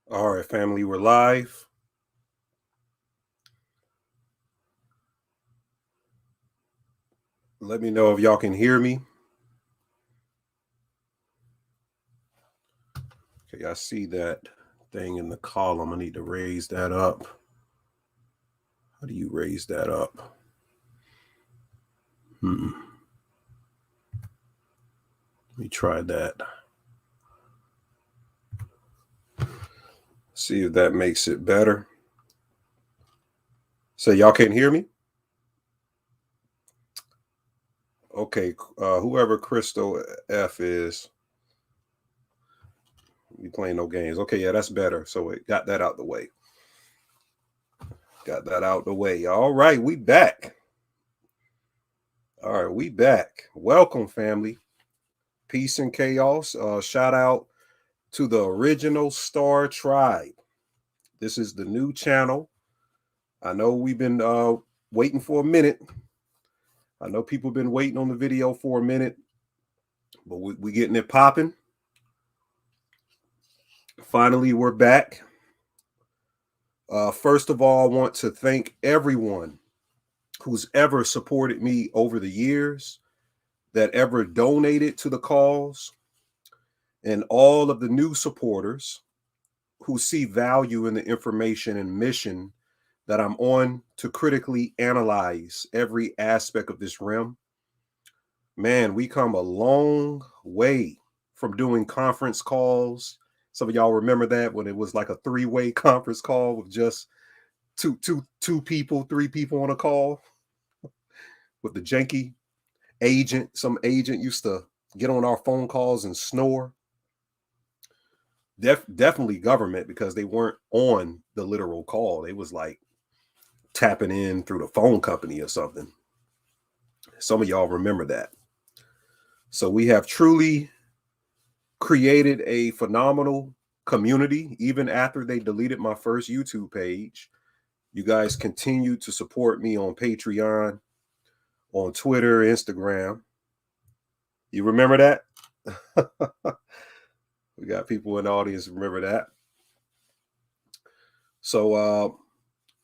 All right, family, we're live. Let me know if y'all can hear me. Okay, I see that thing in the column. I need to raise that up. How do you raise that up? Let me try that. See if that makes it better. So y'all can't hear me? Okay, whoever Crystal F is, we playing no games. Okay, yeah, that's better. So it got that out the way. Got that out the way. All right, we back. All right, we back. Welcome, family. Peace and chaos. Shout out to the original Star Tribe. This is the new channel. I know we've been waiting for a minute. I know people have been waiting on the video for a minute, but we getting it popping. Finally, we're back. First of all, I want to thank everyone who's ever supported me over the years, that ever donated to the cause, and all of the new supporters who see value in the information and mission that I'm on to critically analyze every aspect of this realm. Man, we come a long way from doing conference calls. Some of y'all remember that when it was like a three-way conference call with just two people, three people on a call with the janky agent. Some agent used to get on our phone calls and snore. Definitely government, because they weren't on the literal call. They was like tapping in through the phone company or something. Some of y'all remember that. So we have truly created a phenomenal community. Even after they deleted my first YouTube page, you guys continue to support me on Patreon, on Twitter, Instagram. You remember that? We got people in the audience remember that. So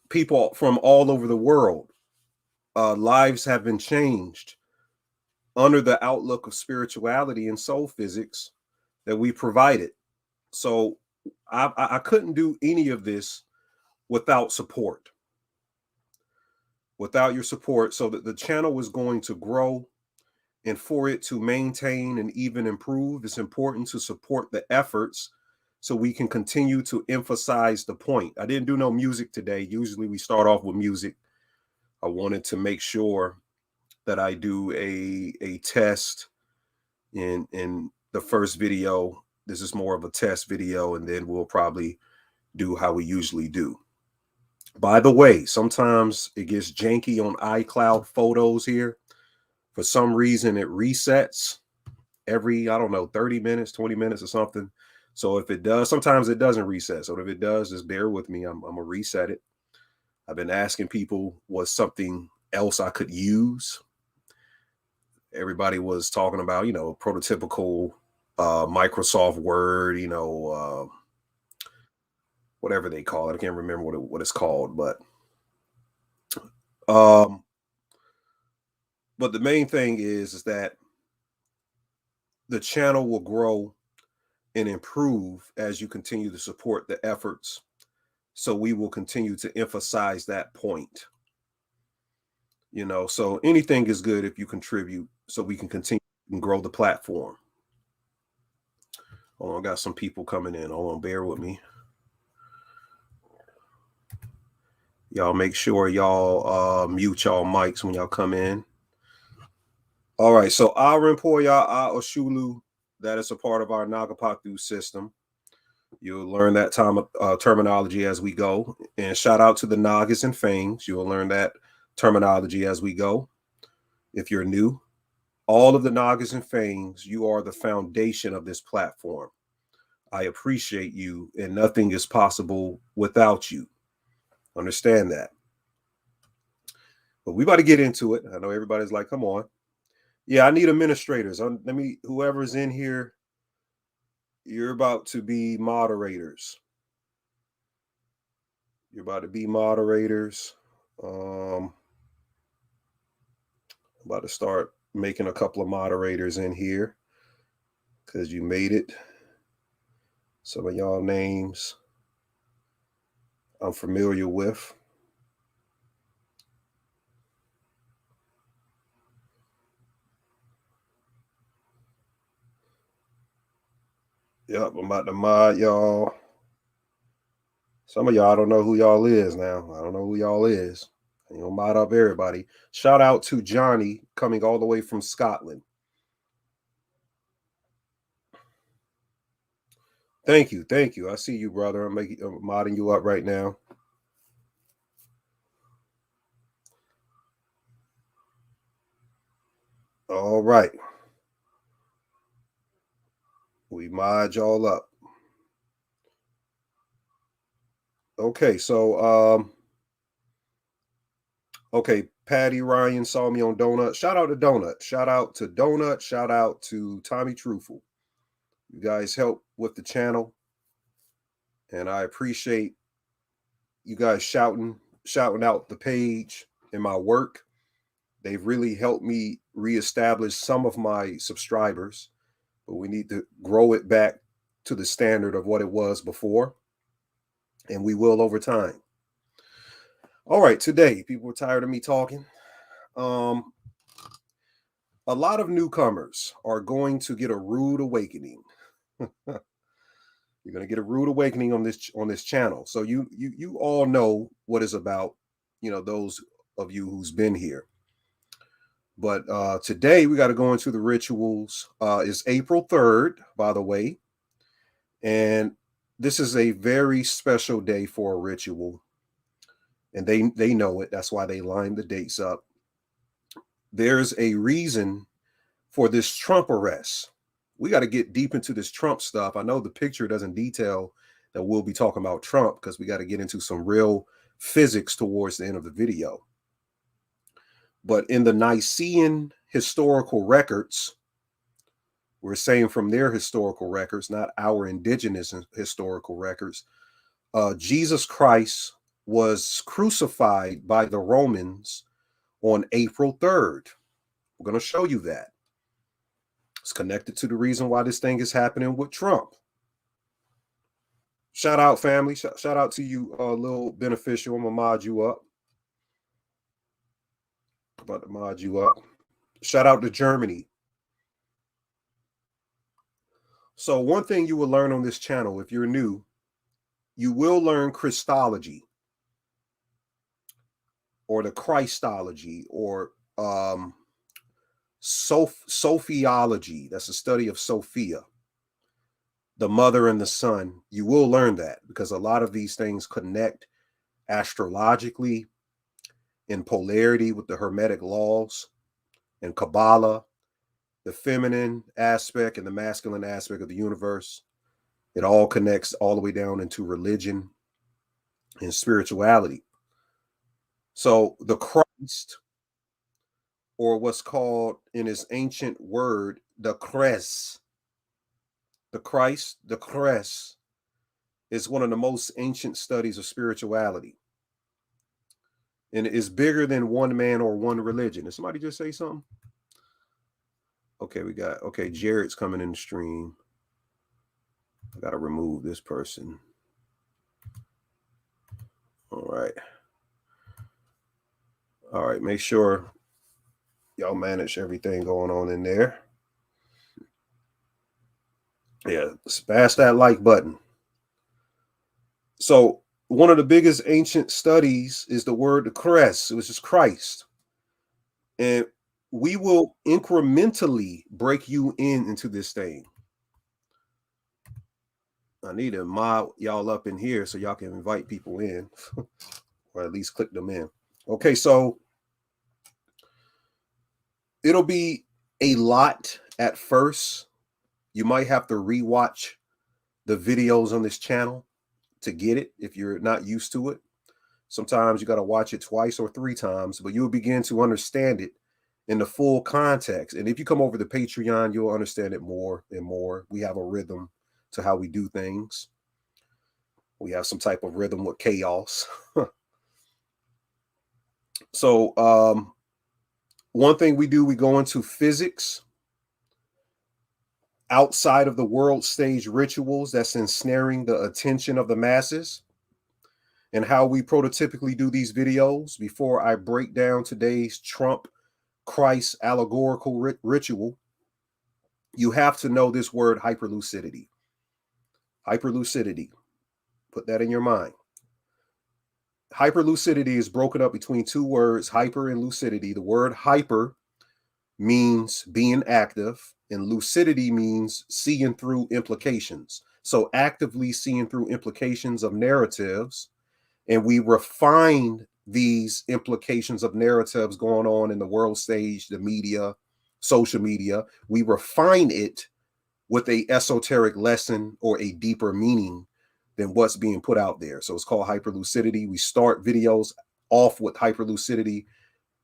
people from all over the world, lives have been changed under the outlook of spirituality and soul physics that we provided. So I couldn't do any of this without support. Without your support, so that the channel was going to grow, and for it to maintain and even improve, it's important to support the efforts so we can continue to emphasize the point. I didn't do no music today. Usually we start off with music. I wanted to make sure that I do a test in the first video. This is more of a test video, and then we'll probably do how we usually do. By the way, sometimes it gets janky on iCloud photos here. For some reason, it resets every, I don't know, 30 minutes, 20 minutes or something. So if it does, sometimes it doesn't reset. So if it does, just bear with me. I'm going to reset it. I've been asking people what's something else I could use. Everybody was talking about, prototypical Microsoft Word, whatever they call it. I can't remember what it's called, but the main thing is that the channel will grow and improve as you continue to support the efforts. So we will continue to emphasize that point. So anything is good if you contribute, so we can continue and grow the platform. Oh, I got some people coming in. Hold on, bear with me. Y'all make sure y'all mute y'all mics when y'all come in. All right, so Arimpoya Oshulu, that is a part of our NAGAPATHU system. You'll learn that terminology as we go. And shout out to the Nagas and Fangs. You'll learn that terminology as we go. If you're new, all of the Nagas and Fangs, you are the foundation of this platform. I appreciate you, and nothing is possible without you. Understand that. But we about to get into it. I know everybody's like, come on. Yeah, I need administrators. Whoever's in here, you're about to be moderators. You're about to be moderators. About to start making a couple of moderators in here because you made it. Some of y'all names I'm familiar with. Yep, I'm about to mod y'all. Some of y'all don't know who y'all is now. I don't know who y'all is. You know, mod up everybody. Shout out to Johnny coming all the way from Scotland. Thank you. Thank you. I see you, brother. I'm modding you up right now. All right. We mod y'all up. Okay, so okay, Patty Ryan saw me on Donut. Shout out to Donut. Shout out to Donut. Shout out to Tommy Truthful. You guys help with the channel. And I appreciate you guys shouting out the page and my work. They've really helped me reestablish some of my subscribers, but we need to grow it back to the standard of what it was before. And we will over time. All right, today, people are tired of me talking. A lot of newcomers are going to get a rude awakening. You're going to get a rude awakening on this channel. So you all know what it's about, you know, those of you who's been here. But today we got to go into the rituals. It's April 3rd, by the way. And this is a very special day for a ritual. And they know it. That's why they lined the dates up. There's a reason for this Trump arrest. We got to get deep into this Trump stuff. I know the picture doesn't detail that we'll be talking about Trump because we got to get into some real physics towards the end of the video. But in the Nicene historical records, we're saying from their historical records, not our indigenous historical records, Jesus Christ was crucified by the Romans on April 3rd. We're going to show you that. It's connected to the reason why this thing is happening with Trump. Shout out, family. Shout out to you, Lil Beneficial. I'm going to mod you up. About to mod you up. Shout out to Germany. So one thing you will learn on this channel, if you're new, you will learn Christology or the Christology or Sophiology. That's the study of Sophia, the mother and the son. You will learn that because a lot of these things connect astrologically in polarity with the Hermetic laws and Kabbalah, the feminine aspect and the masculine aspect of the universe. It all connects all the way down into religion and spirituality. So the Christ, or what's called in his ancient word, the Christ, is one of the most ancient studies of spirituality. And it is bigger than one man or one religion. Did somebody just say something? Okay, Jared's coming in the stream. I got to remove this person. All right, make sure y'all manage everything going on in there. Yeah, smash that like button. So one of the biggest ancient studies is the word Christ, which is Christ. And we will incrementally break you into this thing. I need to mod y'all up in here so y'all can invite people in or at least click them in. Okay, so it'll be a lot at first. You might have to rewatch the videos on this channel to get it if you're not used to it. Sometimes you got to watch it twice or three times, but you'll begin to understand it in the full context. And if you come over to Patreon, you'll understand it more and more. We have a rhythm to how we do things. We have some type of rhythm with chaos. So one thing we do, we go into physics outside of the world stage rituals that's ensnaring the attention of the masses, and how we prototypically do these videos. Before I break down today's Trump Christ allegorical ritual, you have to know this word hyperlucidity. Hyperlucidity. Put that in your mind. Hyperlucidity is broken up between two words, hyper and lucidity. The word hyper means being active, and lucidity means seeing through implications. So actively seeing through implications of narratives, and we refine these implications of narratives going on in the world stage, the media, social media. We refine it with a esoteric lesson or a deeper meaning than what's being put out there. So it's called hyperlucidity. We start videos off with hyperlucidity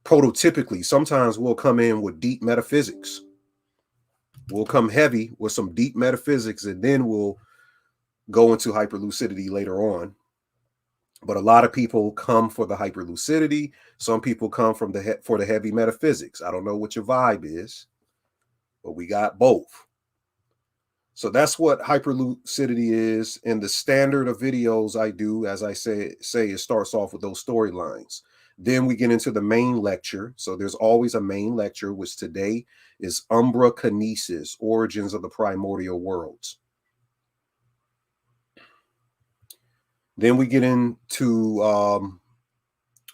prototypically. Sometimes we'll come in with deep metaphysics. We'll come heavy with some deep metaphysics, and then we'll go into hyperlucidity later on. But a lot of people come for the hyperlucidity. Some people come for the heavy metaphysics. I don't know what your vibe is, but we got both. So that's what hyperlucidity is. And the standard of videos I do, as I say, it starts off with those storylines. Then we get into the main lecture. So there's always a main lecture, which today is Umbrakinesis, Origins of the Primordial Worlds. Then we get into,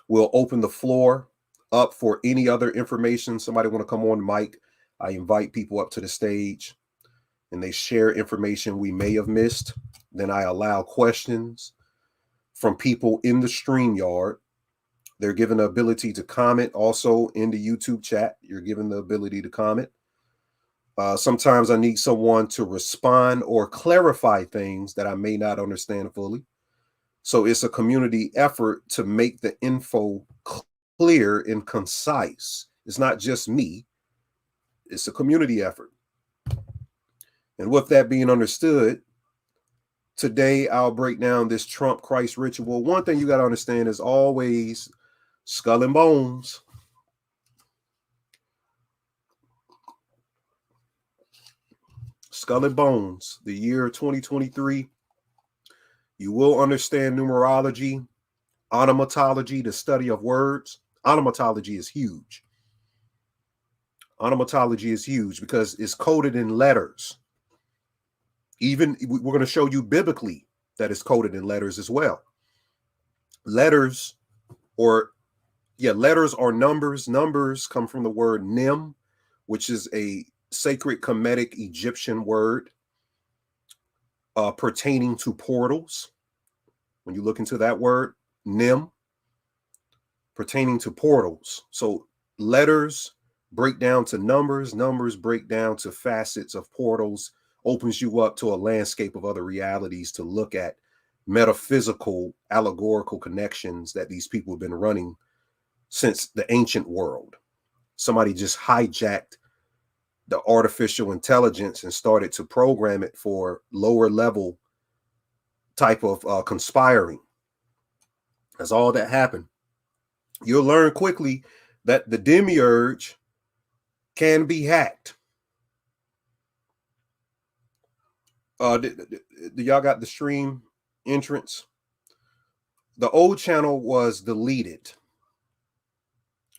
we'll open the floor up for any other information. Somebody want to come on mic, I invite people up to the stage, and they share information we may have missed. Then I allow questions from people in the StreamYard. They're given the ability to comment. Also in the YouTube chat, you're given the ability to comment. Sometimes I need someone to respond or clarify things that I may not understand fully. So it's a community effort to make the info clear and concise. It's not just me. It's a community effort. And with that being understood, today I'll break down this Trump Christ ritual. One thing you got to understand is always skull and bones. Skull and bones. The year 2023. You will understand numerology, onomatology, the study of words. Onomatology is huge. Onomatology is huge because it's coded in letters. Even we're going to show you biblically that it's coded in letters as well. Letters are numbers. Numbers come from the word nim, which is a sacred Kemetic Egyptian word pertaining to portals. When you look into that word, nim, pertaining to portals. So letters break down to numbers. Numbers break down to facets of portals. Opens you up to a landscape of other realities to look at metaphysical, allegorical connections that these people have been running since the ancient world. Somebody just hijacked the artificial intelligence and started to program it for lower level type of conspiring. That's all that happened. You'll learn quickly that the demiurge can be hacked. Do y'all got the stream entrance? The old channel was deleted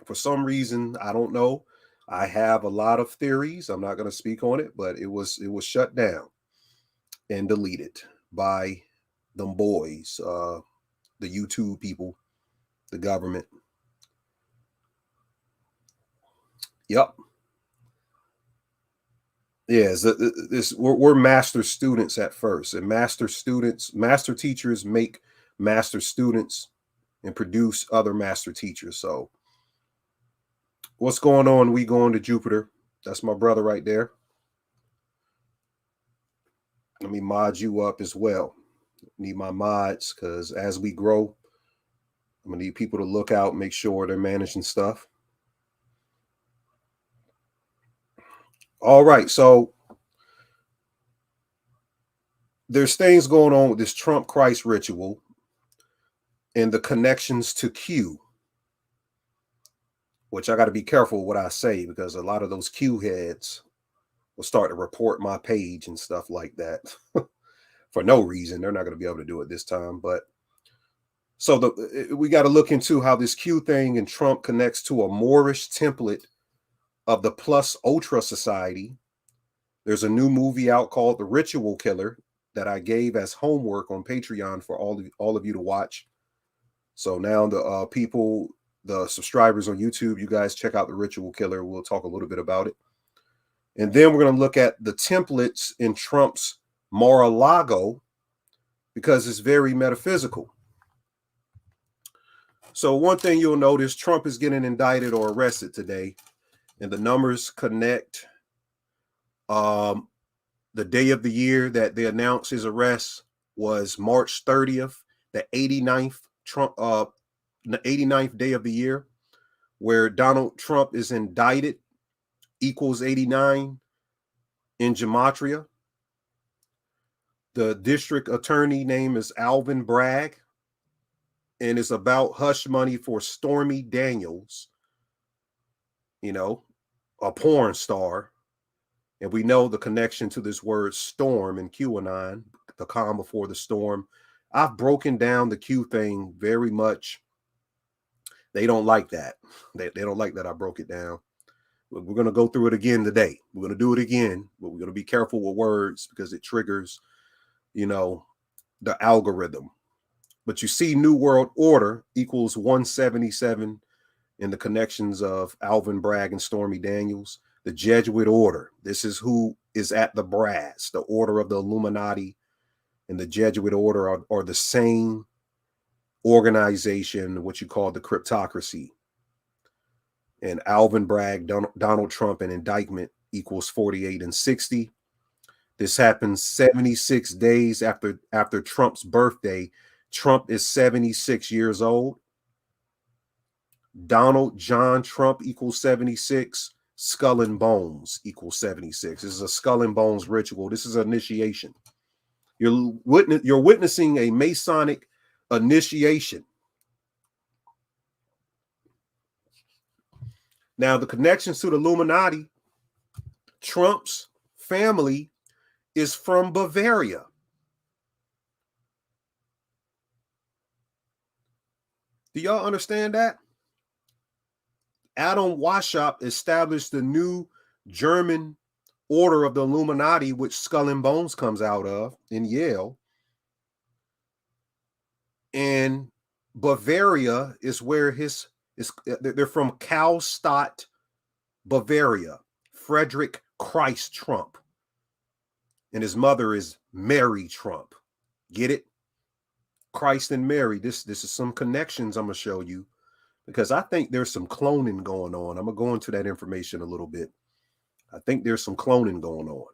for some reason. I don't know. I have a lot of theories. I'm not going to speak on it, but it was shut down and deleted by them boys, the YouTube people, the government. Yep. Yes, we're master students at first, and master teachers make master students and produce other master teachers. So what's going on? We going to Jupiter. That's my brother right there. Let me mod you up as well. Need my mods, because as we grow, I'm gonna need people to look out, make sure they're managing stuff. All right, so there's things going on with this Trump Christ ritual and the connections to Q, which I got to be careful what I say, because a lot of those Q heads will start to report my page and stuff like that for no reason. They're not going to be able to do it this time. But so we got to look into how this Q thing and Trump connects to a Moorish template of the Plus Ultra Society. There's a new movie out called The Ritual Killer that I gave as homework on Patreon for all of you to watch. So now the people, the subscribers on YouTube, you guys check out The Ritual Killer. We'll talk a little bit about it. And then we're going to look at the templates in Trump's Mar-a-Lago, because it's very metaphysical. So one thing you'll notice, Trump is getting indicted or arrested today, and the numbers connect. The day of the year that they announced his arrest was March 30th, the 89th the 89th day of the year, where Donald Trump is indicted, equals 89 in gematria. The district attorney name is Alvin Bragg, and it's about hush money for Stormy Daniels, you know, a porn star. And we know the connection to this word storm in QAnon, the calm before the storm. I've broken down the Q thing very much. They don't like that. They don't like that I broke it down. We're going to go through it again today. We're going to do it again, but we're going to be careful with words because it triggers, you know, the algorithm. But you see New World Order equals 177 in the connections of Alvin Bragg and Stormy Daniels. The Jesuit order. This is who is at the brass. The order of the Illuminati and the Jesuit order are the same organization, what you call the cryptocracy. And Alvin Bragg, Donald Trump, and indictment equals 48 and 60. This happens 76 days after Trump's birthday. Trump is 76 years old. Donald John Trump equals 76. Skull and Bones equals 76. This is a Skull and Bones ritual. This is initiation. You're witnessing a Masonic initiation. Now, the connections to the Illuminati, Trump's family is from Bavaria. Do y'all understand that? Adam Weishaupt established the new German order of the Illuminati, which Skull and Bones comes out of in Yale. And Bavaria is where they're from Karlstadt, Bavaria. Frederick Christ Trump. And his mother is Mary Trump. Get it? Christ and Mary. This is some connections I'm going to show you, because I think there's some cloning going on. I'm going to go into that information a little bit. I think there's some cloning going on.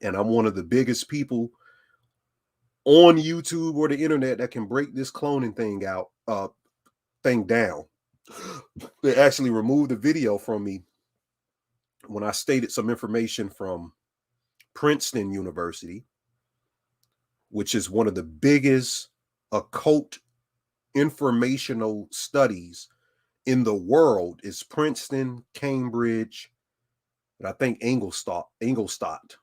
And I'm one of the biggest people on YouTube or the internet that can break this cloning thing down. They actually removed the video from me when I stated some information from Princeton University, which is one of the biggest occult informational studies in the world. Is Princeton, Cambridge, and I think Ingolstadt.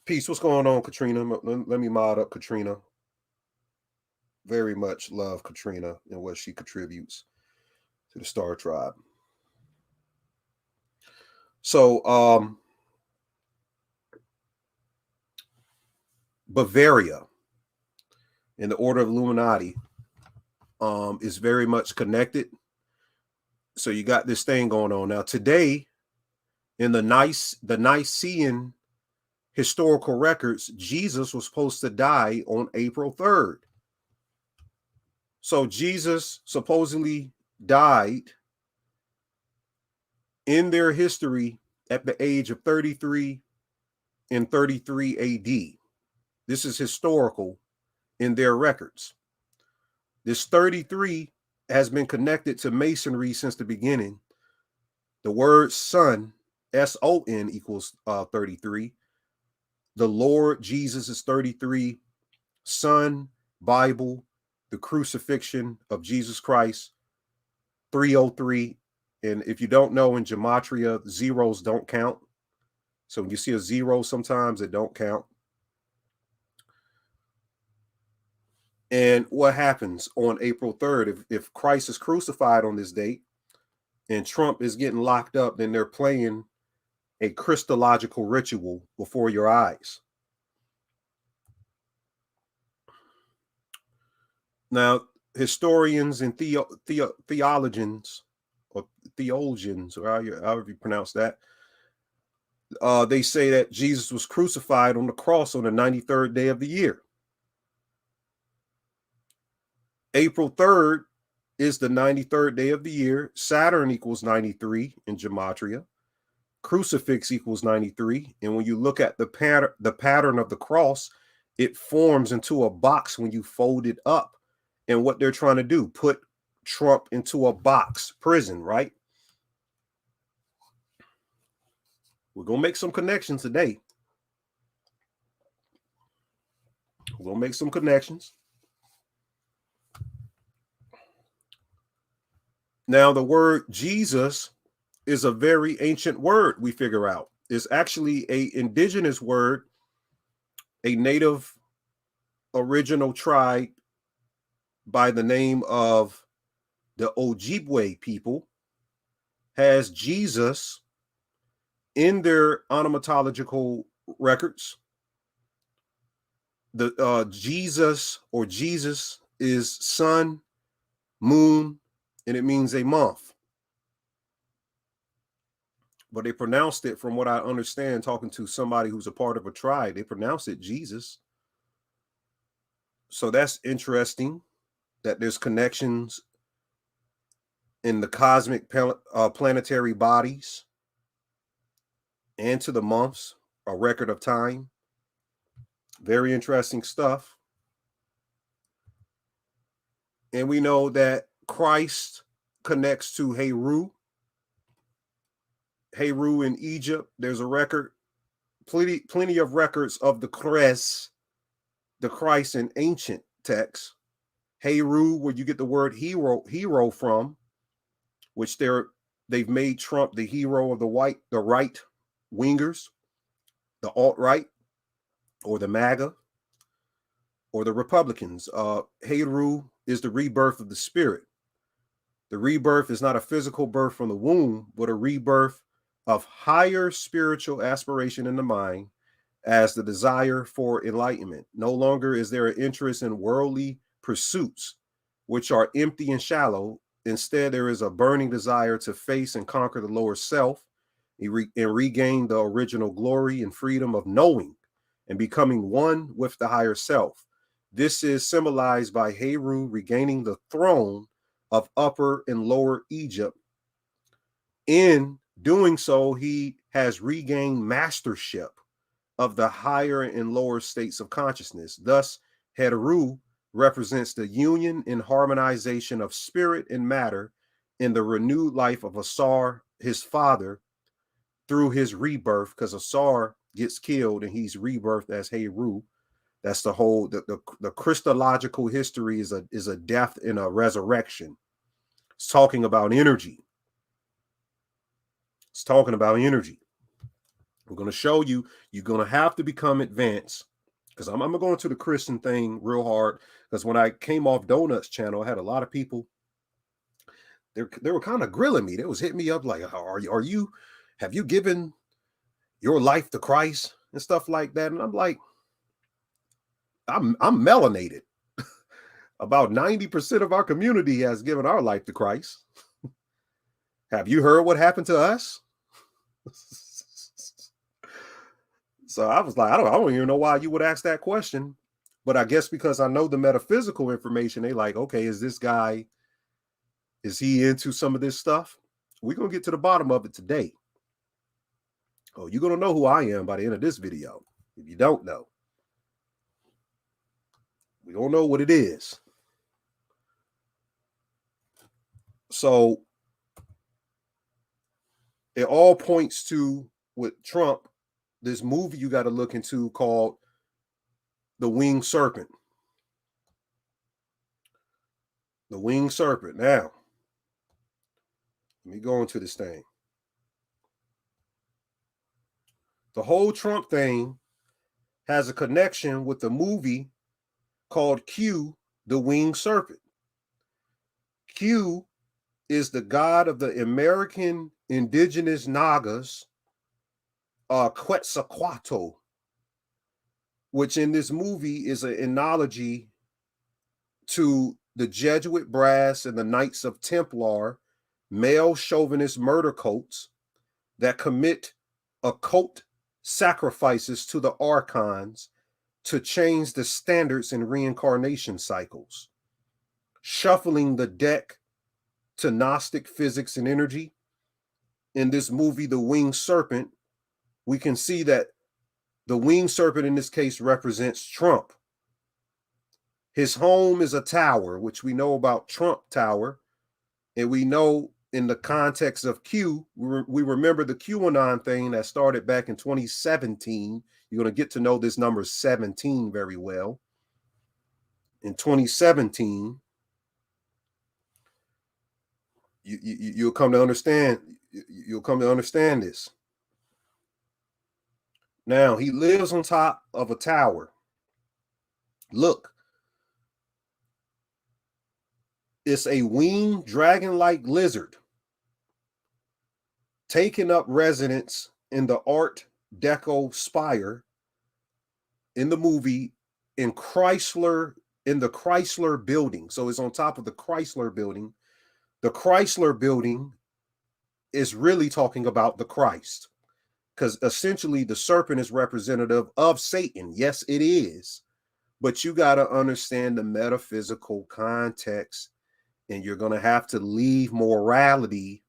Peace. What's going on, Katrina? Let me mod up Katrina. Very much love Katrina and what she contributes to the Star Tribe. So, Bavaria in the Order of Illuminati is very much connected. So you got this thing going on now today in the Nicene historical records. Jesus was supposed to die on April 3rd. So Jesus supposedly died in their history at the age of 33 in 33 AD. This is historical in their records. This 33 has been connected to Masonry since the beginning. The word son, S-O-N, equals 33. the Lord Jesus is 33, Son, Bible, the crucifixion of Jesus Christ, 303. And if you don't know, in gematria, zeros don't count. So when you see a zero, sometimes it don't count. And what happens on April 3rd, if Christ is crucified on this date and Trump is getting locked up, then they're playing a Christological ritual before your eyes. Now, historians and theologians, or theologians, or however you pronounce that, they say that Jesus was crucified on the cross on the 93rd day of the year. April 3rd is the 93rd day of the year. Saturn equals 93 in gematria. Crucifix equals 93. And when you look at the pattern of the cross, it forms into a box when you fold it up. And what they're trying to do, put Trump into a box, prison, right? We're going to make some connections today. We're going to make some connections. Now, the word Jesus is a very ancient word, we figure out. It's actually an indigenous word, a native original tribe by the name of the Ojibwe people has Jesus in their onomatological records. The Jesus or Jesus is sun, moon, and it means a month. But they pronounced it, from what I understand, talking to somebody who's a part of a tribe, they pronounce it Jesus. So that's interesting that there's connections in the cosmic planetary bodies and to the months, a record of time. Very interesting stuff. And we know that Christ connects to Heru. Heru in Egypt, there's a record, plenty of records of the Christ in ancient texts. Heru, where you get the word hero from, which they've made Trump the hero of the right wingers, the alt-right, or the MAGA, or the Republicans. Heru is the rebirth of the spirit. The rebirth is not a physical birth from the womb, but a rebirth of higher spiritual aspiration in the mind as the desire for enlightenment. No longer is there an interest in worldly pursuits, which are empty and shallow. Instead, there is a burning desire to face and conquer the lower self and regain the original glory and freedom of knowing and becoming one with the higher self. This is symbolized by Heru regaining the throne of Upper and Lower Egypt. In doing so, he has regained mastership of the higher and lower states of consciousness. Thus, Heru represents the union and harmonization of spirit and matter in the renewed life of Asar, his father, through his rebirth, because Asar gets killed and he's rebirthed as Heru. That's the whole, the Christological history is a death and a resurrection. It's talking about energy. It's talking about energy. We're going to show you, you're going to have to become advanced, because I'm going to the Christian thing real hard, because when I came off Donut's channel, I had a lot of people, they were kind of grilling me. They was hitting me up like, have you given your life to Christ and stuff like that? And I'm like, I'm melanated. About 90% of our community has given our life to Christ. Have you heard what happened to us? So I was like, I don't even know why you would ask that question. But I guess because I know the metaphysical information, they like, okay, is he into some of this stuff? We're going to get to the bottom of it today. Oh, you're going to know who I am by the end of this video. If you don't know, we don't know what it is. So it all points to with Trump this movie you got to look into called The Winged Serpent. The Winged Serpent. Now, let me go into this thing. The whole Trump thing has a connection with the movie called Q, The Winged Serpent. Q is the god of the American indigenous Nagas, Quetzalcoatl, which in this movie is an analogy to the Jesuit brass and the Knights of Templar, male chauvinist murder cults that commit occult sacrifices to the archons to change the standards in reincarnation cycles, shuffling the deck to Gnostic physics and energy. In this movie, The Winged Serpent, we can see that the winged serpent in this case represents Trump. His home is a tower, which we know about Trump Tower, and we know in the context of Q, we remember the QAnon thing that started back in 2017. You're going to get to know this number 17 very well. In 2017, you'll come to understand. You'll come to understand this. Now, he lives on top of a tower. Look, it's a winged dragon-like lizard taking up residence in the Art Deco spire in the movie in Chrysler, in the Chrysler building. So it's on top of the Chrysler building. The Chrysler building is really talking about the Christ, because essentially the serpent is representative of Satan. Yes, it is. But you got to understand the metaphysical context, and you're going to have to leave morality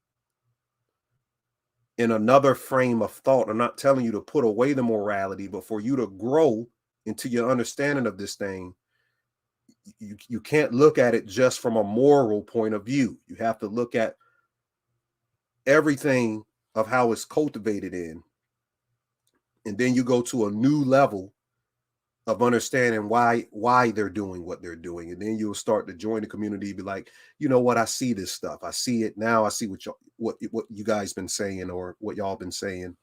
in another frame of thought. I'm not telling you to put away the morality, but for you to grow into your understanding of this thing, you can't look at it just from a moral point of view. You have to look at everything of how it's cultivated in. And then you go to a new level of understanding why they're doing what they're doing. And then you'll start to join the community, be like, you know what, I see this stuff. I see it now. I see what you guys been saying, or what y'all been saying.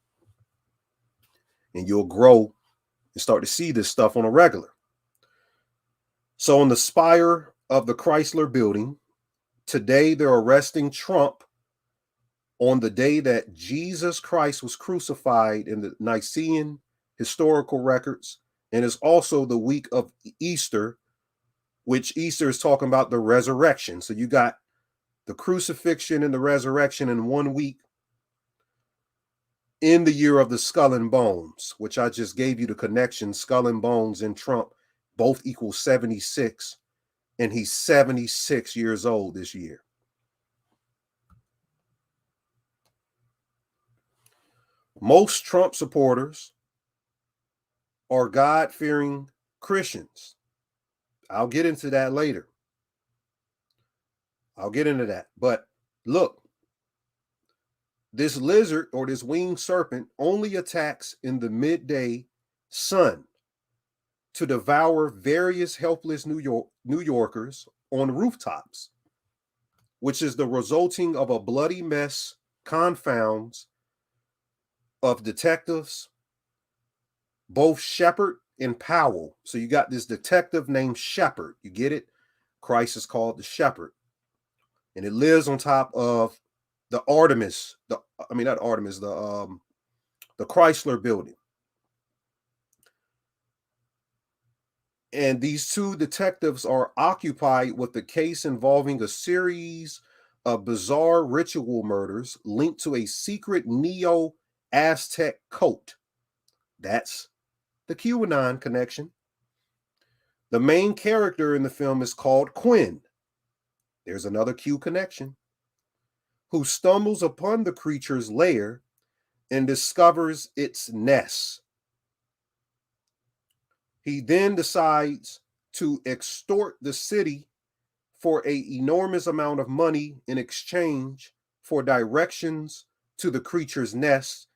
And you'll grow and start to see this stuff on a regular. So on the spire of the Chrysler building, today they're arresting Trump on the day that Jesus Christ was crucified in the Nicene historical records. And it's also the week of Easter, which Easter is talking about the resurrection. So you got the crucifixion and the resurrection in 1 week in the year of the skull and bones, which I just gave you the connection. Skull and bones and Trump both equal 76. And he's 76 years old this year. Most Trump supporters are God-fearing Christians. I'll get into that later. I'll get into that. But look, this lizard or this winged serpent only attacks in the midday sun to devour various helpless New Yorkers on rooftops, which is the resulting of a bloody mess confounds of detectives, both Shepard and Powell. So you got this detective named Shepard. You get it? Christ is called the Shepherd. And it lives on top of the the Chrysler building. And these two detectives are occupied with the case involving a series of bizarre ritual murders linked to a secret Neo-Aztec cult. That's the QAnon connection. The main character in the film is called Quinn. There's another Q connection. Who stumbles upon the creature's lair and discovers its nest. He then decides to extort the city for an enormous amount of money in exchange for directions to the creature's nest,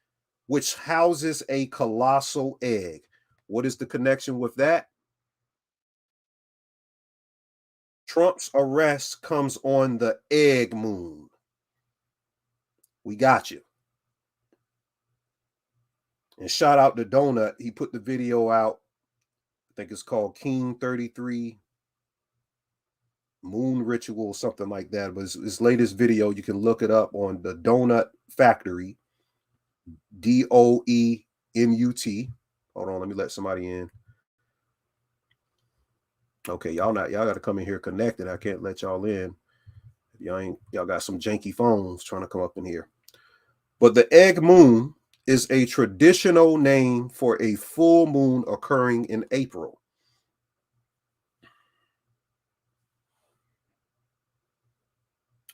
which houses a colossal egg. What is the connection with that? Trump's arrest comes on the egg moon. We got you. And shout out to Donut. He put the video out. I think it's called King 33 Moon Ritual, something like that. But his latest video, you can look it up on the Donut Factory, DOEMUT. Hold on, let me let somebody in. Okay, y'all got to come in here connected. I can't let y'all in. Y'all got some janky phones trying to come up in here. But the egg moon is a traditional name for a full moon occurring in April.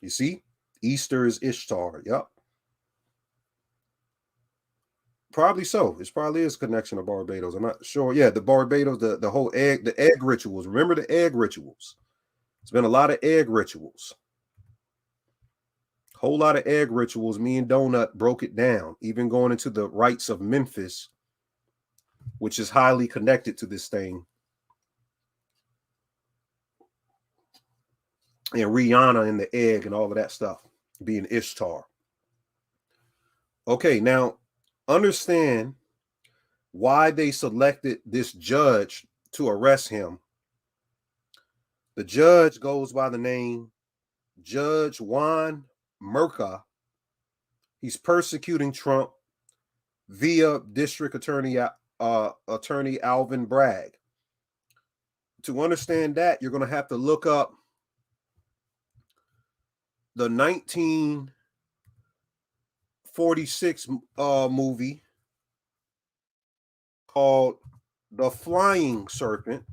You see, Easter is Ishtar. Yep. Probably so. It probably is a connection to Barbados. I'm not sure. Yeah, the Barbados, the whole the egg rituals. Remember the egg rituals? It's been a lot of egg rituals. Whole lot of egg rituals. Me and Donut broke it down, even going into the rites of Memphis, which is highly connected to this thing. And Rihanna and the egg and all of that stuff being Ishtar. Okay, now understand why they selected this judge to arrest him. The judge goes by the name Judge Juan Merca. He's persecuting Trump via District Attorney Alvin Bragg. To understand that, you're going to have to look up the 1946 movie called The Flying Serpent.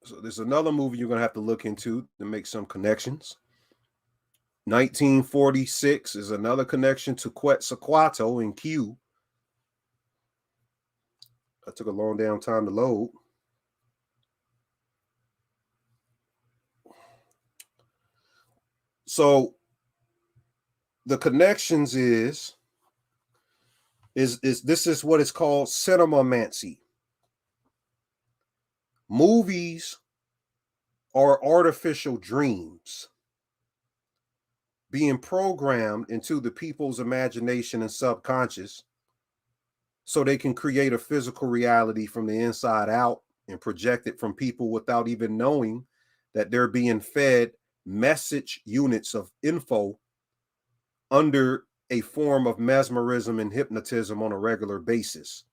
So there's another movie you're going to have to look into to make some connections. 1946 is another connection to Quetzalcoatl in Q. That took a long damn time to load. So the connections is this is what is called cinemamancy. Movies are artificial dreams being programmed into the people's imagination and subconscious so they can create a physical reality from the inside out and project it from people without even knowing that they're being fed message units of info under a form of mesmerism and hypnotism on a regular basis.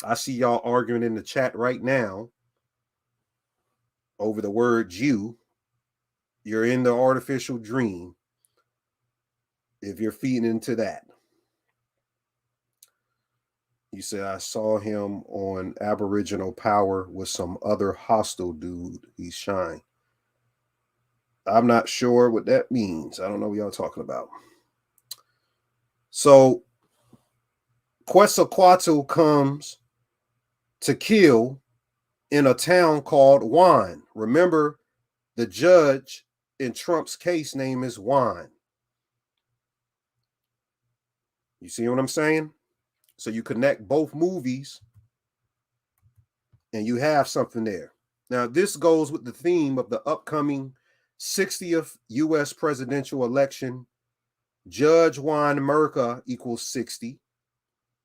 I see y'all arguing in the chat right now over the word you. You're in the artificial dream if you're feeding into that. You said, I saw him on Aboriginal Power with some other hostile dude. He's shine. I'm not sure what that means. I don't know what y'all talking about. So Quetzalcoatl comes to kill in a town called Juan. Remember, the judge in Trump's case name is Juan. You see what I'm saying? So you connect both movies and you have something there. Now, this goes with the theme of the upcoming 60th U.S. presidential election. Judge Juan Merca equals 60.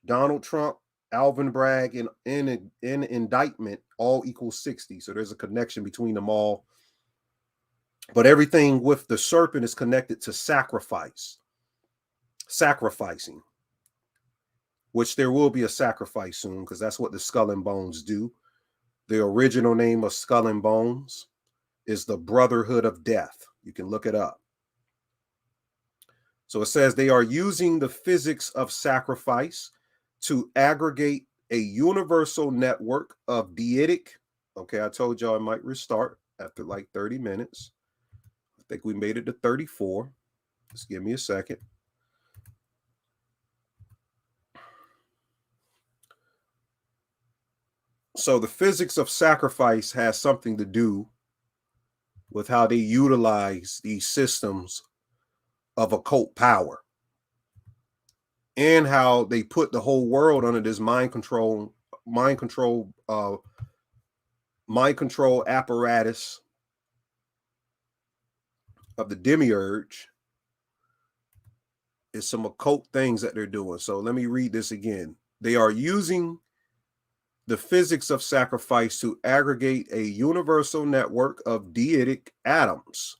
Donald Trump, Alvin Bragg, and in indictment all equals 60. So there's a connection between them all. But everything with the serpent is connected to sacrificing, which there will be a sacrifice soon because that's what the Skull and Bones do. The original name of Skull and Bones is the Brotherhood of Death. You can look it up. So it says they are using the physics of sacrifice to aggregate a universal network of deitic. Okay, I told y'all I might restart after like 30 minutes. I think we made it to 34. Just give me a second. So the physics of sacrifice has something to do with how they utilize these systems of occult power, and how they put the whole world under this mind control apparatus of the demiurge. Is some occult things that they're doing. So let me read this again. They are using the physics of sacrifice to aggregate a universal network of deitic atoms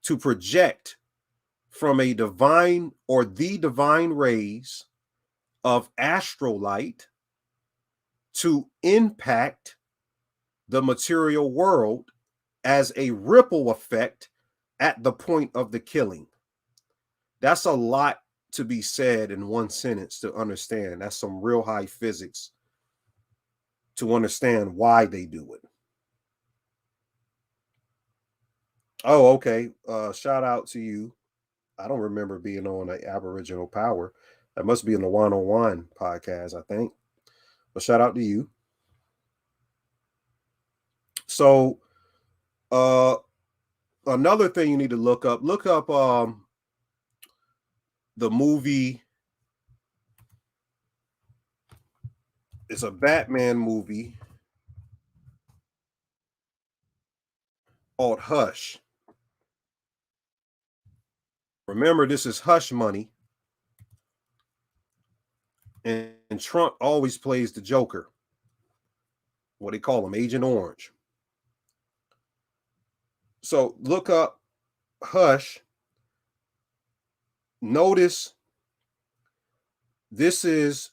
to project from a divine or the divine rays of astral light to impact the material world as a ripple effect at the point of the killing. That's a lot to be said in one sentence to understand. That's some real high physics to understand why they do it. Oh, okay. Shout out to you. I don't remember being on the Aboriginal Power. That must be in the 101 podcast, I think. But shout out to you. So another thing you need to look up the movie. It's a Batman movie called Hush. Remember, this is hush money. And Trump always plays the Joker. What they call him, Agent Orange. So look up Hush. Notice this is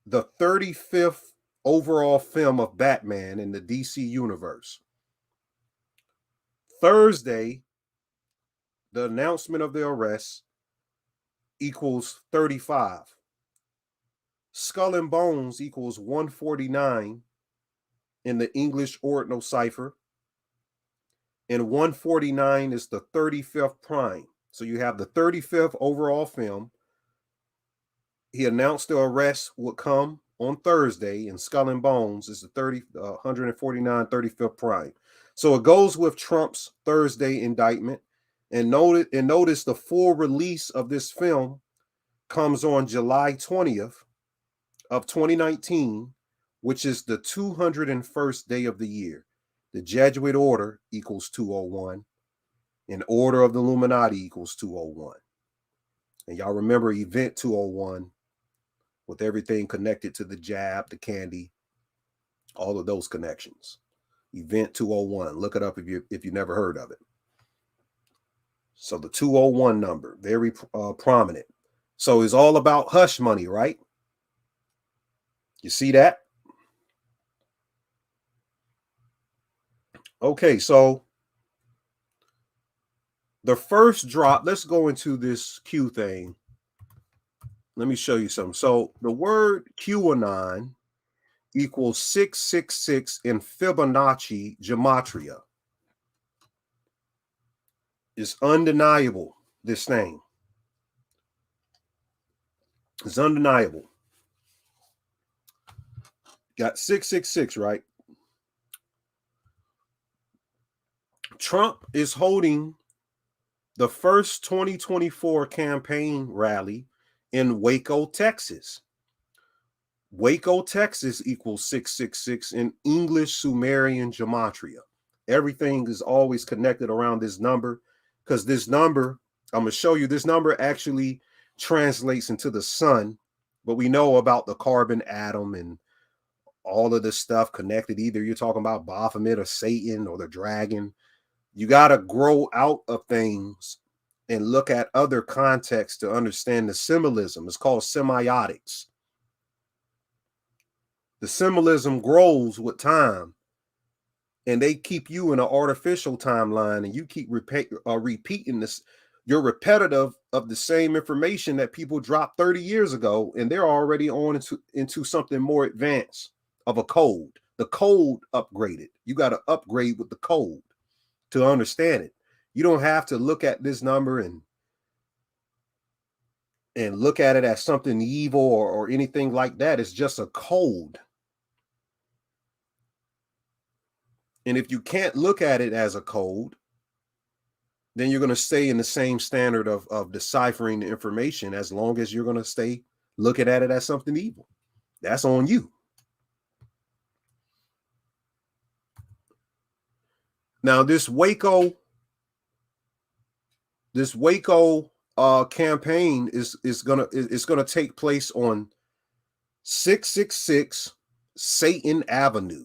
the 35th overall film of Batman in the DC universe. Thursday, the announcement of the arrest equals 35. Skull and Bones equals 149 in the English ordinal cipher. And 149 is the 35th prime. So you have the 35th overall film. He announced the arrest would come on Thursday, and Skull and Bones is the 149 35th prime. So it goes with Trump's Thursday indictment. And notice the full release of this film comes on July 20th of 2019, which is the 201st day of the year. The Jesuit order equals 201. And Order of the Illuminati equals 201. And y'all remember Event 201 with everything connected to the jab, the candy, all of those connections. Event 201. Look it up if you never heard of it. So the 201 number, very prominent. So it's all about hush money, right? You see that? Okay, so the first drop, let's go into this Q thing. Let me show you something. So the word QAnon equals 666 in Fibonacci gematria. It's undeniable, this thing. It's undeniable. Got 666, right? Trump is holding the first 2024 campaign rally in Waco, Texas. Waco, Texas equals 666 in English Sumerian gematria. Everything is always connected around this number because this number, I'm going to show you, this number actually translates into the sun, but we know about the carbon atom and all of this stuff connected. Either you're talking about Baphomet or Satan or the dragon. You got to grow out of things and look at other contexts to understand the symbolism. It's called semiotics. The symbolism grows with time, and they keep you in an artificial timeline, and you keep repeating this. You're repetitive of the same information that people dropped 30 years ago, and they're already on into something more advanced of a code. The code upgraded. You got to upgrade with the code to understand it. You don't have to look at this number and look at it as something evil or anything like that. It's just a code. And if you can't look at it as a code, then you're going to stay in the same standard of deciphering the information as long as you're going to stay looking at it as something evil. That's on you. Now, this Waco campaign is gonna take place on 666 Satan Avenue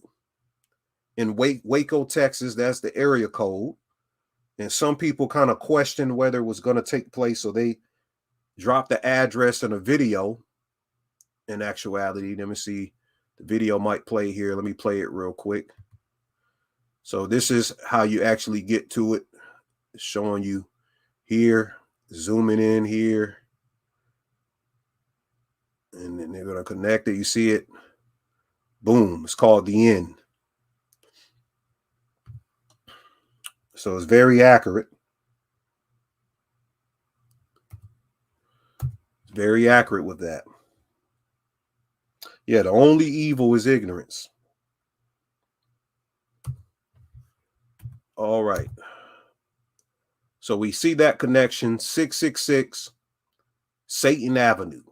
in Waco, Texas. That's the area code. And some people kind of questioned whether it was going to take place, so they dropped the address in a video. In actuality, let me see. The video might play here. Let me play it real quick. So this is how you actually get to it. It's showing you here, zooming in here. And then they're going to connect it. You see it? Boom. It's called The End. So it's very accurate. It's very accurate with that. Yeah, the only evil is ignorance. All right. So we see that connection, 666 Satan Avenue.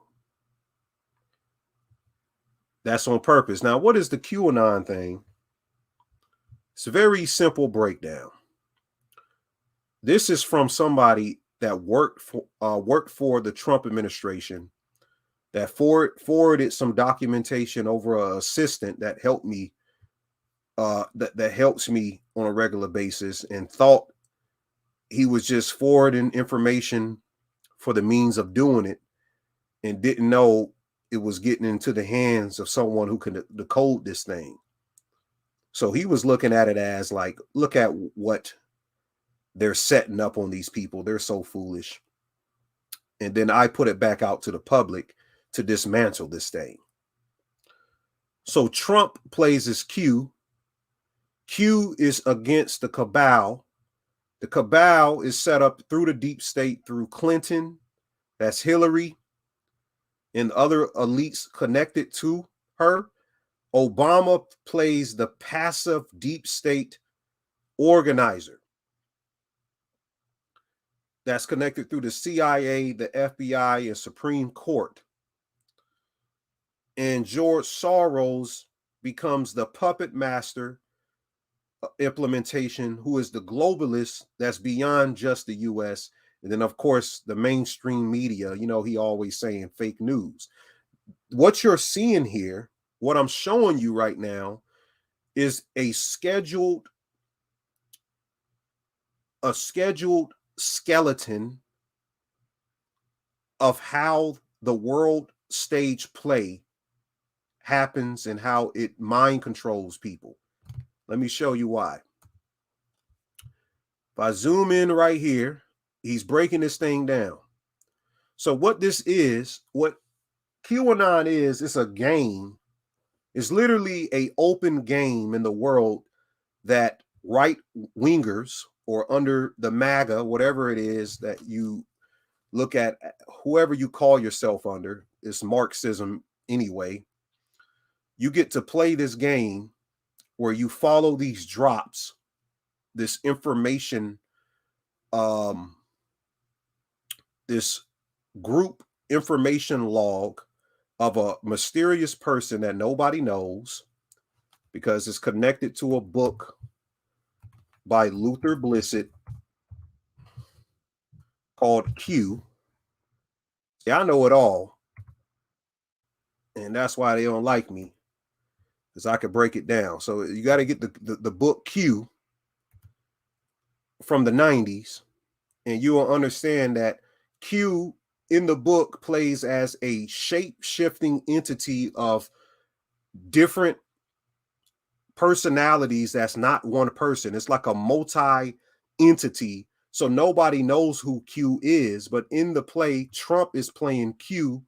That's on purpose. Now, what is the QAnon thing? It's a very simple breakdown. This is from somebody that worked for the Trump administration, that forwarded some documentation over an assistant that helped me, that helps me on a regular basis, and thought he was just forwarding information for the means of doing it, and didn't know it was getting into the hands of someone who can decode this thing. So he was looking at it as like, look at what they're setting up on these people. They're so foolish. And then I put it back out to the public to dismantle this thing. So Trump plays as Q. Q is against the cabal. The cabal is set up through the deep state, through Clinton, that's Hillary, and other elites connected to her. Obama plays the passive deep state organizer. That's connected through the CIA, the FBI, and Supreme Court. And George Soros becomes the puppet master implementation, who is the globalist that's beyond just the US. And then, of course, the mainstream media, you know, he always saying fake news. What you're seeing here, what I'm showing you right now, is a scheduled skeleton of how the world stage play happens and how it mind controls people. Let me show you why. If I zoom in right here, he's breaking this thing down. So what this is, what QAnon is, it's a game. It's literally an open game in the world that right wingers, or under the MAGA, whatever it is that you look at, whoever you call yourself under, it's Marxism anyway. You get to play this game where you follow these drops, this information, this group information log of a mysterious person that nobody knows, because it's connected to a book by Luther Blissett called Q. See, I know it all. And that's why they don't like me, because I could break it down. So you got to get the book Q from the 90s, and you will understand that Q in the book plays as a shape-shifting entity of different personalities. That's not one person. It's like a multi-entity. So nobody knows who Q is, but in the play, Trump is playing Q,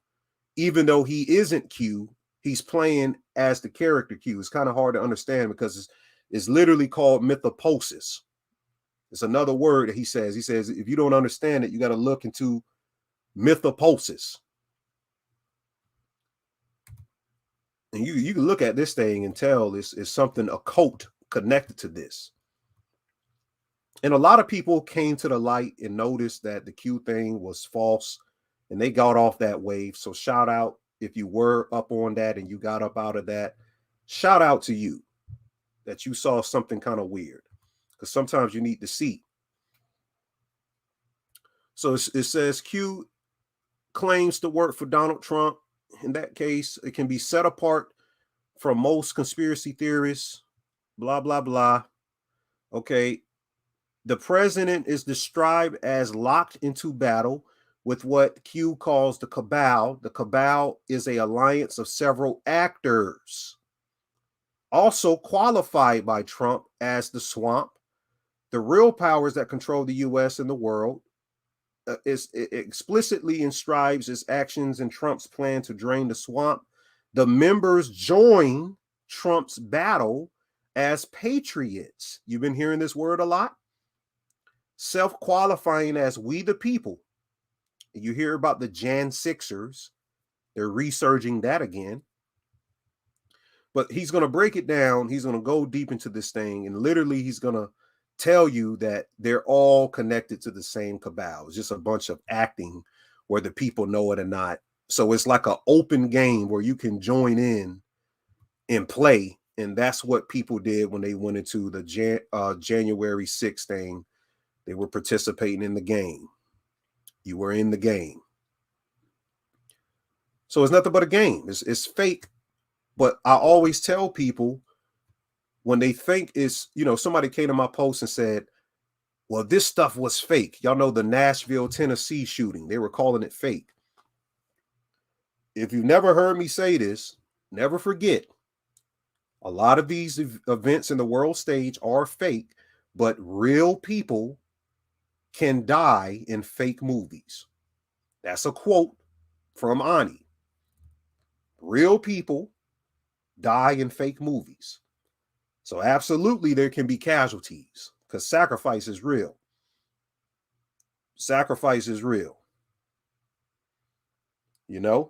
even though he isn't Q. He's playing as the character Q. It's kind of hard to understand because it's literally called METAPHYSICS. It's another word that he says. He says, if you don't understand it, you got to look into METAPHYSICS. And you can look at this thing and tell it's something occult connected to this. And a lot of people came to the light and noticed that the Q thing was false, and they got off that wave. So shout out if you were up on that and you got up out of that. Shout out to you that you saw something kind of weird, because sometimes you need to see. So it says Q claims to work for Donald Trump. In that case, it can be set apart from most conspiracy theorists, blah, blah, blah. Okay. The president is described as locked into battle with what Q calls the cabal. The cabal is an alliance of several actors, also qualified by Trump as the swamp. The real powers that control the U.S. and the world. It explicitly inscribes its actions in Trump's plan to drain the swamp. The members join Trump's battle as patriots. You've been hearing this word a lot. Self-qualifying as we the people. You hear about the Jan Sixers. They're resurging that again. But he's going to break it down. He's going to go deep into this thing. And literally, he's going to tell you that they're all connected to the same cabal. It's just a bunch of acting, whether people know it or not. So it's like an open game where you can join in and play. And that's what people did when they went into the January 6th thing. They were participating in the game. You were in the game. So it's nothing but a game. It's fake. But I always tell people, when they think it's, somebody came to my post and said, well, this stuff was fake. Y'all know the Nashville, Tennessee shooting. They were calling it fake. If you've never heard me say this, never forget, a lot of these events in the world stage are fake, but real people can die in fake movies. That's a quote from Ani. Real people die in fake movies. So absolutely there can be casualties, because sacrifice is real. Sacrifice is real. I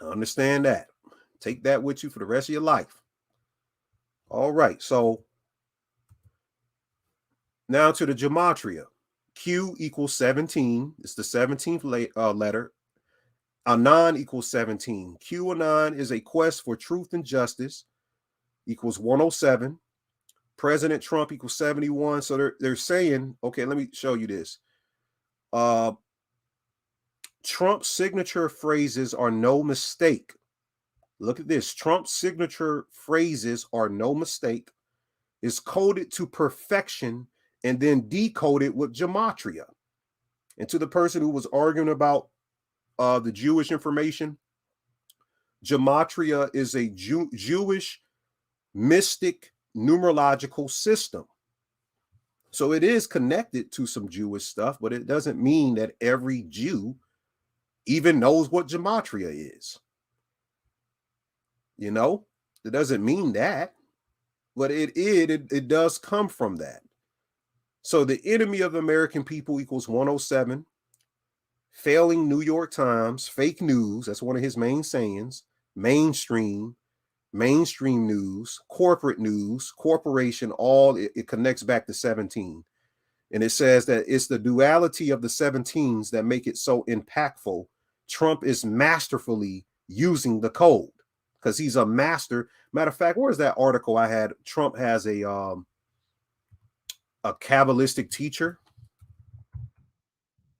understand that. Take that with you for the rest of your life. All right. So now to the gematria. Q equals 17. It's the 17th letter. Anon equals 17. Q Anon is a quest for truth and justice, equals 107. President Trump equals 71. So they're saying, okay, let me show you this. Trump's signature phrases are no mistake. Look at this. Trump's signature phrases are no mistake. Is coded to perfection and then decoded with gematria. And to the person who was arguing about the Jewish information, gematria is a Jewish mystic numerological system. So it is connected to some Jewish stuff, but it doesn't mean that every Jew even knows what gematria is. It doesn't mean that, but it does come from that. So the enemy of the American people equals 107. Failing New York Times, fake news, that's one of his main sayings. Mainstream news, corporate news, corporation, all it connects back to 17. And it says that it's the duality of the 17s that make it so impactful. Trump is masterfully using the code because he's a master. Matter of fact, where's that article I had? Trump has a Kabbalistic teacher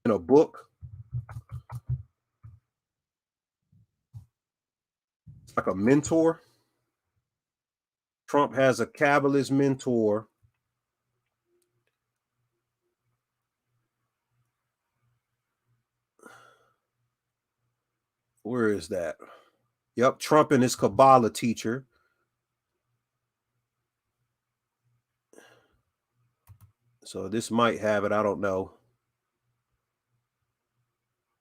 in a book. It's like a mentor. Trump has a Kabbalist mentor. Where is that? Yep, Trump and his Kabbalah teacher. So this might have it. I don't know.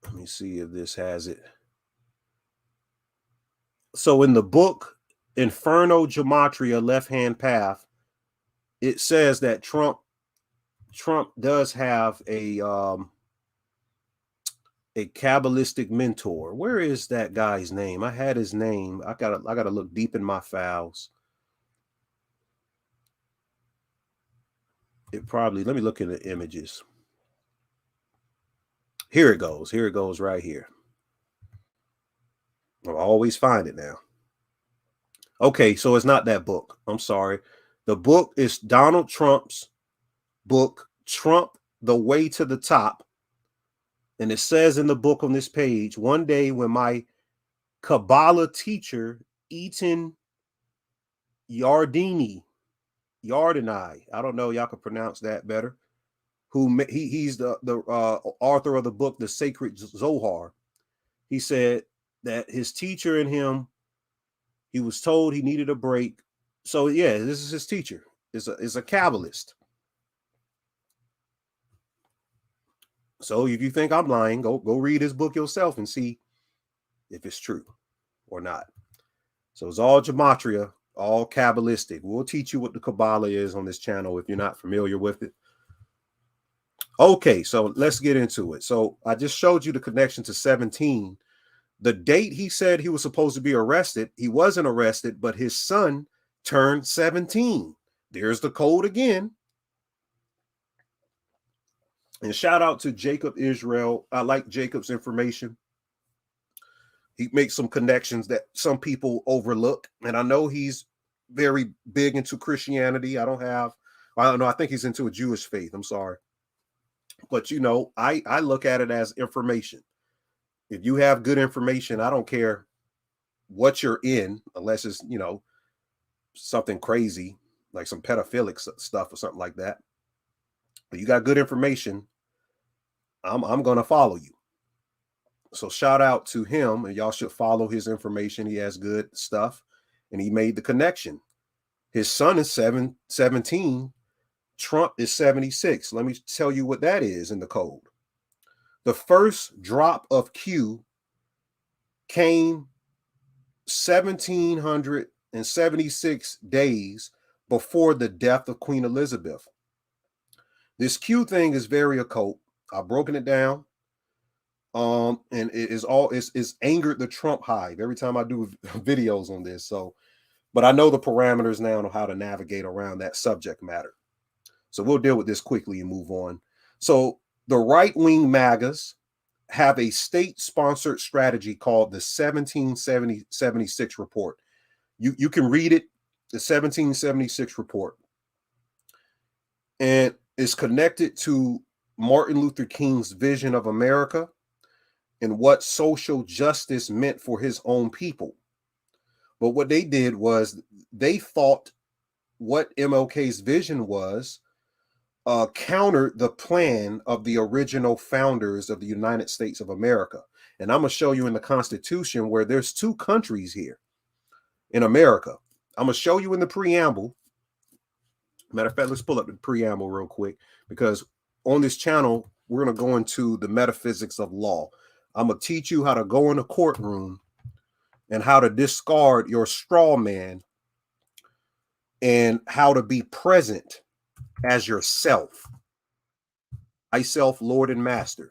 Let me see if this has it. So in the book, Inferno Gematria, Left-Hand Path, it says that Trump does have a Kabbalistic mentor. Where is that guy's name? I had his name. I gotta look deep in my files. It probably, let me look at the images. Here it goes. Here it goes right here. I'll always find it now. Okay, so it's not that book. I'm sorry. The book is Donald Trump's book, Trump, The Way to the Top. And it says in the book on this page, one day when my Kabbalah teacher, Eaton Yardini, I don't know, y'all can pronounce that better, he's the author of the book, The Sacred Zohar. He said that his teacher and him, he was told he needed a break. So yeah, this is his teacher. Is a Kabbalist. So if you think I'm lying, go read his book yourself and see if it's true or not. So it's all gematria, all Kabbalistic. We'll teach you what the Kabbalah is on this channel if you're not familiar with it. Okay, so let's get into it. So I just showed you the connection to 17. The date he said he was supposed to be arrested, he wasn't arrested, but his son turned 17. There's the code again. And shout out to Jacob Israel. I like Jacob's information. He makes some connections that some people overlook. And I know he's very big into Christianity. I don't know. I think he's into a Jewish faith. I'm sorry. But, you know, I look at it as information. If you have good information, I don't care what you're in, unless it's, you know, something crazy, like some pedophilic stuff or something like that. But you got good information, I'm going to follow you. So shout out to him, and y'all should follow his information. He has good stuff, and he made the connection. His son is 17. Trump is 76. Let me tell you what that is in the code. The first drop of Q came 1776 days before the death of Queen Elizabeth. This Q thing is very occult. I've broken it down. And it is it's angered the Trump hive every time I do videos on this. So, but I know the parameters now on how to navigate around that subject matter. So we'll deal with this quickly and move on. So the right-wing MAGAs have a state-sponsored strategy called the 1776 report. You can read it, the 1776 report. And it's connected to Martin Luther King's vision of America and what social justice meant for his own people. But what they did was they thought what MLK's vision was countered the plan of the original founders of the United States of America. And I'm going to show you in the Constitution where there's two countries here in America. I'm going to show you in the preamble. Matter of fact, let's pull up the preamble real quick, because on this channel, we're going to go into the metaphysics of law. I'm going to teach you how to go in a courtroom and how to discard your straw man and how to be present as yourself. Myself, Lord and Master.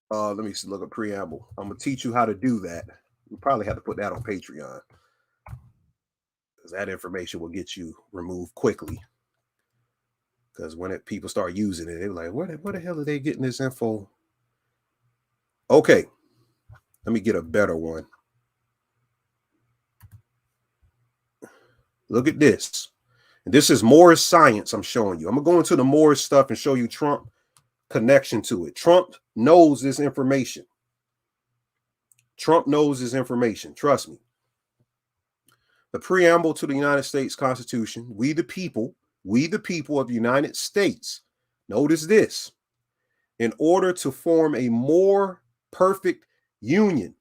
Let me look at preamble. I'm going to teach you how to do that. We probably have to put that on Patreon, because that information will get you removed quickly. Because when people start using it, they're like, where the hell are they getting this info? Okay, let me get a better one. Look at this. And this is Moore's science I'm showing you. I'm going to go into the Moore's stuff and show you Trump connection to it. Trump knows this information. Trump knows this information. Trust me. The preamble to the United States Constitution, we the people of the United States, notice this, in order to form a more perfect union,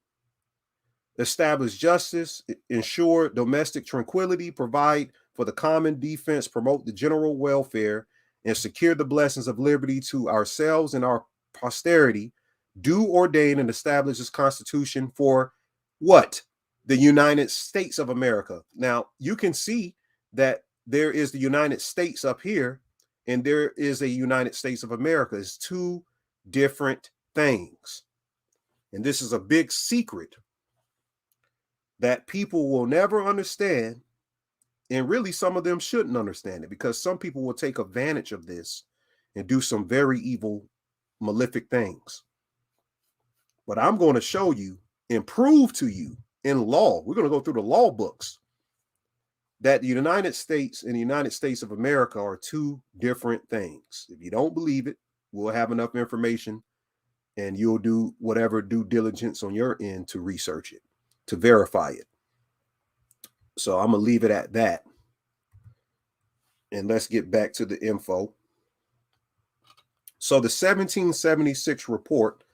establish justice, ensure domestic tranquility, provide for the common defense, promote the general welfare, and secure the blessings of liberty to ourselves and our posterity, do ordain and establish this Constitution for what? The United States of America. Now, you can see that there is the United States up here, and there is a United States of America. It's two different things. And this is a big secret that people will never understand And really, some of them shouldn't understand it, because some people will take advantage of this and do some very evil, malefic things. But I'm going to show you and prove to you in law, we're going to go through the law books, that the United States and the United States of America are two different things. If you don't believe it, we'll have enough information and you'll do whatever due diligence on your end to research it, to verify it. So I'm going to leave it at that. And let's get back to the info. So the 1776 report,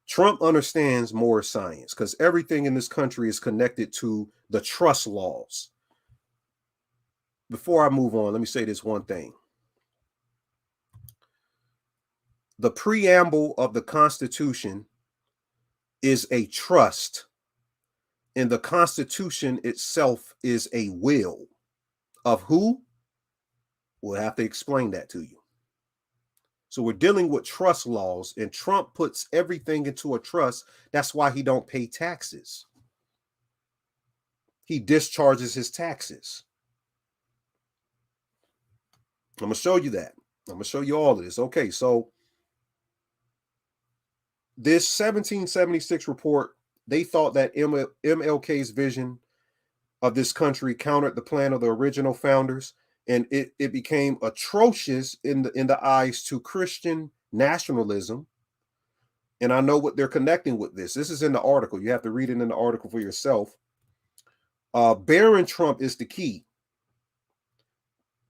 Trump understands more science, because everything in this country is connected to the trust laws. Before I move on, let me say this one thing. The preamble of the Constitution is a trust, and the Constitution itself is a will. Of who? We'll have to explain that to you. So we're dealing with trust laws, and Trump puts everything into a trust. That's why he don't pay taxes. He discharges his taxes. I'm going to show you that. I'm going to show you all of this. Okay, so this 1776 report, they thought that MLK's vision of this country countered the plan of the original founders, and it became atrocious in the eyes to Christian nationalism. And I know what they're connecting with this. This is in the article. You have to read it in the article for yourself. Barron Trump is the key.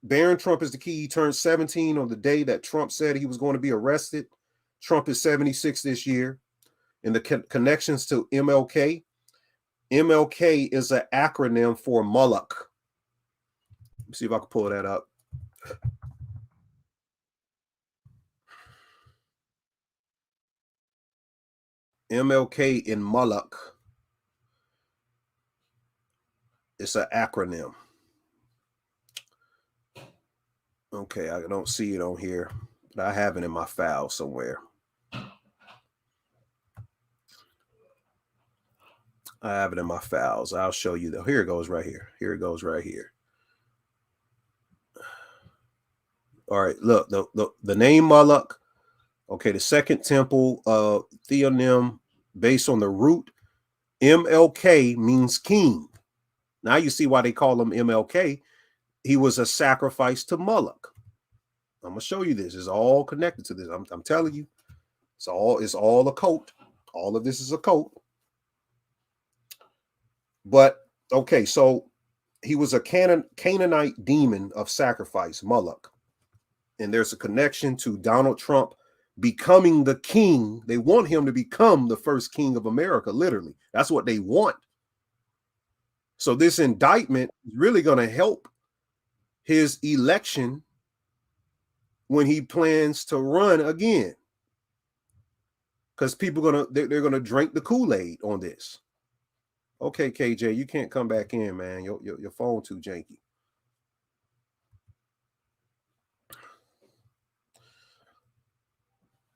Barron Trump is the key. He turned 17 on the day that Trump said he was going to be arrested. Trump is 76 this year. And the connections to MLK. MLK is an acronym for Moloch. Let me see if I can pull that up. MLK in Moloch. It's an acronym. Okay, I don't see it on here, but I have it in my file somewhere. I have it in my files. I'll show you though. Here it goes right here. Here it goes right here. All right, look, the name Moloch. Okay, the second temple theonym based on the root MLK means king. Now you see why they call him MLK. He was a sacrifice to Moloch. I'm gonna show you this. It's all connected to this. I'm telling you, it's all a cult. All of this is a cult. But okay, so he was a Canaanite demon of sacrifice, Moloch. And there's a connection to Donald Trump becoming the king. They want him to become the first king of America, literally. That's what they want. So this indictment is really going to help his election when he plans to run again. Because people they're gonna drink the Kool-Aid on this. Okay, KJ, you can't come back in, man. Your phone too janky.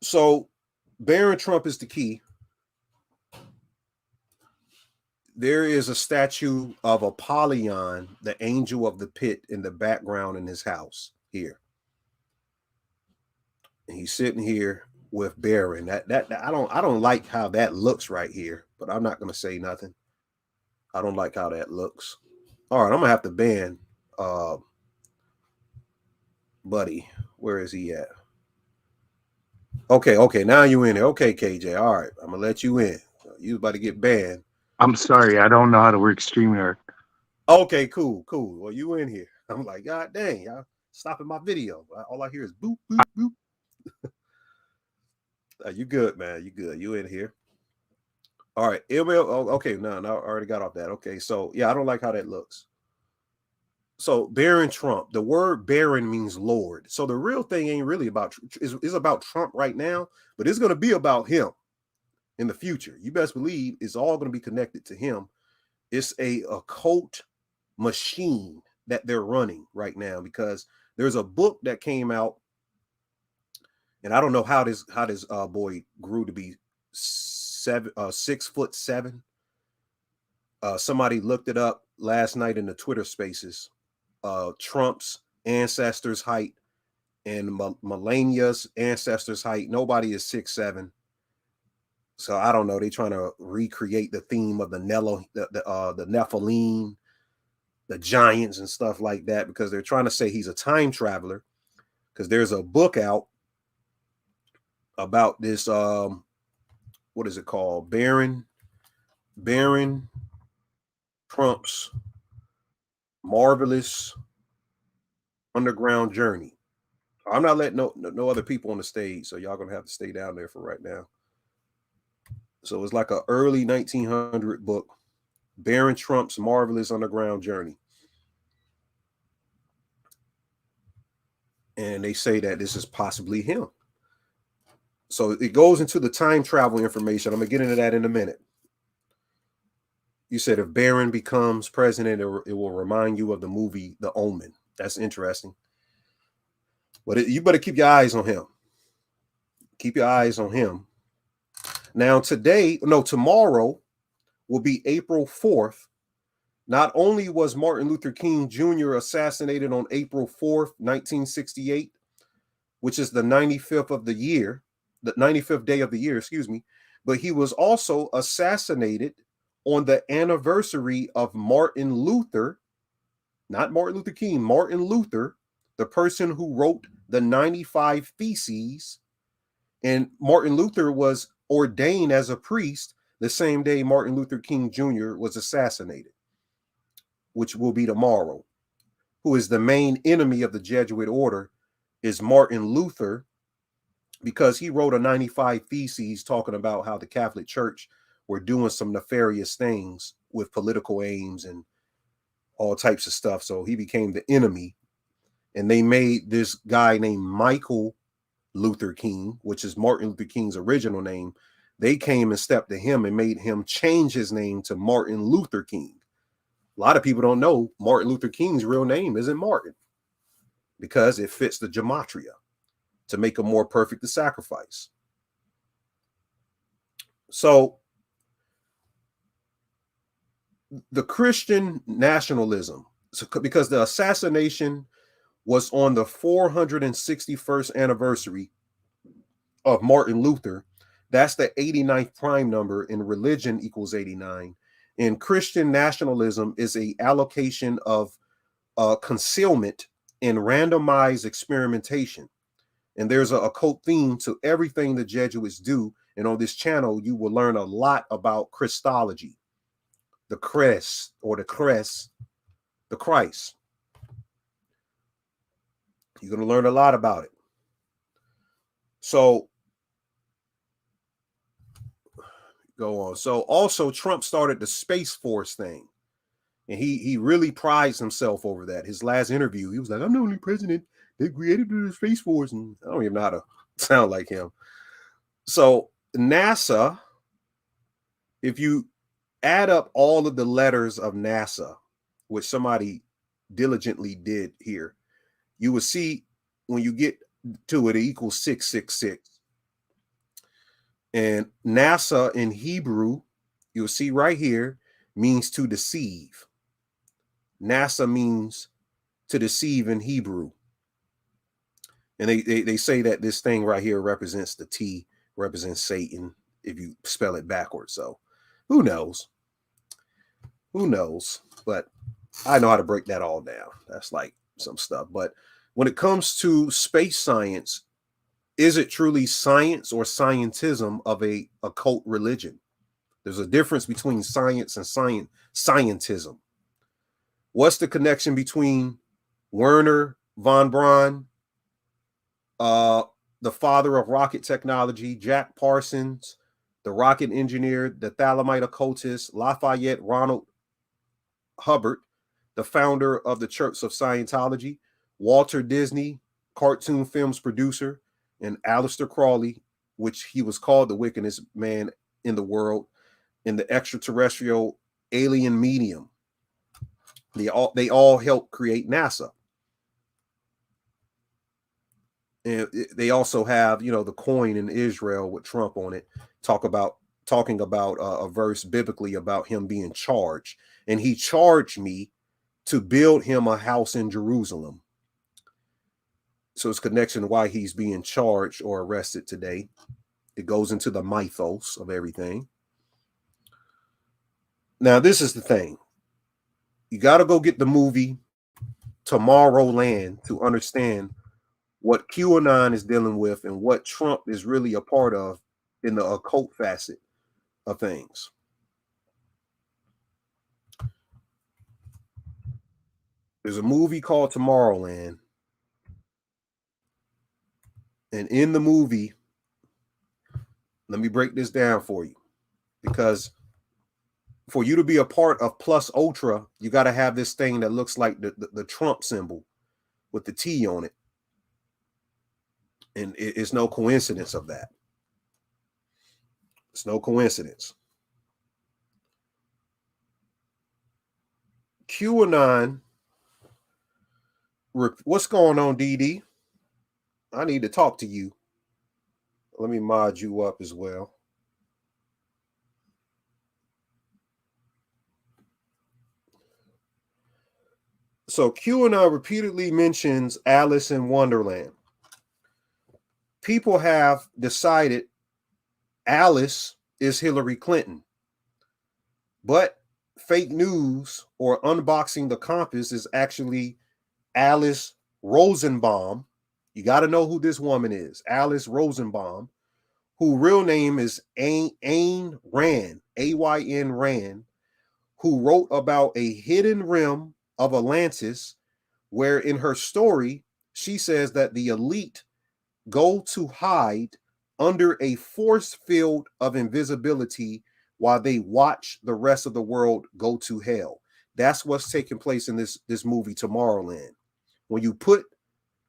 So Barron Trump is the key. There is a statue of Apollyon, the angel of the pit, in the background in his house here. And he's sitting here with Barron. That I don't like how that looks right here, but I'm not gonna say nothing. I don't like how that looks. All right, I'm gonna have to ban Buddy. Where is he at? Okay, now you in there. Okay, KJ. All right, I'm gonna let you in. You about to get banned. I'm sorry, I don't know how to work StreamYard. Okay, cool. Well, you in here. I'm like, God dang, y'all stopping my video. All I hear is boop, boop, boop. You good, man. You good. You in here. All right. Okay, no, I already got off that. Okay, so yeah, I don't like how that looks. So Barron Trump, the word Barron means Lord. So the real thing ain't really about, is about Trump right now, but it's going to be about him in the future. You best believe it's all going to be connected to him. It's a occult machine that they're running right now, because there's a book that came out, and I don't know how this boy grew to be 6'7". Somebody looked it up last night in the Twitter Spaces. Trump's ancestors' height and Melania's ancestors' height. Nobody is 6'7". So I don't know. They're trying to recreate the theme of the Nephilim, the giants and stuff like that, because they're trying to say he's a time traveler. Because there's a book out about this. What is it called? Baron Trump's Marvelous Underground Journey. I'm not letting no other people on the stage, so y'all gonna have to stay down there for right now. So it's like an early 1900 book, Baron Trump's Marvelous Underground Journey. And they say that this is possibly him. So it goes into the time travel information. I'm going to get into that in a minute. You said if Baron becomes president, it will remind you of the movie The Omen. That's interesting. But you better keep your eyes on him. Keep your eyes on him. Now, tomorrow will be April 4th. Not only was Martin Luther King Jr. assassinated on April 4th, 1968, which is the 95th of the year, the 95th day of the year, but he was also assassinated on the anniversary of Martin Luther, not Martin Luther King, Martin Luther, the person who wrote the 95 Theses. And Martin Luther was ordained as a priest the same day Martin Luther King Jr. was assassinated, which will be tomorrow. Who is the main enemy of the Jesuit order is Martin Luther, because he wrote a 95 Theses talking about how the Catholic Church were doing some nefarious things with political aims and all types of stuff. So he became the enemy. And they made this guy named Michael Luther King, which is Martin Luther King's original name. They came and stepped to him and made him change his name to Martin Luther King. A lot of people don't know Martin Luther King's real name isn't Martin, because it fits the gematria to make a more perfect the sacrifice. So the Christian nationalism, because the assassination was on the 461st anniversary of Martin Luther. That's the 89th prime number, in religion equals 89. And Christian nationalism is a allocation of concealment and randomized experimentation. And there's an occult theme to everything the Jesuits do. And on this channel, you will learn a lot about Christology, the Christ, the Christ. You're going to learn a lot about it. So go on. So also Trump started the Space Force thing. And he really prides himself over that. His last interview, he was like, I'm the only president that created the Space Force. And I don't even know how to sound like him. So NASA, if you add up all of the letters of NASA, which somebody diligently did here, you will see when you get to it, it equals 666. And NASA in Hebrew, you'll see right here, means to deceive. NASA means to deceive in Hebrew. And they say that this thing right here represents the T, represents Satan, if you spell it backwards. So who knows? Who knows? But I know how to break that all down. That's like some stuff. But when it comes to space science, is it truly science or scientism of a occult religion? There's a difference between science and scientism. What's the connection between Werner von Braun, the father of rocket technology, Jack Parsons, the rocket engineer, the Thalamite occultist, Lafayette Ronald Hubbard, the founder of the Church of Scientology, Walter Disney, cartoon films producer, and Aleister Crowley, which he was called the wickedest man in the world, in the extraterrestrial alien medium. They all helped create NASA. And they also have, the coin in Israel with Trump on it, talking about a verse biblically about him being charged. And he charged me to build him a house in Jerusalem. So it's connection to why he's being charged or arrested today. It goes into the mythos of everything. Now, this is the thing. You got to go get the movie Tomorrowland to understand what QAnon is dealing with and what Trump is really a part of in the occult facet of things. There's a movie called Tomorrowland. And in the movie, let me break this down for you. Because for you to be a part of Plus Ultra, you got to have this thing that looks like the Trump symbol with the T on it. And it's no coincidence of that. It's no coincidence. QAnon. What's going on, DD? I need to talk to you. Let me mod you up as well. So QAnon repeatedly mentions Alice in Wonderland. People have decided Alice is Hillary Clinton. But fake news or unboxing the compass is actually Alice Rosenbaum. You got to know who this woman is. Alice Rosenbaum, whose real name is Ayn Rand, A-Y-N Rand, who wrote about a hidden rim of Atlantis, where in her story, she says that the elite go to hide under a force field of invisibility while they watch the rest of the world go to hell. That's what's taking place in this movie Tomorrowland. When you put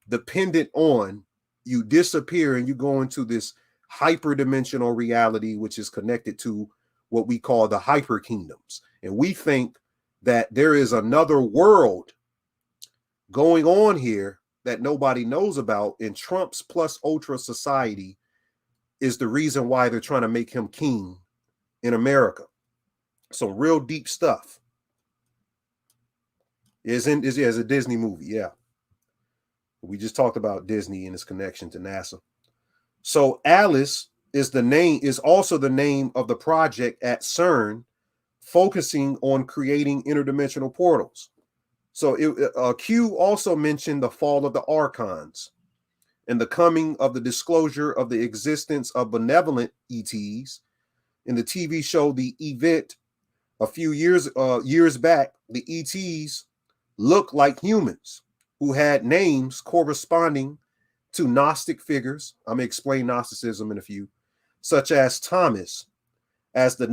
the pendant on, you disappear and you go into this hyperdimensional reality, which is connected to what we call the hyper kingdoms. And we think that there is another world going on here that nobody knows about, and Trump's Plus Ultra society is the reason why they're trying to make him king in America. Some real deep stuff. Is a Disney movie, yeah. We just talked about Disney and its connection to NASA. So Alice is also the name of the project at CERN, focusing on creating interdimensional portals. So Q also mentioned the fall of the archons and the coming of the disclosure of the existence of benevolent ETs. In the TV show The Event a few years back, the ETs looked like humans who had names corresponding to Gnostic figures. I'm going to explain Gnosticism in a few, such as Thomas, as the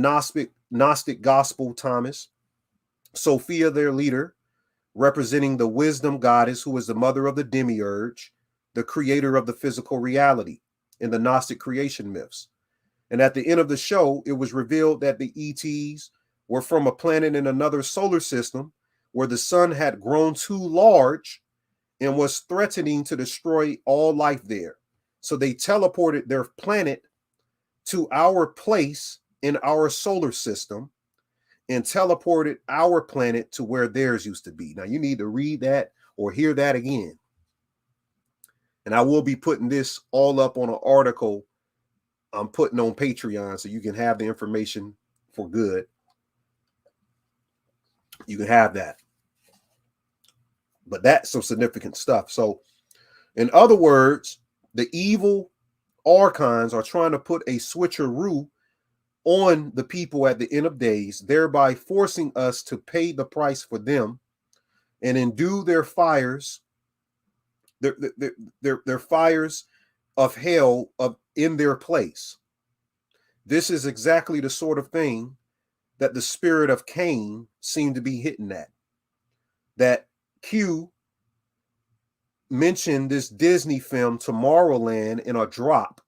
Gnostic Gospel Thomas, Sophia, their leader, representing the wisdom goddess who is the mother of the demiurge, the creator of the physical reality in the Gnostic creation myths. And at the end of the show, it was revealed that the ETs were from a planet in another solar system where the sun had grown too large and was threatening to destroy all life there. So they teleported their planet to our place in our solar system and teleported our planet to where theirs used to be. Now, you need to read that or hear that again. And I will be putting this all up on an article I'm putting on Patreon so you can have the information for good. You can have that. But that's some significant stuff. So, in other words, the evil archons are trying to put a switcheroo on the people at the end of days, thereby forcing us to pay the price for them and endue their fires, their fires of hell in their place. This is exactly the sort of thing that the spirit of Cain seemed to be hitting at. That Q mentioned this Disney film Tomorrowland in a drop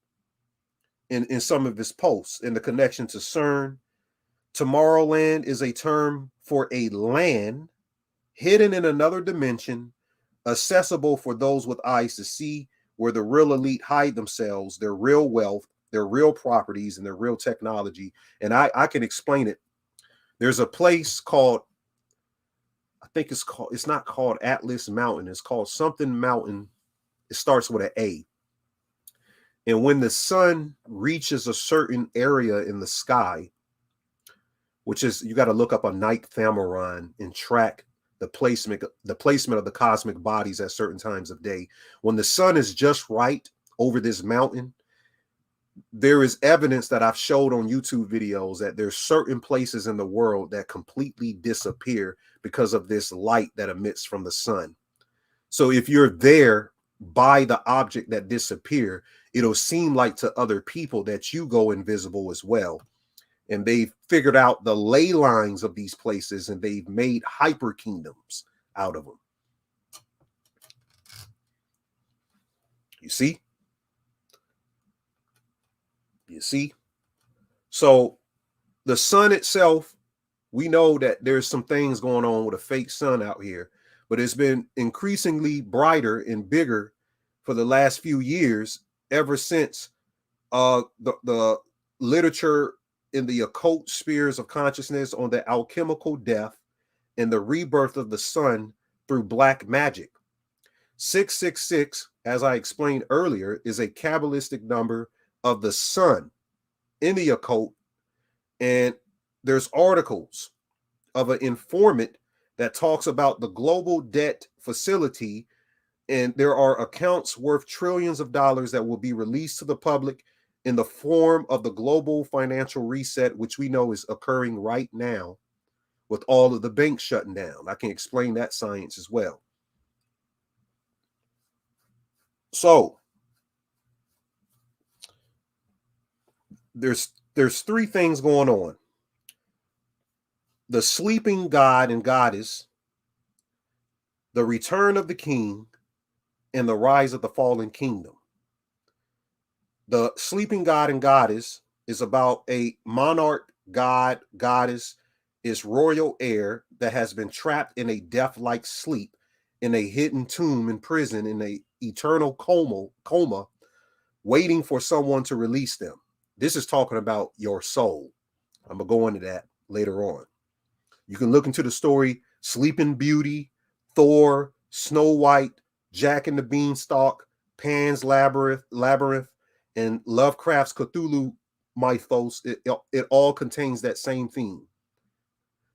in some of his posts in the connection to CERN. Tomorrowland is a term for a land hidden in another dimension, accessible for those with eyes to see, where the real elite hide themselves, their real wealth, their real properties, and their real technology. And I can explain it. There's a place called I think it's not called Atlas Mountain. It's called something mountain. It starts with an A. And when the sun reaches a certain area in the sky, which is, you got to look up a night thermoron and track the placement of the cosmic bodies at certain times of day. When the sun is just right over this mountain, there is evidence that I've showed on YouTube videos that there's certain places in the world that completely disappear because of this light that emits from the sun. So if you're there by the object that disappear, it'll seem like to other people that you go invisible as well. And they've figured out the ley lines of these places, and they've made hyper kingdoms out of them. You see? You see? So the sun itself, we know that there's some things going on with a fake sun out here, but it's been increasingly brighter and bigger for the last few years, ever since the literature in the occult spheres of consciousness on the alchemical death and the rebirth of the sun through black magic. 666, as I explained earlier, is a Kabbalistic number of the sun in the occult, and there's articles of an informant that talks about the global debt facility, and there are accounts worth trillions of dollars that will be released to the public in the form of the global financial reset, which we know is occurring right now with all of the banks shutting down. I can explain that science as well. So there's three things going on: the sleeping god and goddess, the return of the king, and the rise of the fallen kingdom. The sleeping god and goddess is about a monarch god, goddess, is royal heir that has been trapped in a death-like sleep in a hidden tomb in prison in a eternal coma, waiting for someone to release them. This is talking about your soul. I'm gonna go into that later on. You can look into the story Sleeping Beauty, Thor, Snow White, Jack and the Beanstalk, Pan's Labyrinth, and Lovecraft's Cthulhu mythos. It all contains that same theme.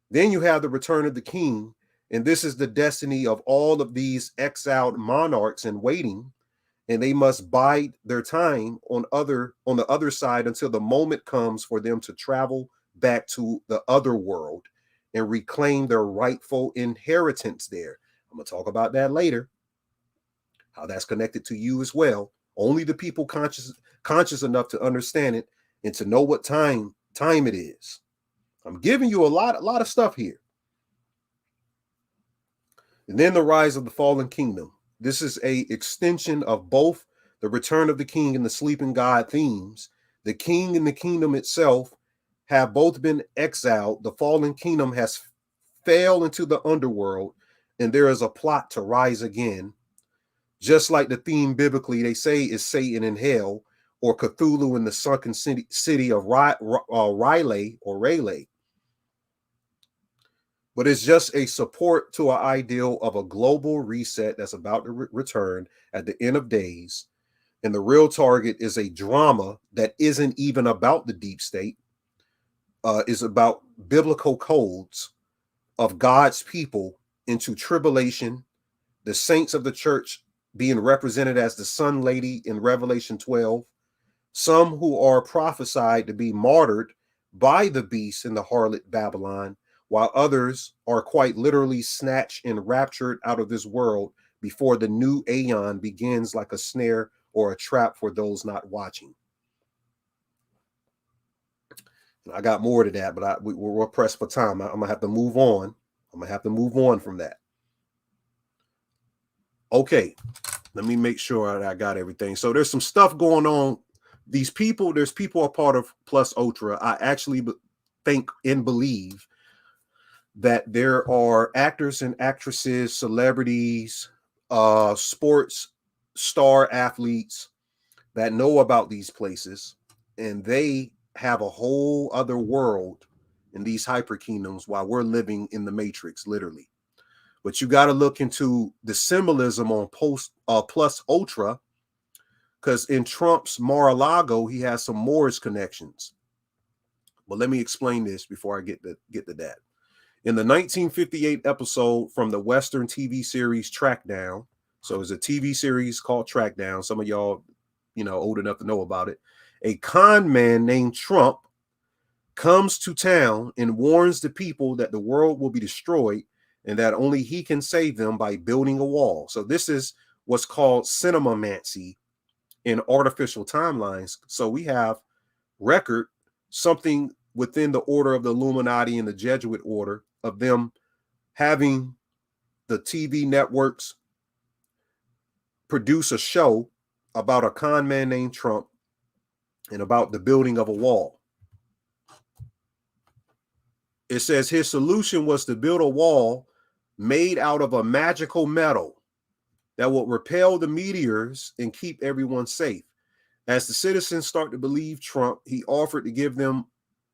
Then you have the return of the king, and this is the destiny of all of these exiled monarchs in waiting, and they must bide their time on the other side until the moment comes for them to travel back to the other world and reclaim their rightful inheritance there. I'm going to talk about that later, how that's connected to you as well. Only the people conscious enough to understand it and to know what time it is. I'm giving you a lot of stuff here. And then the rise of the fallen kingdom. This is a extension of both the return of the king and the sleeping god themes. The king and the kingdom itself have both been exiled. The fallen kingdom has fell into the underworld, and there is a plot to rise again. Just like the theme biblically, they say, is Satan in hell, or Cthulhu in the sunken city of Rayleigh. But it's just a support to an ideal of a global reset that's about to return at the end of days. And the real target is a drama that isn't even about the deep state, is about biblical codes of God's people into tribulation, the saints of the church being represented as the Sun Lady in Revelation 12, some who are prophesied to be martyred by the beast in the harlot Babylon, while others are quite literally snatched and raptured out of this world before the new aeon begins, like a snare or a trap for those not watching. And I got more to that, but we're pressed for time. I'm going to have to move on. I'm going to have to move on from that. Okay, let me make sure that I got everything. So there's some stuff going on. There's people a part of Plus Ultra. I actually think and believe that there are actors and actresses, celebrities, sports star athletes that know about these places, and they have a whole other world in these hyper kingdoms while we're living in the matrix, literally. But you got to look into the symbolism on plus ultra, because in Trump's Mar-a-Lago, he has some Moorish connections. But let me explain this before I get to that. In the 1958 episode from the Western TV series Trackdown, so it's a TV series called Trackdown. Some of y'all, old enough to know about it. A con man named Trump comes to town and warns the people that the world will be destroyed and that only he can save them by building a wall. So this is what's called cinemamancy in artificial timelines. So we have record something within the order of the Illuminati and the Jesuit order of them having the TV networks produce a show about a con man named Trump and about the building of a wall. It says his solution was to build a wall made out of a magical metal that would repel the meteors and keep everyone safe. As the citizens start to believe Trump, he offered to give them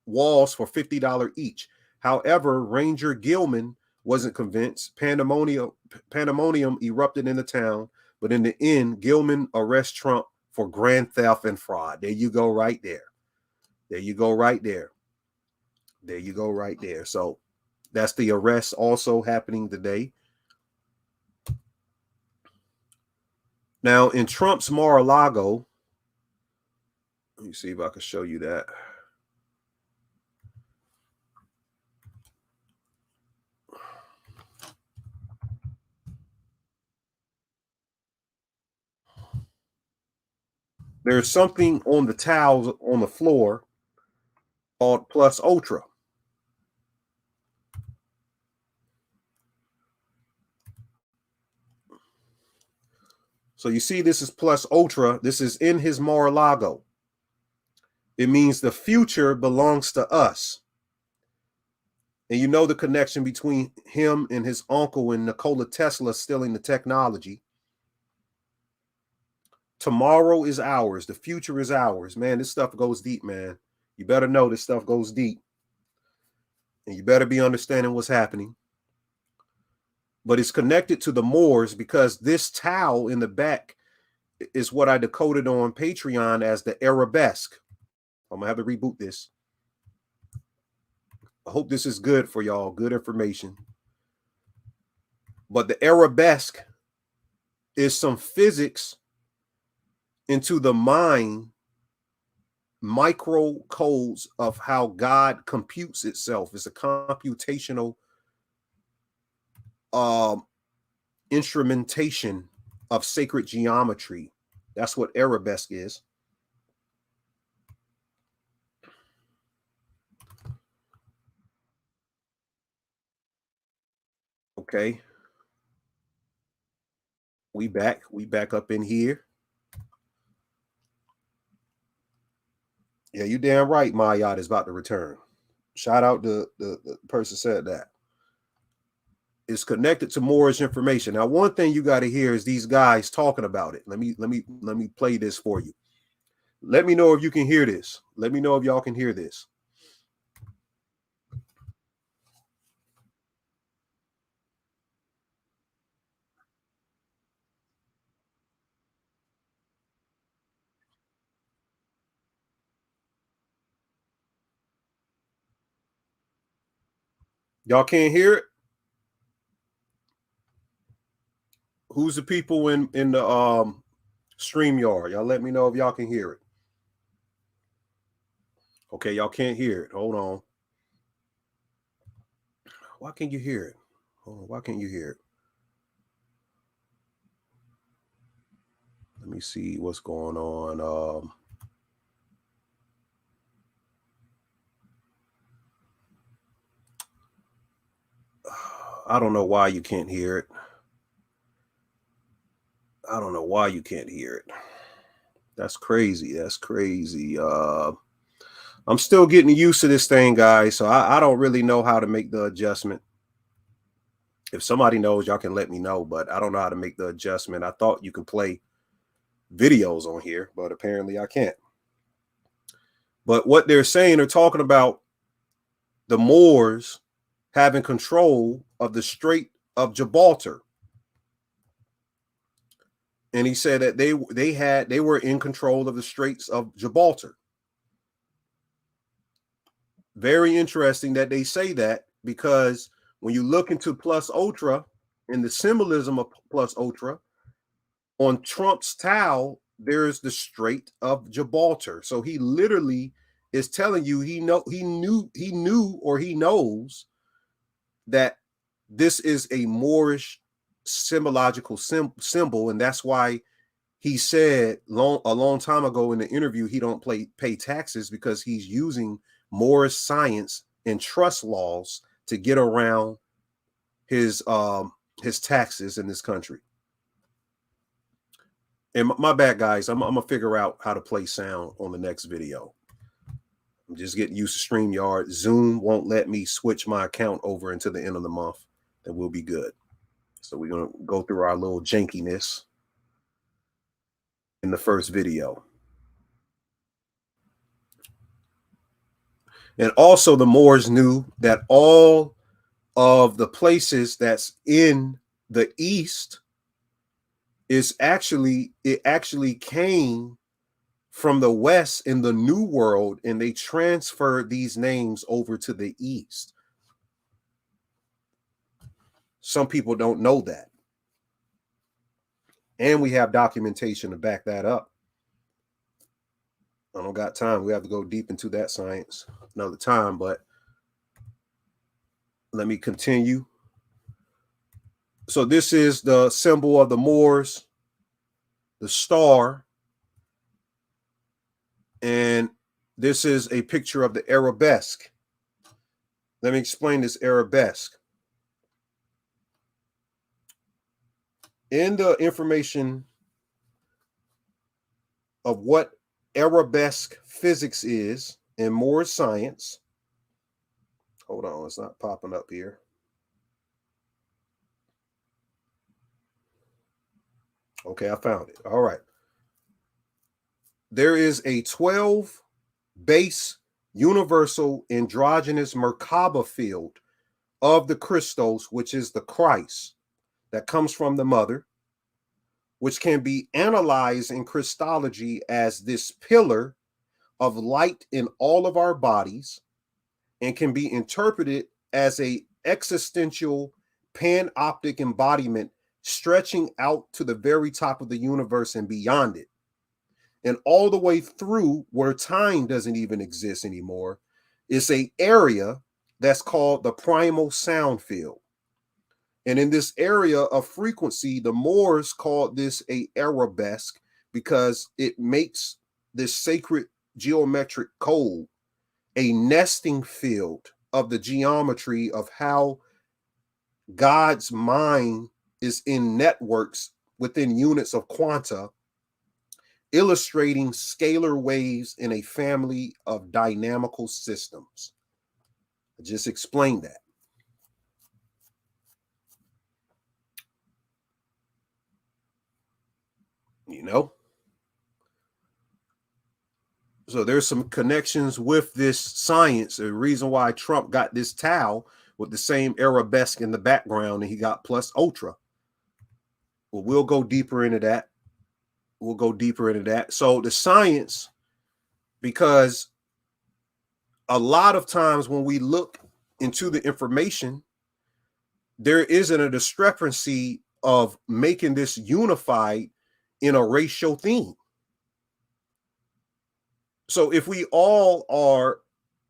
walls for $50 each. However, Ranger Gilman wasn't convinced. Pandemonium erupted in the town, but in the end, Gilman arrests Trump for grand theft and fraud. There you go right there. There you go right there. There you go right there. So that's the arrest also happening today. Now, in Trump's Mar-a-Lago, let me see if I can show you that. There's something on the towels on the floor called plus ultra. So you see, this is plus ultra. This is in his Mar-a-Lago. It means the future belongs to us. And you know the connection between him and his uncle and Nikola Tesla stealing the technology. Tomorrow is ours. The future is ours. Man, this stuff goes deep, man. You better know this stuff goes deep. And you better be understanding what's happening. But it's connected to the Moors because this towel in the back is what I decoded on Patreon as the arabesque. I'm going to have to reboot this. I hope this is good for y'all. Good information. But the arabesque is some physics into the mind, micro codes of how God computes itself. It's a computational instrumentation of sacred geometry. That's what arabesque is. Okay. We back up in here. Yeah, you damn right my yacht is about to return. Shout out to the person said that. It's connected to Moorish information. Now, one thing you got to hear is these guys talking about it. Let me play this for you. Let me know if you can hear this. Let me know if y'all can hear this. Y'all can't hear it? Who's the people in the StreamYard? Y'all let me know if y'all can hear it. Okay, y'all can't hear it. Hold on. Why can't you hear it? Hold on, why can't you hear it? Let me see what's going on. I don't know why you can't hear it. I don't know why you can't hear it. That's crazy. That's crazy. I'm still getting used to this thing, guys. So I don't really know how to make the adjustment. If somebody knows, y'all can let me know, but I don't know how to make the adjustment. I thought you can play videos on here, but apparently I can't. But what they're saying, they're talking about the Moors having control of the Strait of Gibraltar. And he said that they were in control of the Straits of Gibraltar. Very interesting that they say that, because when you look into plus ultra and the symbolism of plus ultra, on Trump's towel, there's the Strait of Gibraltar. So he literally is telling you he knew or he knows that this is a Moorish symbological symbol, and that's why he said a long time ago in the interview he don't pay taxes, because he's using Moorish science and trust laws to get around his taxes in this country. And my bad, guys. I'm gonna figure out how to play sound on the next video. I'm just getting used to StreamYard. Zoom won't let me switch my account over until the end of the month. Then we'll be good. So we're gonna go through our little jankiness in the first video. And also the Moors knew that all of the places that's in the East it actually came from the West in the New World, and they transferred these names over to the East. Some people don't know that. And we have documentation to back that up. I don't got time. We have to go deep into that science another time, but let me continue. So this is the symbol of the Moors, the star. And this is a picture of the arabesque. Let me explain this arabesque. In the information of what arabesque physics is in Moorish science, hold on, it's not popping up here. Okay, I found it. All right. There is a 12 base universal androgynous Merkaba field of the Christos, which is the Christ that comes from the mother, which can be analyzed in Christology as this pillar of light in all of our bodies, and can be interpreted as a existential panoptic embodiment stretching out to the very top of the universe and beyond it, and all the way through where time doesn't even exist anymore. It's an area that's called the primal sound field. And in this area of frequency, the Moors called this a arabesque because it makes this sacred geometric code a nesting field of the geometry of how God's mind is in networks within units of quanta, illustrating scalar waves in a family of dynamical systems. I just explained that. You know? So there's some connections with this science. The reason why Trump got this towel with the same arabesque in the background, and he got plus ultra. Well, we'll go deeper into that. So the science, because a lot of times when we look into the information, there isn't a discrepancy of making this unified in a racial theme. So if we all are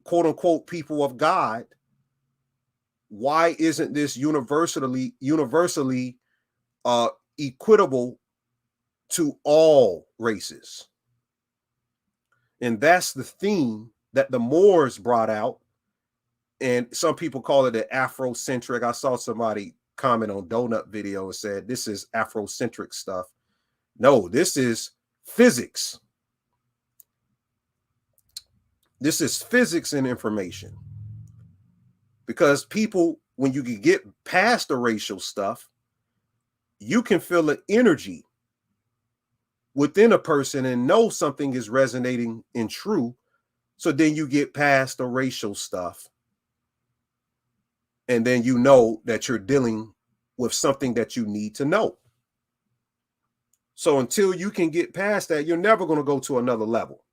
quote unquote people of God, why isn't this universally equitable to all races? And that's the theme that the Moors brought out. And some people call it an Afrocentric. I saw somebody comment on Donut video and said, this is Afrocentric stuff. No, this is physics. This is physics and information. Because people, when you can get past the racial stuff, you can feel an energy within a person and know something is resonating and true. So then you get past the racial stuff. And then you know that you're dealing with something that you need to know. So until you can get past that, you're never going to go to another level.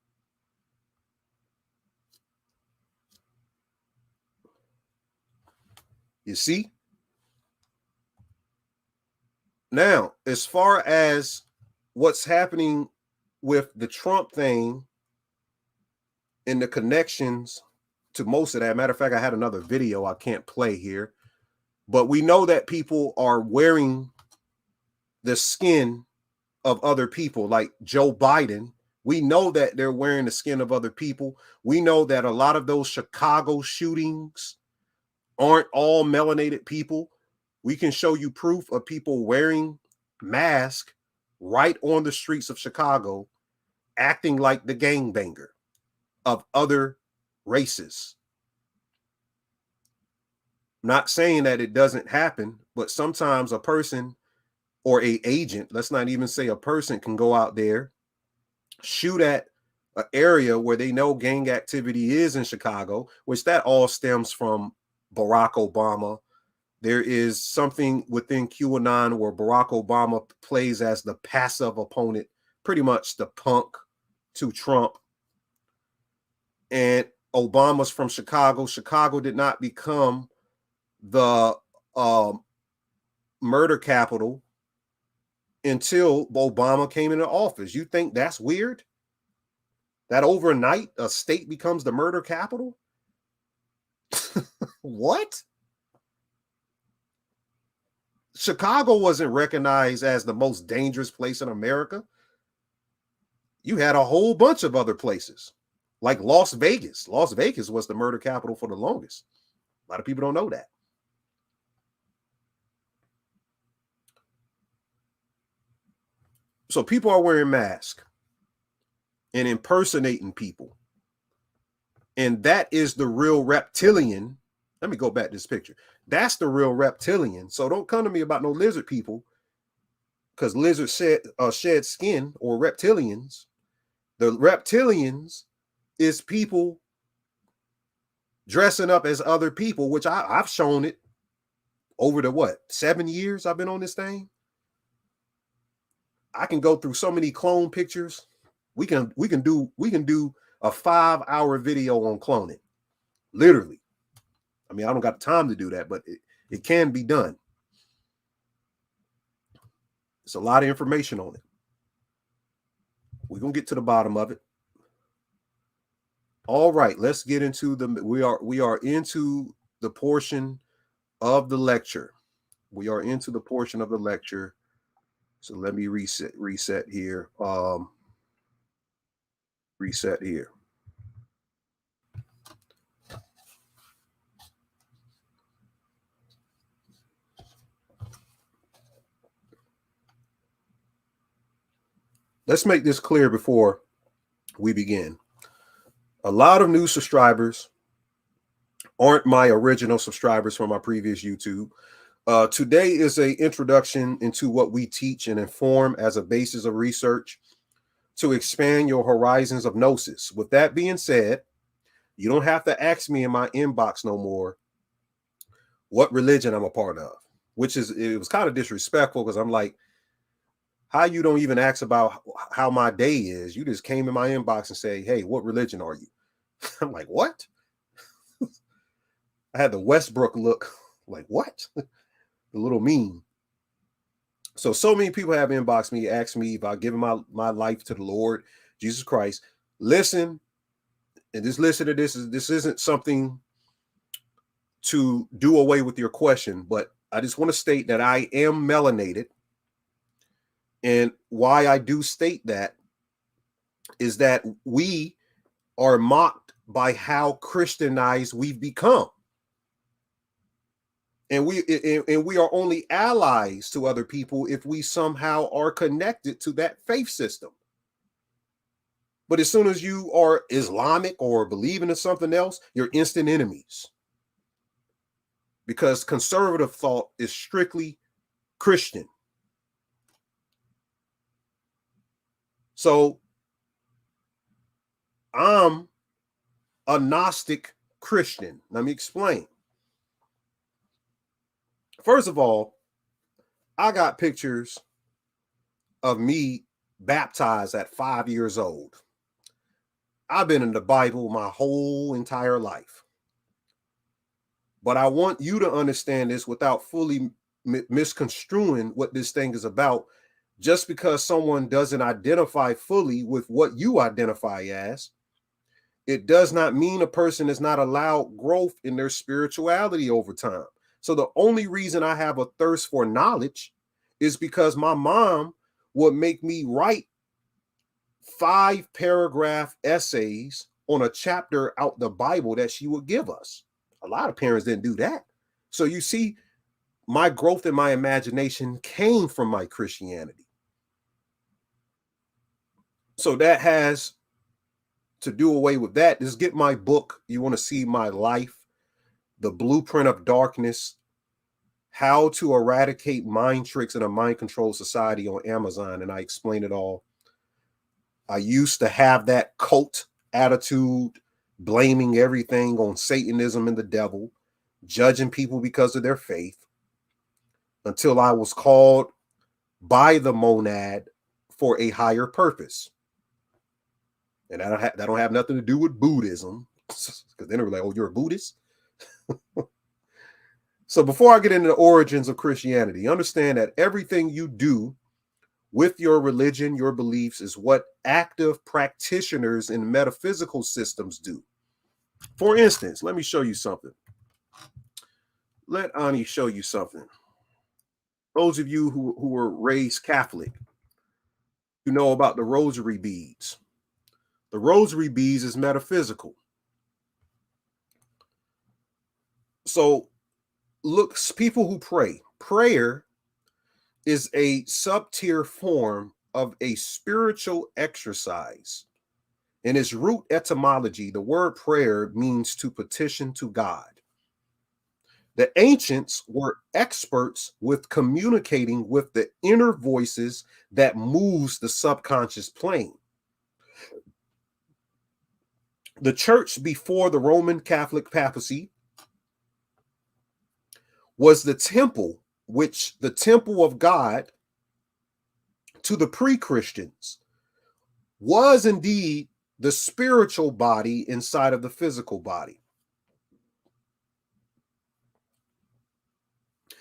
You see? Now, as far as what's happening with the Trump thing and the connections to most of that, matter of fact, I had another video I can't play here, but we know that people are wearing the skin of other people, like Joe Biden. We know that they're wearing the skin of other people. We know that a lot of those Chicago shootings aren't all melanated people. We can show you proof of people wearing masks right on the streets of Chicago, acting like the gangbanger of other races. I'm not saying that it doesn't happen, but sometimes a person or a agent, let's not even say a person, can go out there, shoot at an area where they know gang activity is in Chicago, which that all stems from Barack Obama. There is something within QAnon where Barack Obama plays as the passive opponent, pretty much the punk to Trump. And Obama's from Chicago. Chicago did not become the murder capital until Obama came into office. You think that's weird? That overnight a state becomes the murder capital? What? Chicago wasn't recognized as the most dangerous place in America. You had a whole bunch of other places, like Las Vegas. Las Vegas was the murder capital for the longest. A lot of people don't know that. So people are wearing masks and impersonating people. And that is the real reptilian. Let me go back to this picture. That's the real reptilian. So don't come to me about no lizard people, because lizards shed skin, or reptilians. The reptilians is people dressing up as other people, which I've shown it over the 7 years I've been on this thing. I can go through so many clone pictures. We can do a 5-hour video on cloning. Literally. I mean, I don't got time to do that, but it can be done. It's a lot of information on it. We're going to get to the bottom of it. All right, let's get into we are into the portion of the lecture. We are into the portion of the lecture. So let me reset here. Reset here. Let's make this clear before we begin. A lot of new subscribers aren't my original subscribers from my previous YouTube. Today is an introduction into what we teach and inform as a basis of research to expand your horizons of gnosis. With that being said, you don't have to ask me in my inbox no more what religion I'm a part of, which it was kind of disrespectful, because I'm like, how you don't even ask about how my day is? You just came in my inbox and say, hey, what religion are you? I'm like, what? I had the Westbrook look, like, what? The little meme. So many people have inboxed me, asked me about giving my life to the Lord Jesus Christ. Listen, and just listen to this. This isn't something to do away with your question, but I just want to state that I am melanated. And why I do state that is that we are mocked by how Christianized we've become. And we are only allies to other people if we somehow are connected to that faith system. But as soon as you are Islamic or believing in something else, you're instant enemies. Because conservative thought is strictly Christian. So I'm a Gnostic Christian. Let me explain. First of all, I got pictures of me baptized at 5 years old. I've been in the Bible my whole entire life. But I want you to understand this without fully misconstruing what this thing is about. Just because someone doesn't identify fully with what you identify as, it does not mean a person is not allowed growth in their spirituality over time. So the only reason I have a thirst for knowledge is because my mom would make me write 5-paragraph essays on a chapter out the Bible that she would give us. A lot of parents didn't do that. So you see, my growth in my imagination came from my Christianity. So that has to do away with that. Just get my book. You want to see my life, The Blueprint of Darkness, How to Eradicate Mind Tricks in a Mind Controlled Society on Amazon. And I explain it all. I used to have that cult attitude, blaming everything on Satanism and the devil, judging people because of their faith, until I was called by the monad for a higher purpose. And that don't have nothing to do with Buddhism, because then they were like, oh, you're a Buddhist? So before I get into the origins of Christianity, understand that everything you do with your religion, your beliefs, is what active practitioners in metaphysical systems do. For instance, let me show you something. Let Ani show you something. Those of you who were raised Catholic, you know about the rosary beads. The rosary beads is metaphysical. So look, people who pray, prayer is a sub-tier form of a spiritual exercise. In its root etymology, the word prayer means to petition to God. The ancients were experts with communicating with the inner voices that moves the subconscious plane. The church before the Roman Catholic papacy was the temple, which the temple of God to the pre-Christians was indeed the spiritual body inside of the physical body.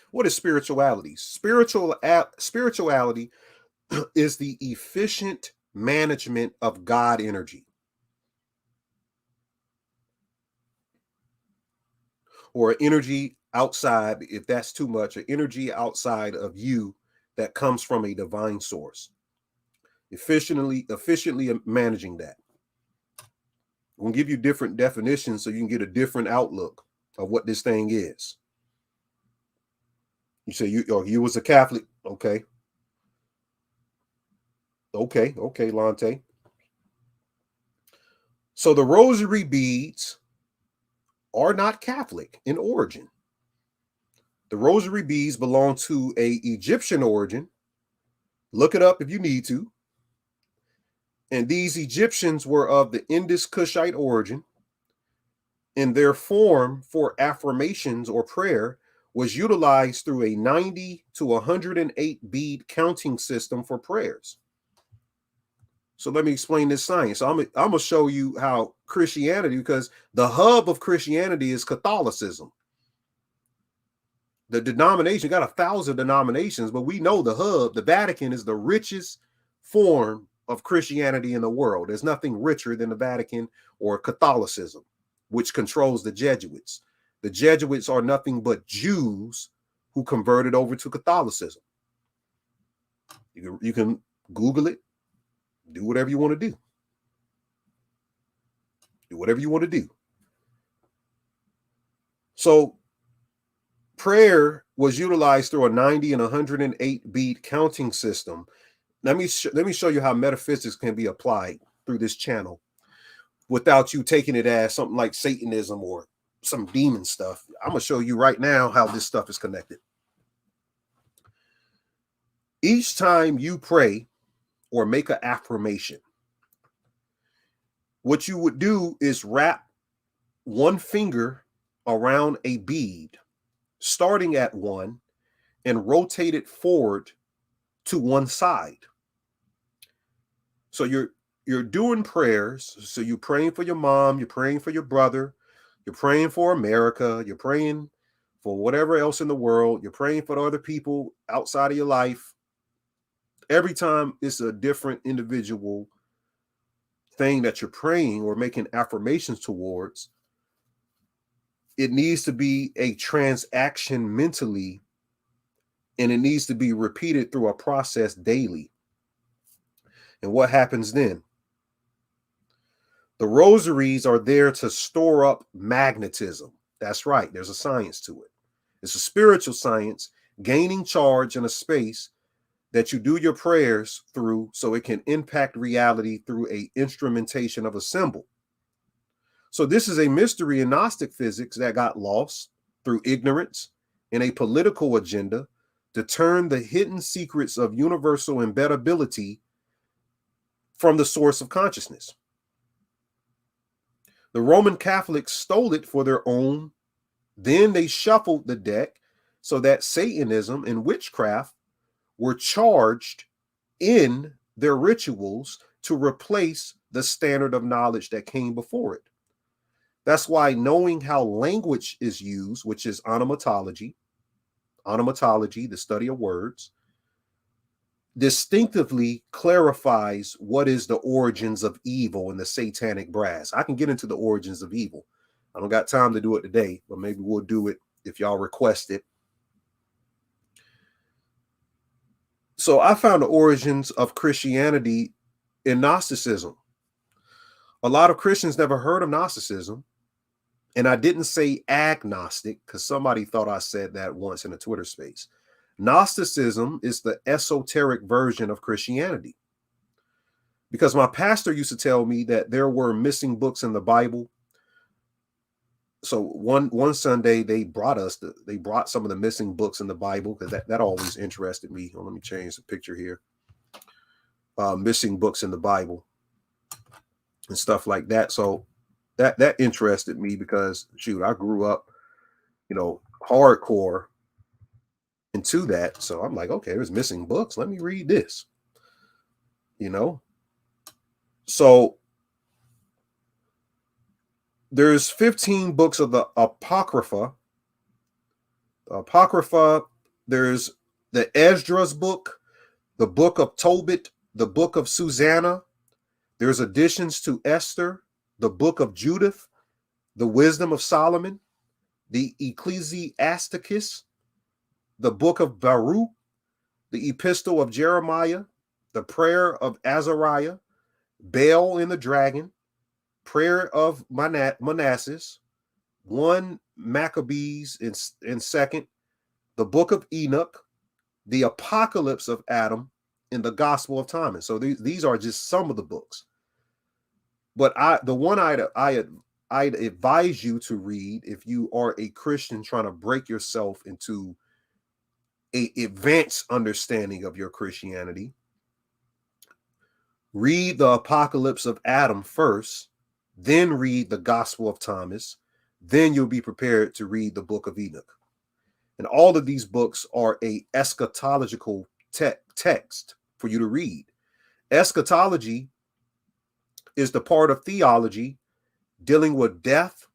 What is spirituality? Spirituality is the efficient management of God energy, or energy outside, if that's too much, an energy outside of you that comes from a divine source. Efficiently managing that. I'm going to give you different definitions so you can get a different outlook of what this thing is. You say you was a Catholic. Okay, Lante. So the rosary beads are not Catholic in origin. The rosary beads belong to an Egyptian origin. Look it up if you need to. And these Egyptians were of the Indus Kushite origin. And their form for affirmations or prayer was utilized through a 90 to 108 bead counting system for prayers. So let me explain this science. So I'm going to show you how Christianity, because the hub of Christianity is Catholicism. The denomination got 1,000 denominations, but we know the hub, the Vatican, is the richest form of Christianity in the world. There's nothing richer than the Vatican or Catholicism, which controls the Jesuits. The Jesuits are nothing but Jews who converted over to Catholicism. You can Google it. Do whatever you want to do. Do whatever you want to do. So prayer was utilized through a 90 and 108 bead counting system. Let me show you how metaphysics can be applied through this channel without you taking it as something like Satanism or some demon stuff. I'm going to show you right now how this stuff is connected. Each time you pray or make an affirmation, what you would do is wrap one finger around a bead, starting at 1 and rotate it forward to one side. So you're doing prayers. So you're praying for your mom, you're praying for your brother, you're praying for America, you're praying for whatever else in the world, you're praying for the other people outside of your life. Every time it's a different individual thing that you're praying or making affirmations towards, it needs to be a transaction mentally, and it needs to be repeated through a process daily. And what happens then? The rosaries are there to store up magnetism. That's right. There's a science to it. It's a spiritual science, gaining charge in a space that you do your prayers through so it can impact reality through a instrumentation of a symbol. So this is a mystery in Gnostic physics that got lost through ignorance and a political agenda to turn the hidden secrets of universal embeddability from the source of consciousness. The Roman Catholics stole it for their own. Then they shuffled the deck so that Satanism and witchcraft were charged in their rituals to replace the standard of knowledge that came before it. That's why knowing how language is used, which is onomatology, the study of words, distinctively clarifies what is the origins of evil and the satanic brass. I can get into the origins of evil. I don't got time to do it today, but maybe we'll do it if y'all request it. So I found the origins of Christianity in Gnosticism. A lot of Christians never heard of Gnosticism. And I didn't say agnostic because somebody thought I said that once in a Twitter space. Gnosticism is the esoteric version of Christianity. Because my pastor used to tell me that there were missing books in the Bible. So one Sunday they brought some of the missing books in the Bible, because that always interested me. Well, let me change the picture here. Missing books in the Bible and stuff like that. So that interested me because, shoot, I grew up, hardcore into that. So I'm like, okay, there's missing books. Let me read this, So there's 15 books of the Apocrypha. There's the Esdras book, the book of Tobit, the book of Susanna. There's additions to Esther, the book of Judith, the wisdom of Solomon, the Ecclesiasticus, the book of Baruch, the epistle of Jeremiah, the prayer of Azariah, Baal and the dragon, prayer of Manasseh, 1 Maccabees in second, the book of Enoch, the apocalypse of Adam, and the gospel of Thomas. So these are just some of the books. But the one I'd advise you to read if you are a Christian trying to break yourself into an advanced understanding of your Christianity, read the apocalypse of Adam first, then read the gospel of Thomas, then you'll be prepared to read the book of Enoch. And all of these books are a eschatological text for you to read. Eschatology is the part of theology dealing with death,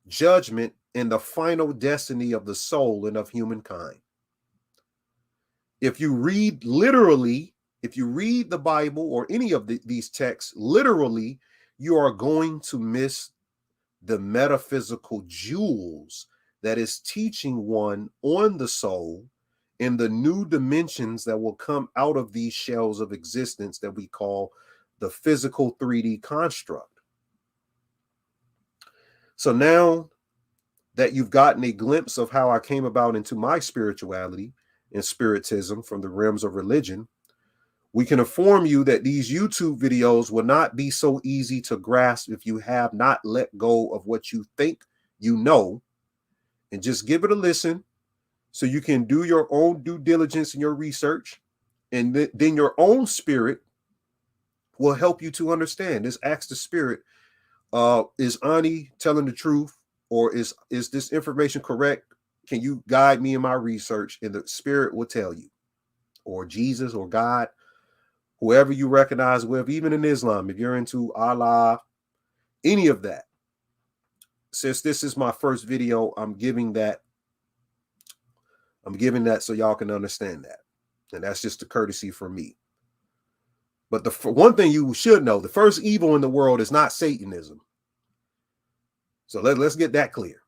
judgment, and the final destiny of the soul and of humankind. If you read literally, if you read the Bible or any of these texts literally, you are going to miss the metaphysical jewels that is teaching one on the soul in the new dimensions that will come out of these shells of existence that we call the physical 3D construct. So now that you've gotten a glimpse of how I came about into my spirituality and spiritism from the realms of religion, we can inform you that these YouTube videos will not be so easy to grasp if you have not let go of what you think you know, and just give it a listen so you can do your own due diligence in your research, and then your own spirit will help you to understand. Just ask the spirit, is Ani telling the truth, or is this information correct? Can you guide me in my research? And the spirit will tell you, or Jesus or God, whoever you recognize with, even in Islam, if you're into Allah, any of that. Since this is my first video, I'm giving that so y'all can understand that. And that's just a courtesy for me. But the one thing you should know, the first evil in the world is not Satanism. So let's get that clear.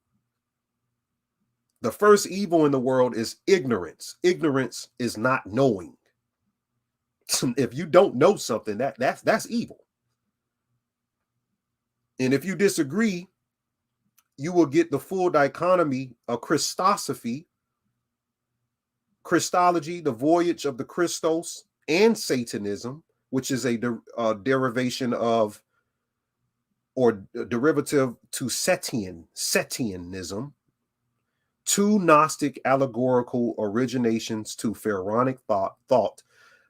The first evil in the world is ignorance. Ignorance is not knowing. If you don't know something, that's evil. And if you disagree, you will get the full dichotomy of Christosophy, Christology, the voyage of the Christos, and Satanism, which is a derivation of, or derivative to Setianism, two Gnostic allegorical originations to Pharaonic thought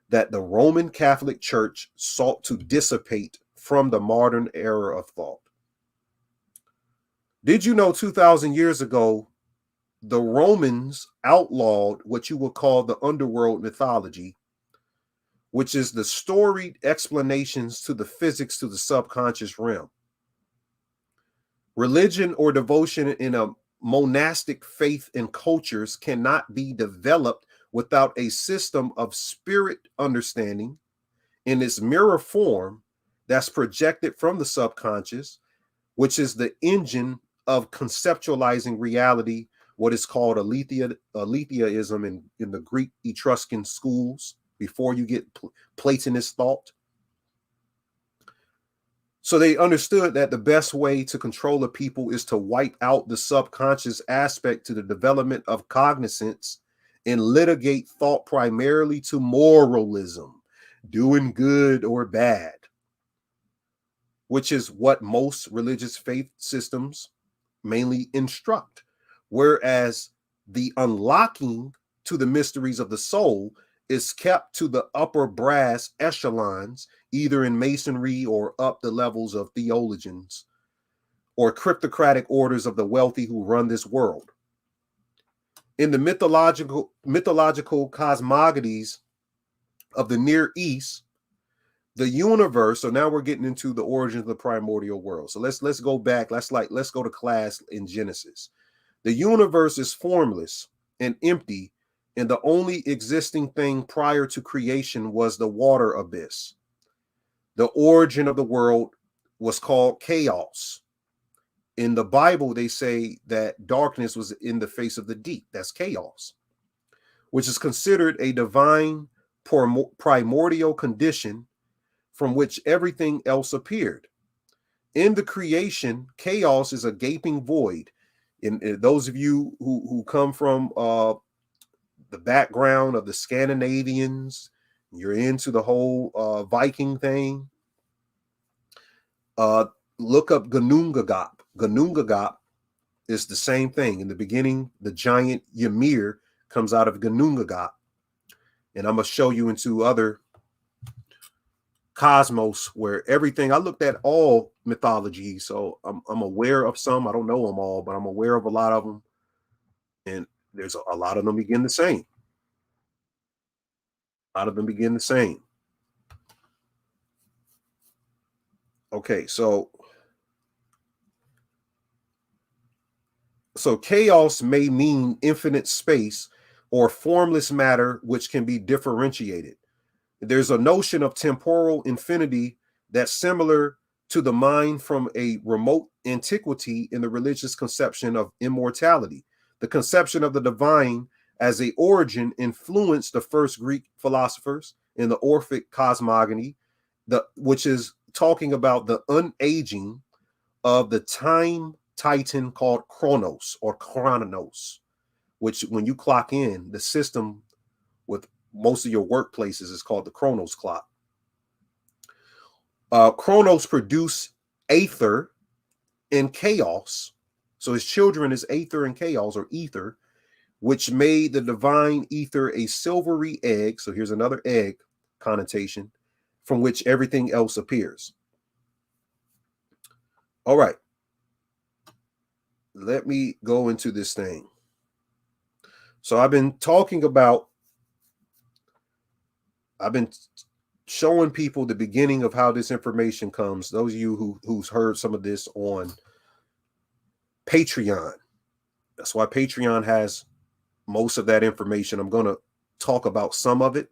that the Roman Catholic Church sought to dissipate from the modern era of thought. Did you know 2,000 years ago, the Romans outlawed what you would call the underworld mythology, which is the storied explanations to the physics to the subconscious realm? Religion or devotion in a monastic faith and cultures cannot be developed without a system of spirit understanding in its mirror form that's projected from the subconscious, which is the engine of conceptualizing reality, what is called aletheism in the Greek Etruscan schools, before you get Platonist thought. So they understood that the best way to control a people is to wipe out the subconscious aspect to the development of cognizance and litigate thought primarily to moralism, doing good or bad, which is what most religious faith systems mainly instruct. Whereas the unlocking to the mysteries of the soul is kept to the upper brass echelons, either in masonry or up the levels of theologians or cryptocratic orders of the wealthy who run this world. In the mythological cosmogonies of the Near East, the universe, so now we're getting into the origins of the primordial world. So let's go back. Let's go to class in Genesis. The universe is formless and empty, and the only existing thing prior to creation was the water abyss. The origin of the world was called chaos. In the Bible, they say that darkness was in the face of the deep. That's chaos, which is considered a divine primordial condition from which everything else appeared. In the creation, chaos is a gaping void. And those of you who come from the background of the Scandinavians, you're into the whole Viking thing, look up Gnungagap. Gnungagap is the same thing. In the beginning, the giant Ymir comes out of Gnungagap. And I'm going to show you into other cosmos where everything, I looked at all mythology, so I'm aware of some. I don't know them all, but I'm aware of a lot of them. And there's a lot of them begin the same. A lot of them begin the same. Okay, so chaos may mean infinite space or formless matter, which can be differentiated. There's a notion of temporal infinity that's similar to the mind from a remote antiquity in the religious conception of immortality. The conception of the divine as a origin influenced the first Greek philosophers in the Orphic cosmogony, which is talking about the unaging of the time titan called Chronos or Chronos, which when you clock in, the system with most of your workplaces is called the Chronos clock. Chronos produced aether and chaos. So his children is aether and chaos, or ether, which made the divine ether a silvery egg. So here's another egg connotation from which everything else appears. All right. Let me go into this thing. So I've been showing people the beginning of how this information comes. Those of you who's heard some of this on Patreon. That's why Patreon has most of that information. I'm going to talk about some of it,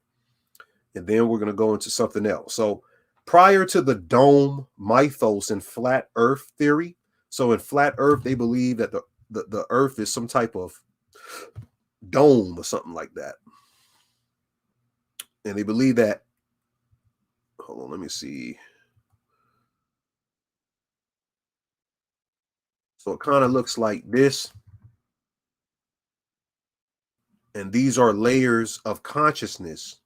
and then we're going to go into something else. So prior to the dome mythos and flat earth theory, so in flat earth, they believe that the earth is some type of dome or something like that. And they believe that, hold on, let me see. So it kind of looks like this. And these are layers of consciousness,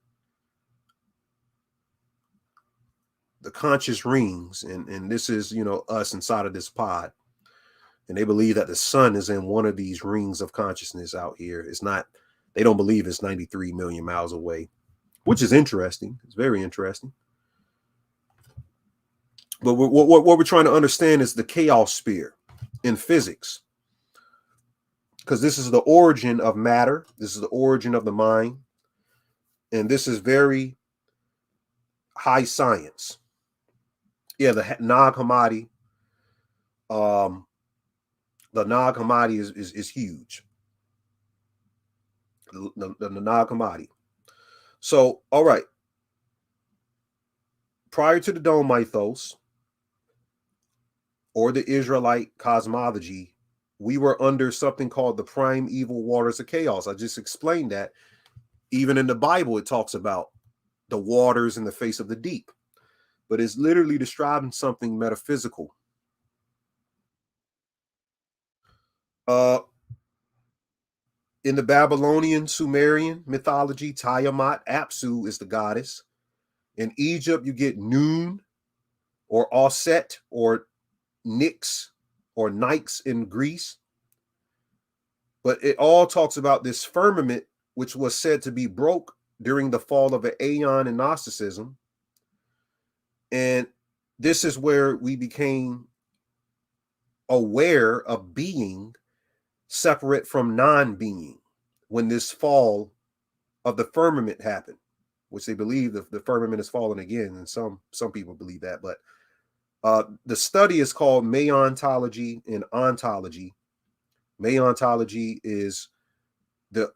the conscious rings. And this is, you know, us inside of this pod. And they believe that the sun is in one of these rings of consciousness out here. It's not, they don't believe it's 93 million miles away, which is interesting. It's very interesting. But what we're trying to understand is the chaos sphere in physics. Because this is the origin of matter. This is the origin of the mind. And this is very high science. Yeah, the Nag Hammadi. The Nag Hammadi is huge. The Nag Hammadi. So, all right. Prior to the dome mythos or the Israelite cosmology, we were under something called the primeval waters of chaos. I just explained that. Even in the Bible, it talks about the waters in the face of the deep, but it's literally describing something metaphysical. In the Babylonian Sumerian mythology, Tiamat, Apsu is the goddess. In Egypt, you get Nun or Auset or Nyx or Nyx in Greece. But it all talks about this firmament, which was said to be broke during the fall of an aeon in Gnosticism. And this is where we became aware of being separate from non-being when this fall of the firmament happened, which they believe the firmament has fallen again. And some people believe that, but the study is called Meontology and Ontology. Meontology is the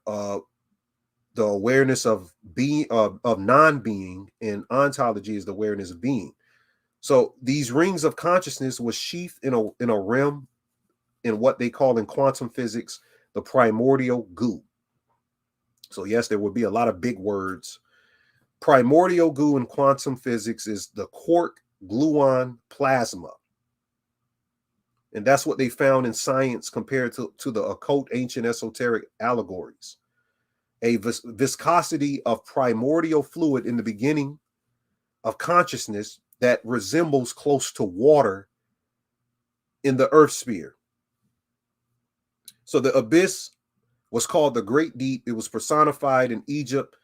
awareness of being, of non-being, and ontology is the awareness of being. So these rings of consciousness was sheathed in a realm in what they call in quantum physics the primordial goo. So yes, there would be a lot of big words. Primordial goo in quantum physics is the quark gluon plasma. And that's what they found in science compared to the occult ancient esoteric allegories. A viscosity of primordial fluid in the beginning of consciousness that resembles close to water in the earth sphere. So the abyss was called the Great Deep. It was personified in Egypt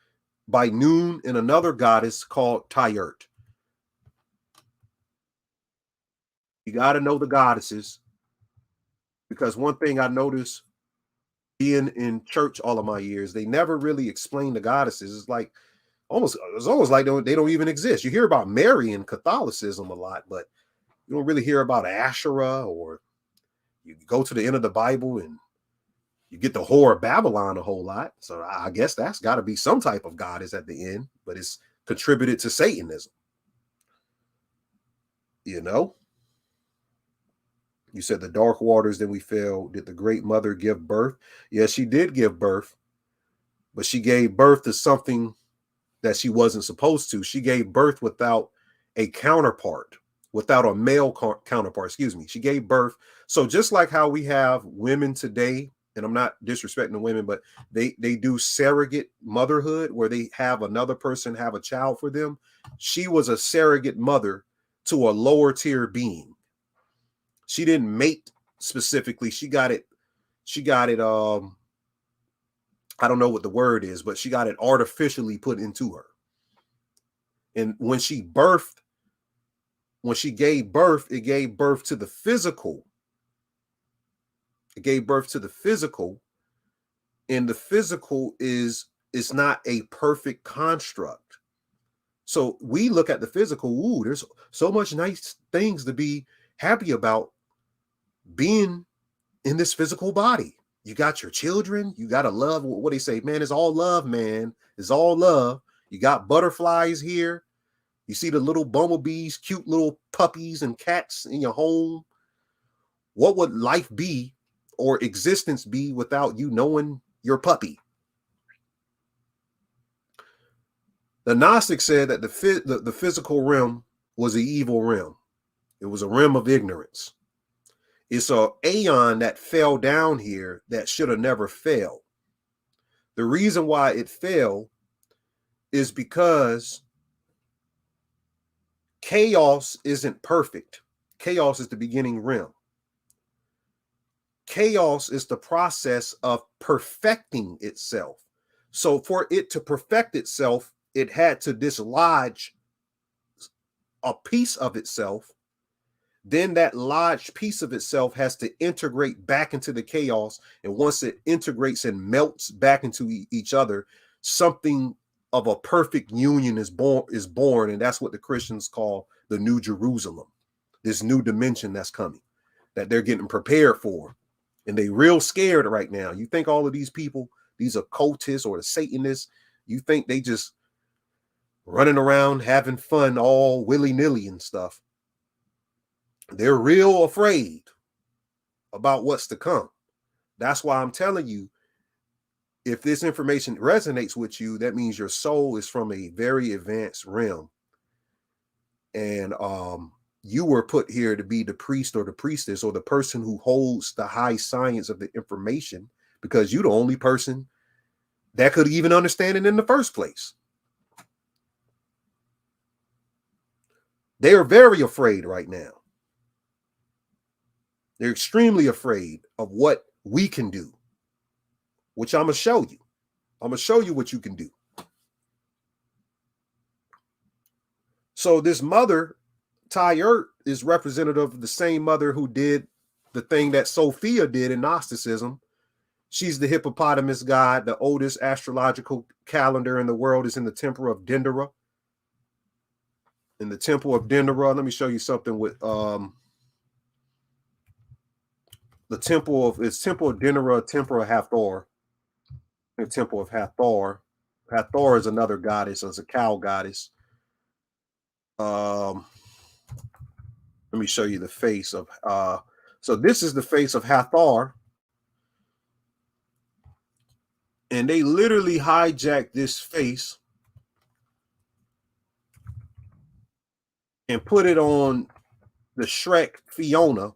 by Nun and another goddess called Tyert. You got to know the goddesses, because one thing I noticed being in church all of my years, they never really explain the goddesses. It's like it's almost like they don't even exist. You hear about Mary in Catholicism a lot, but you don't really hear about Asherah, or you go to the end of the Bible and you get the whore of Babylon a whole lot. So I guess that's got to be some type of goddess at the end, but it's contributed to Satanism. You know? You said the dark waters, then we fell. Did the great mother give birth? Yes, she did give birth, but she gave birth to something that she wasn't supposed to. She gave birth without a counterpart, without a male counterpart, excuse me. She gave birth. So just like how we have women today, and I'm not disrespecting the women, but they do surrogate motherhood where they have another person have a child for them. She was a surrogate mother to a lower tier being. She didn't mate specifically. She got it. I don't know what the word is, but she got it artificially put into her. And when she gave birth, it gave birth to the physical. It gave birth to the physical, and the physical is not a perfect construct. So we look at the physical, ooh, there's so much nice things to be happy about being in this physical body. You got your children, you got to love, what they say, man, it's all love, man. It's all love. You got butterflies here. You see the little bumblebees, cute little puppies and cats in your home. What would life be or existence be without you knowing your puppy? The Gnostics said that the physical realm was an evil realm. It was a realm of ignorance. It's an aeon that fell down here that should have never fell. The reason why it fell is because chaos isn't perfect. Chaos is the beginning realm. Chaos is the process of perfecting itself. So for it to perfect itself, it had to dislodge a piece of itself. Then that lodged piece of itself has to integrate back into the chaos. And once it integrates and melts back into each other, something of a perfect union is born. And that's what the Christians call the New Jerusalem, this new dimension that's coming, that they're getting prepared for. And they real scared right now. You think all of these people, these occultists or the Satanists, you think they just running around having fun all willy-nilly and stuff? They're real afraid about what's to come. That's why I'm telling you, if this information resonates with you, that means your soul is from a very advanced realm. And you were put here to be the priest or the priestess or the person who holds the high science of the information, because you're the only person that could even understand it in the first place. They are very afraid right now. They're extremely afraid of what we can do, which I'm going to show you. I'm going to show you what you can do. So this mother, Tyert, is representative of the same mother who did the thing that Sophia did in Gnosticism. She's the hippopotamus god. The oldest astrological calendar in the world is in the temple of Dendera. In the temple of Dendera, let me show you something with the temple of Dendera, temple of Hathor, the temple of Hathor. Hathor is another goddess, it's a cow goddess. Let me show you the face of so this is the face of Hathor. And they literally hijacked this face and put it on the Shrek Fiona.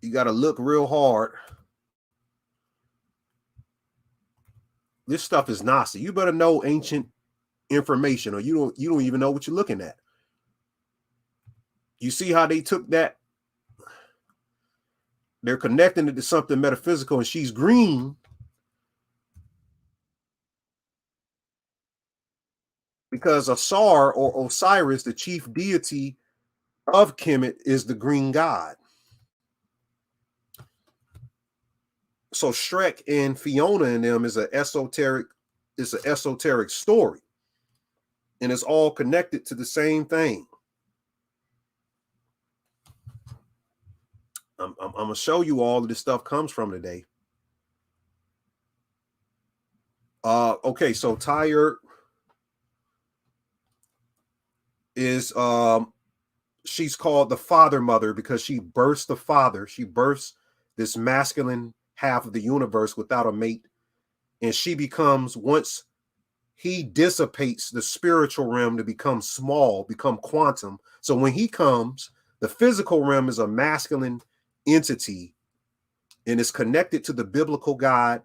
You got to look real hard. This stuff is Gnostic. You better know ancient information, or you don't even know what you're looking at. You see how they took that? They're connecting it to something metaphysical, and she's green because Asar or Osiris, the chief deity of Kemet, is the green god. So Shrek and Fiona and them is an esoteric story, and it's all connected to the same thing. I'm gonna show you all of this stuff comes from today. Okay, so Tyert is she's called the father mother because she births the father. She births this masculine half of the universe without a mate, and she becomes, once he dissipates the spiritual realm to become small, become quantum. So when he comes, the physical realm is a masculine entity, and it's connected to the biblical God,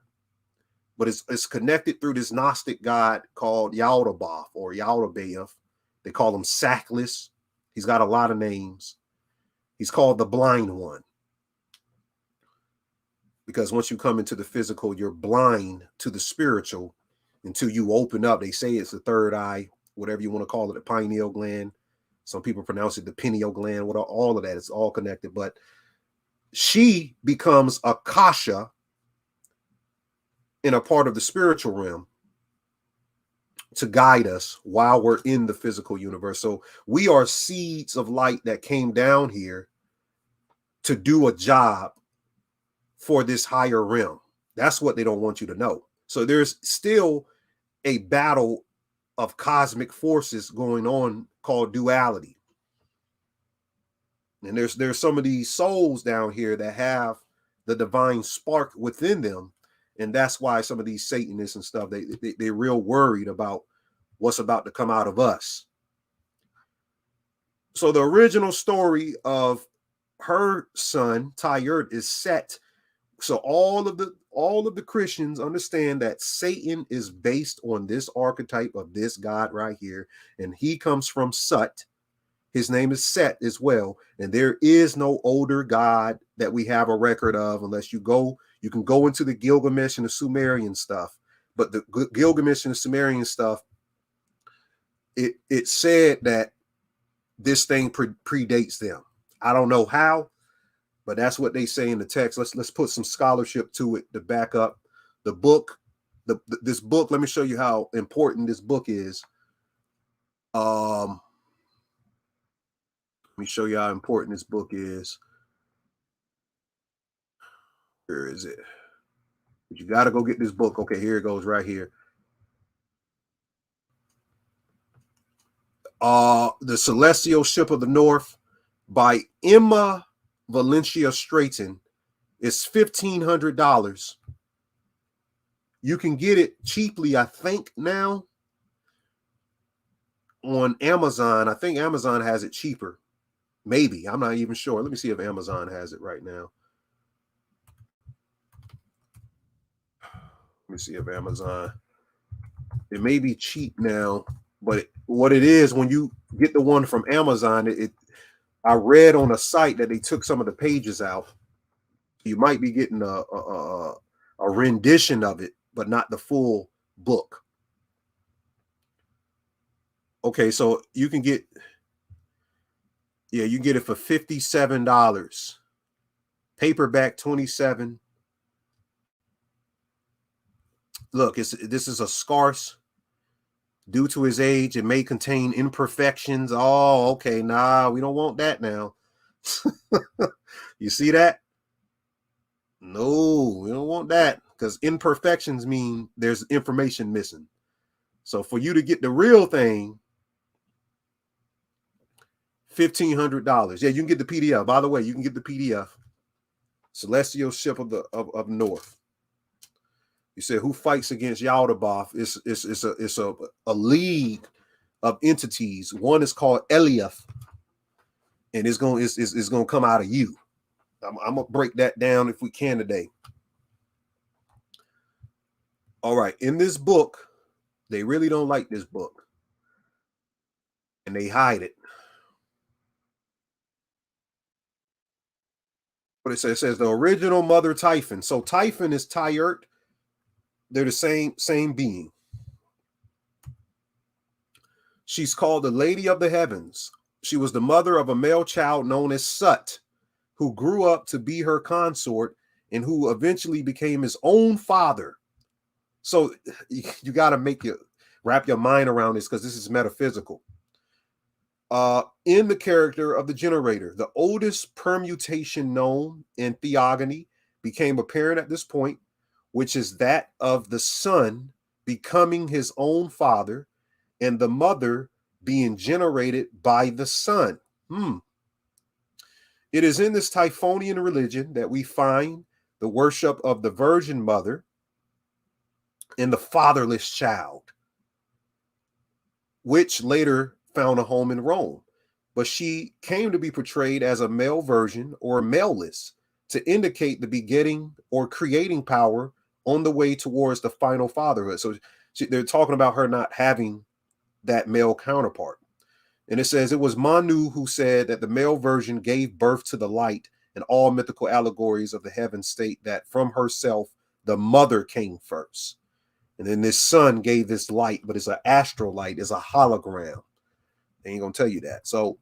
but it's connected through this Gnostic God called Yaldabaoth or Yaldabaoth. They call him Sackless. He's got a lot of names. He's called the blind one, because once you come into the physical, you're blind to the spiritual until you open up. They say it's the third eye, whatever you want to call it, the pineal gland. Some people pronounce it the pineal gland. All of that, it's all connected. But she becomes Akasha, in a part of the spiritual realm to guide us while we're in the physical universe. So we are seeds of light that came down here to do a job for this higher realm. That's what they don't want you to know. So there's still a battle of cosmic forces going on called duality. And there's some of these souls down here that have the divine spark within them. And that's why some of these Satanists and stuff, they're real worried about what's about to come out of us. So the original story of her son, Tyert, is set. So all of the Christians understand that Satan is based on this archetype of this God right here. And he comes from Sut. His name is Set as well. And there is no older God that we have a record of unless you can go into the Gilgamesh and the Sumerian stuff. But the Gilgamesh and the Sumerian stuff, it said that this thing predates them. I don't know how, but that's what they say in the text. Let's put some scholarship to it to back up the book. This book, let me show you how important this book is. Let me show you how important this book is. Where is it? You got to go get this book. Okay, here it goes right here. The Celestial Ship of the North by Emma Valencia Straighton is $1,500. You can get it cheaply, I think, now on Amazon. I think Amazon has it cheaper. Maybe. I'm not even sure. Let me see if Amazon has it right now. Let me see if Amazon. It may be cheap now, but what it is, when you get the one from Amazon, I read on a site that they took some of the pages out. You might be getting a rendition of it, but not the full book. Okay, so you can get, you get it for $57. Paperback $27. Look, this is a scarce. Due to his age, it may contain imperfections. Oh, okay. Nah, we don't want that now. You see that? No, we don't want that, because imperfections mean there's information missing. So for you to get the real thing, $1,500. Yeah, you can get the PDF. By the way, you can get the PDF. Celestial Ship of the North. You said, who fights against Yaldabaoth? It's a league of entities. One is called Eliath, and it's gonna come out of you. I'm gonna break that down if we can today. All right, in this book, they really don't like this book, and they hide it. But it says the original mother Typhon. So Typhon is Tyert. They're the same being. She's called the Lady of the Heavens. She was the mother of a male child known as Sut, who grew up to be her consort and who eventually became his own father. So you got to wrap your mind around this, because this is metaphysical. In the character of the generator, the oldest permutation known in theogony became apparent at this point, which is that of the son becoming his own father and the mother being generated by the son. It is in this Typhonian religion that we find the worship of the Virgin Mother and the fatherless child, which later found a home in Rome. But she came to be portrayed as a male version or maleless to indicate the begetting or creating power on the way towards the final fatherhood. So they're talking about her not having that male counterpart. And it says it was Manu who said that the male version gave birth to the light, and all mythical allegories of the heaven state that from herself the mother came first. And then this son gave this light, but it's an astral light, it's a hologram. They ain't gonna tell you that. So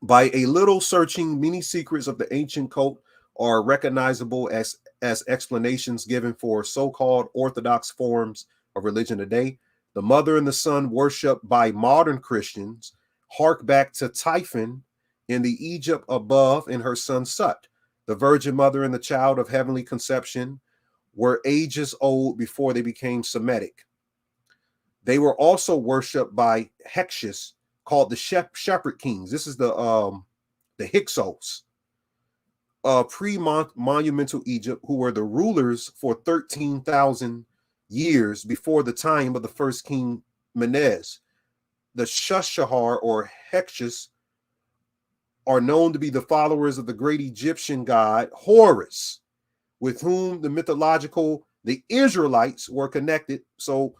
by a little searching, many secrets of the ancient cult are recognizable as as explanations given for so-called orthodox forms of religion today. The mother and the son worshipped by modern Christians hark back to Typhon in the Egypt above and her son Sut. The Virgin Mother and the child of heavenly conception were ages old before they became Semitic. They were also worshipped by Hyksos, called the Shepherd Kings. This is the Hyksos, pre-monumental Egypt, who were the rulers for 13,000 years before the time of the first king Menes. The Shushahar or Hyksos are known to be the followers of the great Egyptian god Horus, with whom the Israelites were connected. So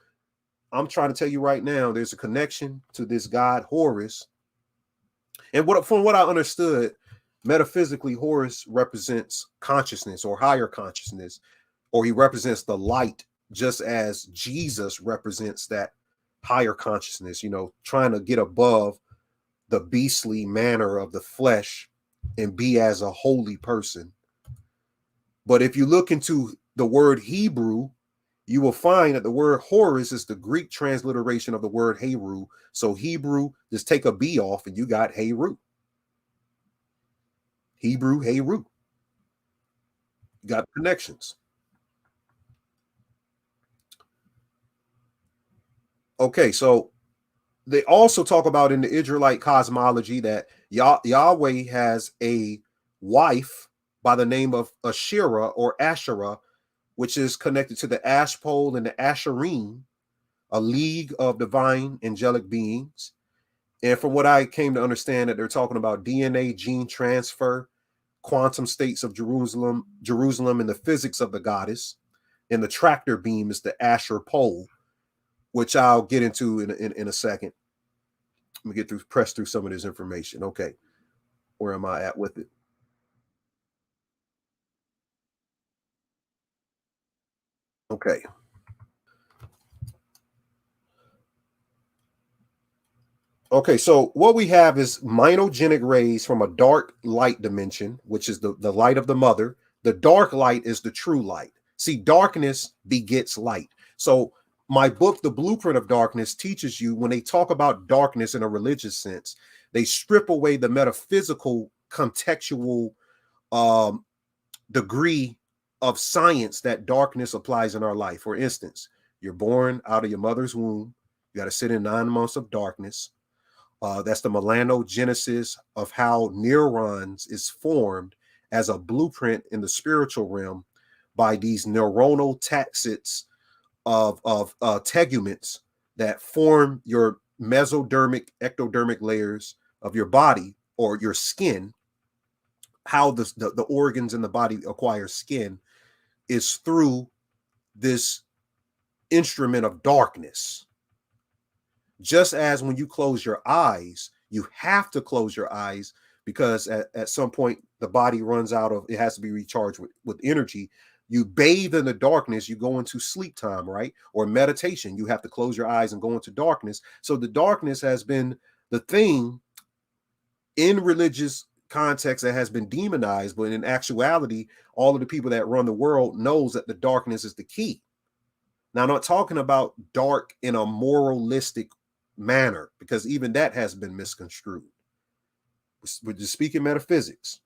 I'm trying to tell you right now, there's a connection to this god Horus. And from what I understood, metaphysically, Horus represents consciousness or higher consciousness, or he represents the light, just as Jesus represents that higher consciousness, trying to get above the beastly manner of the flesh and be as a holy person. But if you look into the word Hebrew, you will find that the word Horus is the Greek transliteration of the word Heru. So Hebrew, just take a B off and you got Heru. Hebrew, Heru. You got connections. Okay, so they also talk about in the Israelite cosmology that Yahweh has a wife by the name of Asherah or Asherah, which is connected to the ash pole and the Asherim, a league of divine angelic beings. And from what I came to understand, that they're talking about DNA, gene transfer, quantum states of Jerusalem, and the physics of the goddess. And the tractor beam is the Asher pole, which I'll get into in a second. Let me press through some of this information. Okay, where am I at with it? Okay. Okay, so what we have is monogenic rays from a dark light dimension, which is the light of the mother. The dark light is the true light. See, darkness begets light. So my book, The Blueprint of Darkness, teaches you when they talk about darkness in a religious sense, they strip away the metaphysical contextual degree of science that darkness applies in our life. For instance, you're born out of your mother's womb. You got to sit in 9 months of darkness. That's the melanogenesis of how neurons is formed as a blueprint in the spiritual realm by these neuronal taxits of teguments that form your mesodermic, ectodermic layers of your body or your skin. How the organs in the body acquire skin is through this instrument of darkness. Just as when you close your eyes, you have to close your eyes because at some point the body runs out of, it has to be recharged with energy. You bathe in the darkness, you go into sleep time, right? Or meditation, you have to close your eyes and go into darkness. So the darkness has been the thing in religious context that has been demonized, but in actuality, all of the people that run the world knows that the darkness is the key. Now, I'm not talking about dark in a moralistic manner, because even that has been misconstrued. We're just speaking metaphysics.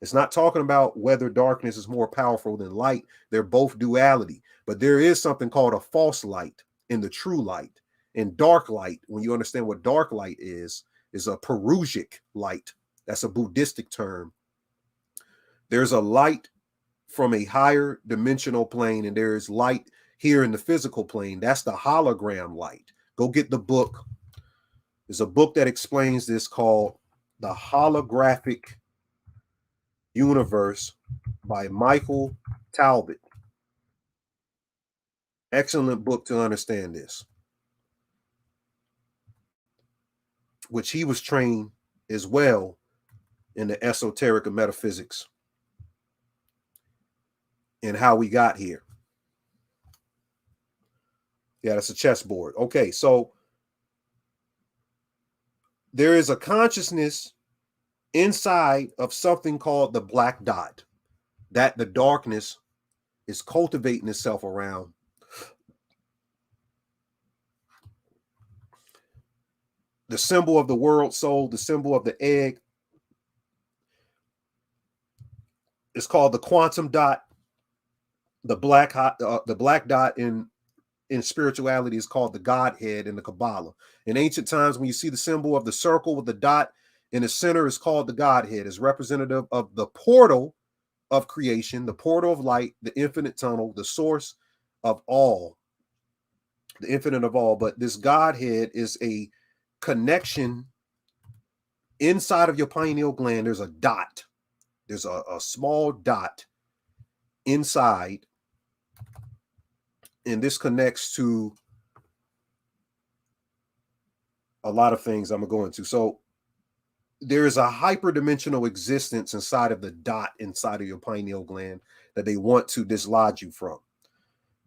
It's not talking about whether darkness is more powerful than light. They're both duality, but there is something called a false light and the true light. And dark light, when you understand what dark light is a Perusic light. That's a Buddhistic term. There's a light from a higher dimensional plane, and there is light here in the physical plane. That's the hologram light. Go get the book. There's a book that explains this called The Holographic Universe by Michael Talbot. Excellent book to understand this, which he was trained as well in the esoteric of metaphysics and how we got here. Yeah, that's a chessboard. Okay, so there is a consciousness inside of something called the black dot. that the darkness is cultivating itself around. The symbol of the world soul, the symbol of the egg, is called the quantum dot. The black dot in spirituality is called the Godhead in the Kabbalah. In ancient times, when you see the symbol of the circle with the dot in the center, is called the Godhead. Is representative of the portal of creation, the portal of light, the infinite tunnel, the source of all, the infinite of all. But this Godhead is a connection inside of your pineal gland. There's a dot. There's a small dot inside, and this connects to a lot of things I'm going to go into. So there is a hyperdimensional existence inside of the dot inside of your pineal gland that they want to dislodge you from.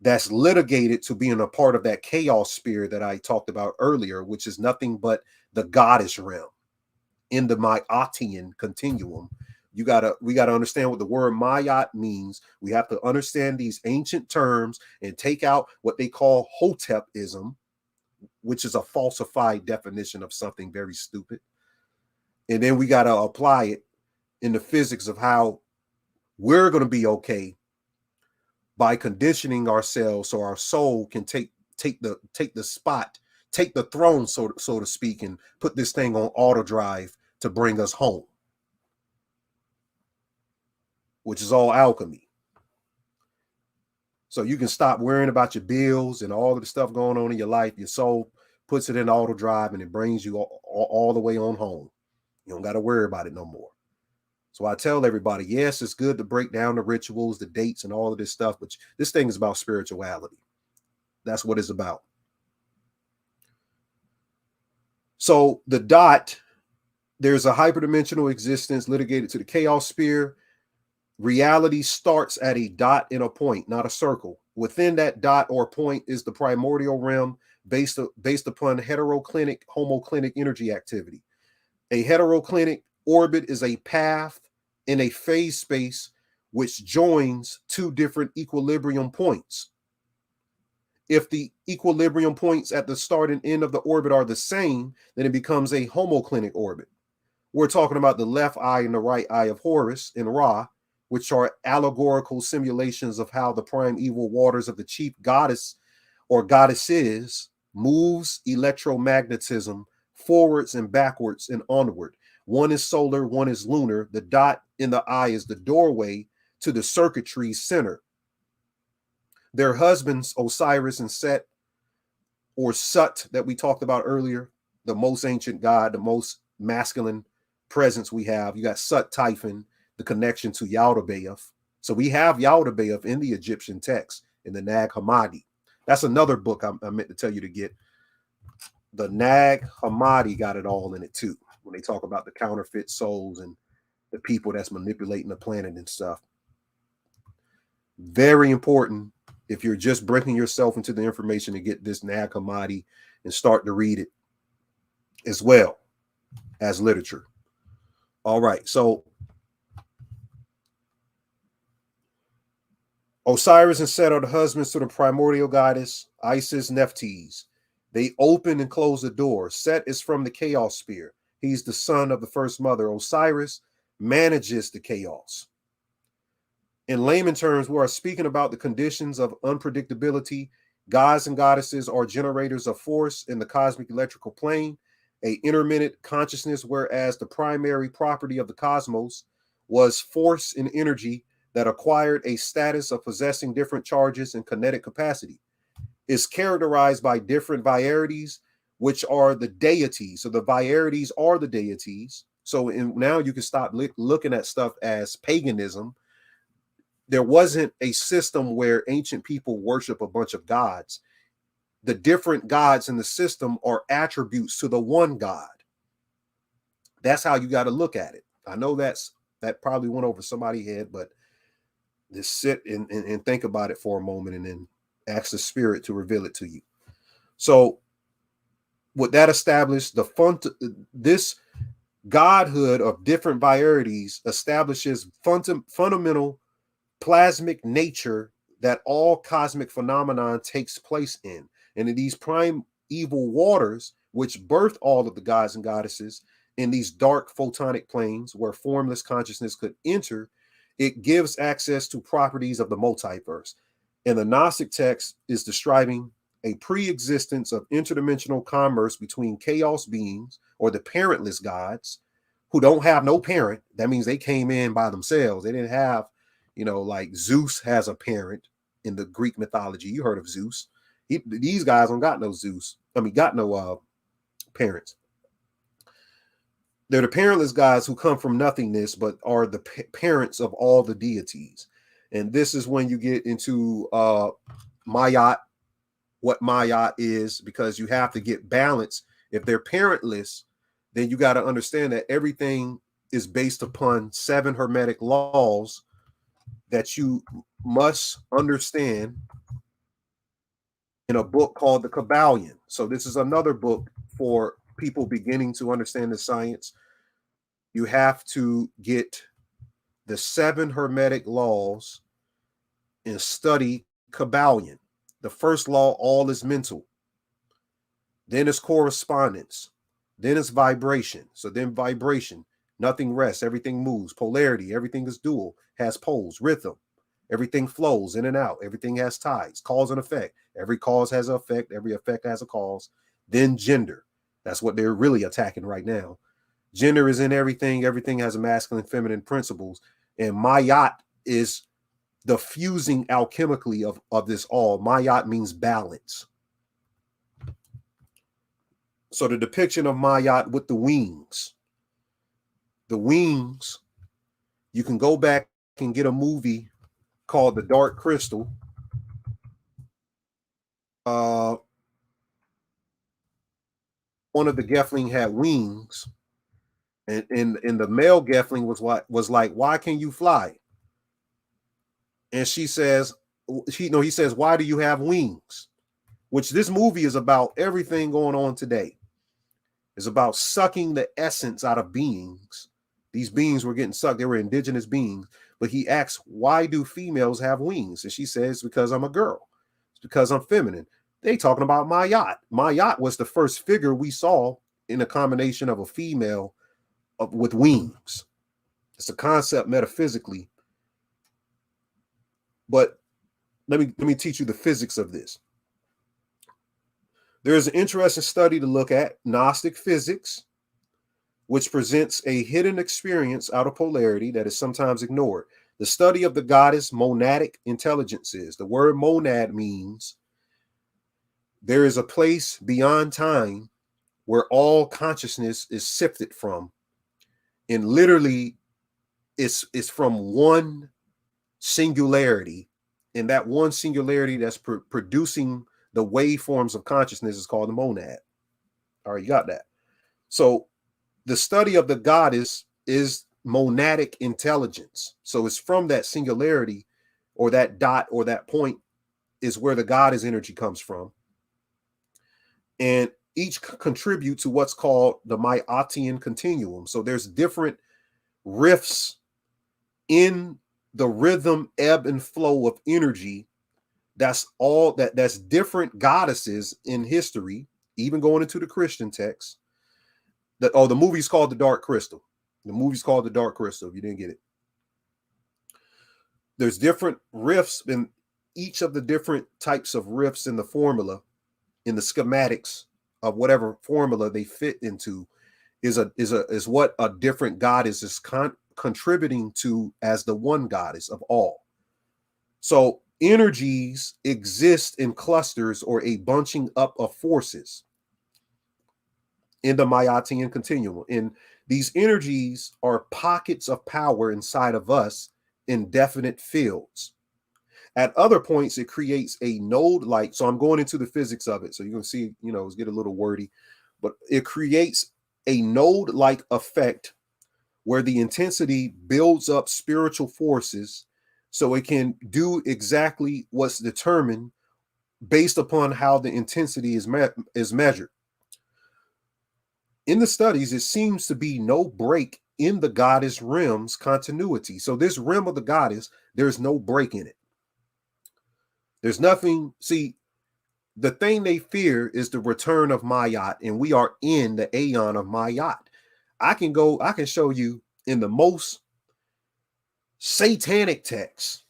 That's litigated to being a part of that chaos sphere that I talked about earlier, which is nothing but the goddess realm in the Mayatian continuum. We got to understand what the word Mayat means. We have to understand these ancient terms and take out what they call Hotepism, which is a falsified definition of something very stupid. And then we got to apply it in the physics of how we're going to be okay by conditioning ourselves so our soul can take the spot, take the throne, so to speak, and put this thing on auto drive to bring us home, which is all alchemy. So you can stop worrying about your bills and all of the stuff going on in your life. Your soul puts it in auto drive and it brings you all the way on home. You don't got to worry about it no more. So I tell everybody, yes, it's good to break down the rituals, the dates, and all of this stuff, but this thing is about spirituality. That's what it's about. So the dot, there's a hyperdimensional existence litigated to the chaos sphere. Reality starts at a dot and a point, not a circle. Within that dot or point is the primordial realm based upon heteroclinic, homoclinic energy activity. A heteroclinic orbit is a path in a phase space which joins two different equilibrium points. If the equilibrium points at the start and end of the orbit are the same, then it becomes a homoclinic orbit. We're talking about the left eye and the right eye of Horus and Ra, which are allegorical simulations of how the primeval waters of the chief goddess or goddesses moves electromagnetism forwards and backwards and onward. One is solar, one is lunar. The dot in the eye is the doorway to the circuitry center. Their husbands, Osiris and Set, or Sut, that we talked about earlier, the most ancient god, the most masculine presence we have. You got Sut Typhon, the connection to Yaldabaoth. So we have Yaldabaoth in the Egyptian text, in the Nag Hammadi. That's another book I meant to tell you to get. The Nag Hammadi got it all in it too, when they talk about the counterfeit souls and the people that's manipulating the planet and stuff. Very important if you're just breaking yourself into the information to get this Nag Hammadi and start to read it as well as literature. All right, so Osiris and Set are the husbands to the primordial goddess Isis Nephthys. They open and close the door. Set is from the chaos sphere. He's the son of the first mother. Osiris manages the chaos. In layman terms, we are speaking about the conditions of unpredictability. Gods and goddesses are generators of force in the cosmic electrical plane, a intermittent consciousness, whereas the primary property of the cosmos was force and energy that acquired a status of possessing different charges and kinetic capacity. Is characterized by different varieties, which are the deities. So the varieties are the deities. So now you can stop looking at stuff as paganism. There wasn't a system where ancient people worship a bunch of gods. The different gods in the system are attributes to the one God. That's how you got to look at it. I know that probably went over somebody's head, but just sit and think about it for a moment and then ask the spirit to reveal it to you. So with that established, this godhood of different varieties establishes fundamental plasmic nature that all cosmic phenomenon takes place in. And in these primeval waters, which birth all of the gods and goddesses in these dark photonic planes where formless consciousness could enter, it gives access to properties of the multiverse. And the Gnostic text is describing a pre-existence of interdimensional commerce between chaos beings, or the parentless gods, who don't have no parent. That means they came in by themselves. They didn't have, like Zeus has a parent in the Greek mythology. You heard of Zeus. These guys don't got no Zeus. Got no parents. They're the parentless gods who come from nothingness, but are the parents of all the deities. And this is when you get into Mayat, what Mayat is, because you have to get balance. If they're parentless, then you got to understand that everything is based upon 7 hermetic laws that you must understand in a book called the Kabbalion. So this is another book for people beginning to understand the science. You have to get the 7 hermetic laws and study Kabbalion. The first law, all is mental. Then it's correspondence. Then it's vibration. So then vibration, nothing rests, everything moves. Polarity, everything is dual, has poles. Rhythm, everything flows in and out. Everything has tides. Cause and effect. Every cause has an effect. Every effect has a cause. Then gender. That's what they're really attacking right now. Gender is in everything. Everything has a masculine, feminine principles. And Mayat is the fusing alchemically of this all. Mayat means balance. So the depiction of Mayat with the wings. The wings, you can go back and get a movie called The Dark Crystal. One of the Gelfling had wings. And the male Gelfling was like, why can you fly? And he says, why do you have wings? Which this movie is about everything going on today. It's about sucking the essence out of beings. These beings were getting sucked. They were indigenous beings. But he asks, why do females have wings? And she says, because I'm a girl. It's because I'm feminine. They talking about Mayat. Mayat was the first figure we saw in a combination of a female with wings. It's a concept metaphysically. But let me teach you the physics of this. There is an interesting study to look at, Gnostic physics, which presents a hidden experience out of polarity that is sometimes ignored. The study of the goddess monadic intelligences. The word monad means there is a place beyond time where all consciousness is sifted from. And literally, it's from one singularity. And that one singularity that's producing the waveforms of consciousness is called the monad. All right, you got that. So the study of the goddess is monadic intelligence. So it's from that singularity, or that dot, or that point is where the goddess energy comes from. And each contribute to what's called the Mayatian continuum. So there's different rifts in the rhythm, ebb and flow of energy. That's different goddesses in history, even going into the Christian text. The movie's called The Dark Crystal. The movie's called The Dark Crystal, if you didn't get it. There's different riffs in each of the different types of riffs in the formula, in the schematics of whatever formula they fit into, is what a different goddess is contributing to as the one goddess of all. So energies exist in clusters, or a bunching up of forces in the Mayatian continuum. And these energies are pockets of power inside of us in definite fields. At other points, it creates a node-like. So I'm going into the physics of it. So you're going to see, it's get a little wordy, but it creates a node-like effect where the intensity builds up spiritual forces so it can do exactly what's determined based upon how the intensity is measured. In the studies, it seems to be no break in the goddess realm's continuity. So this realm of the goddess, there's no break in it. There's nothing. See, the thing they fear is the return of Mayat, and we are in the aeon of Mayat. I can show you in the most satanic text,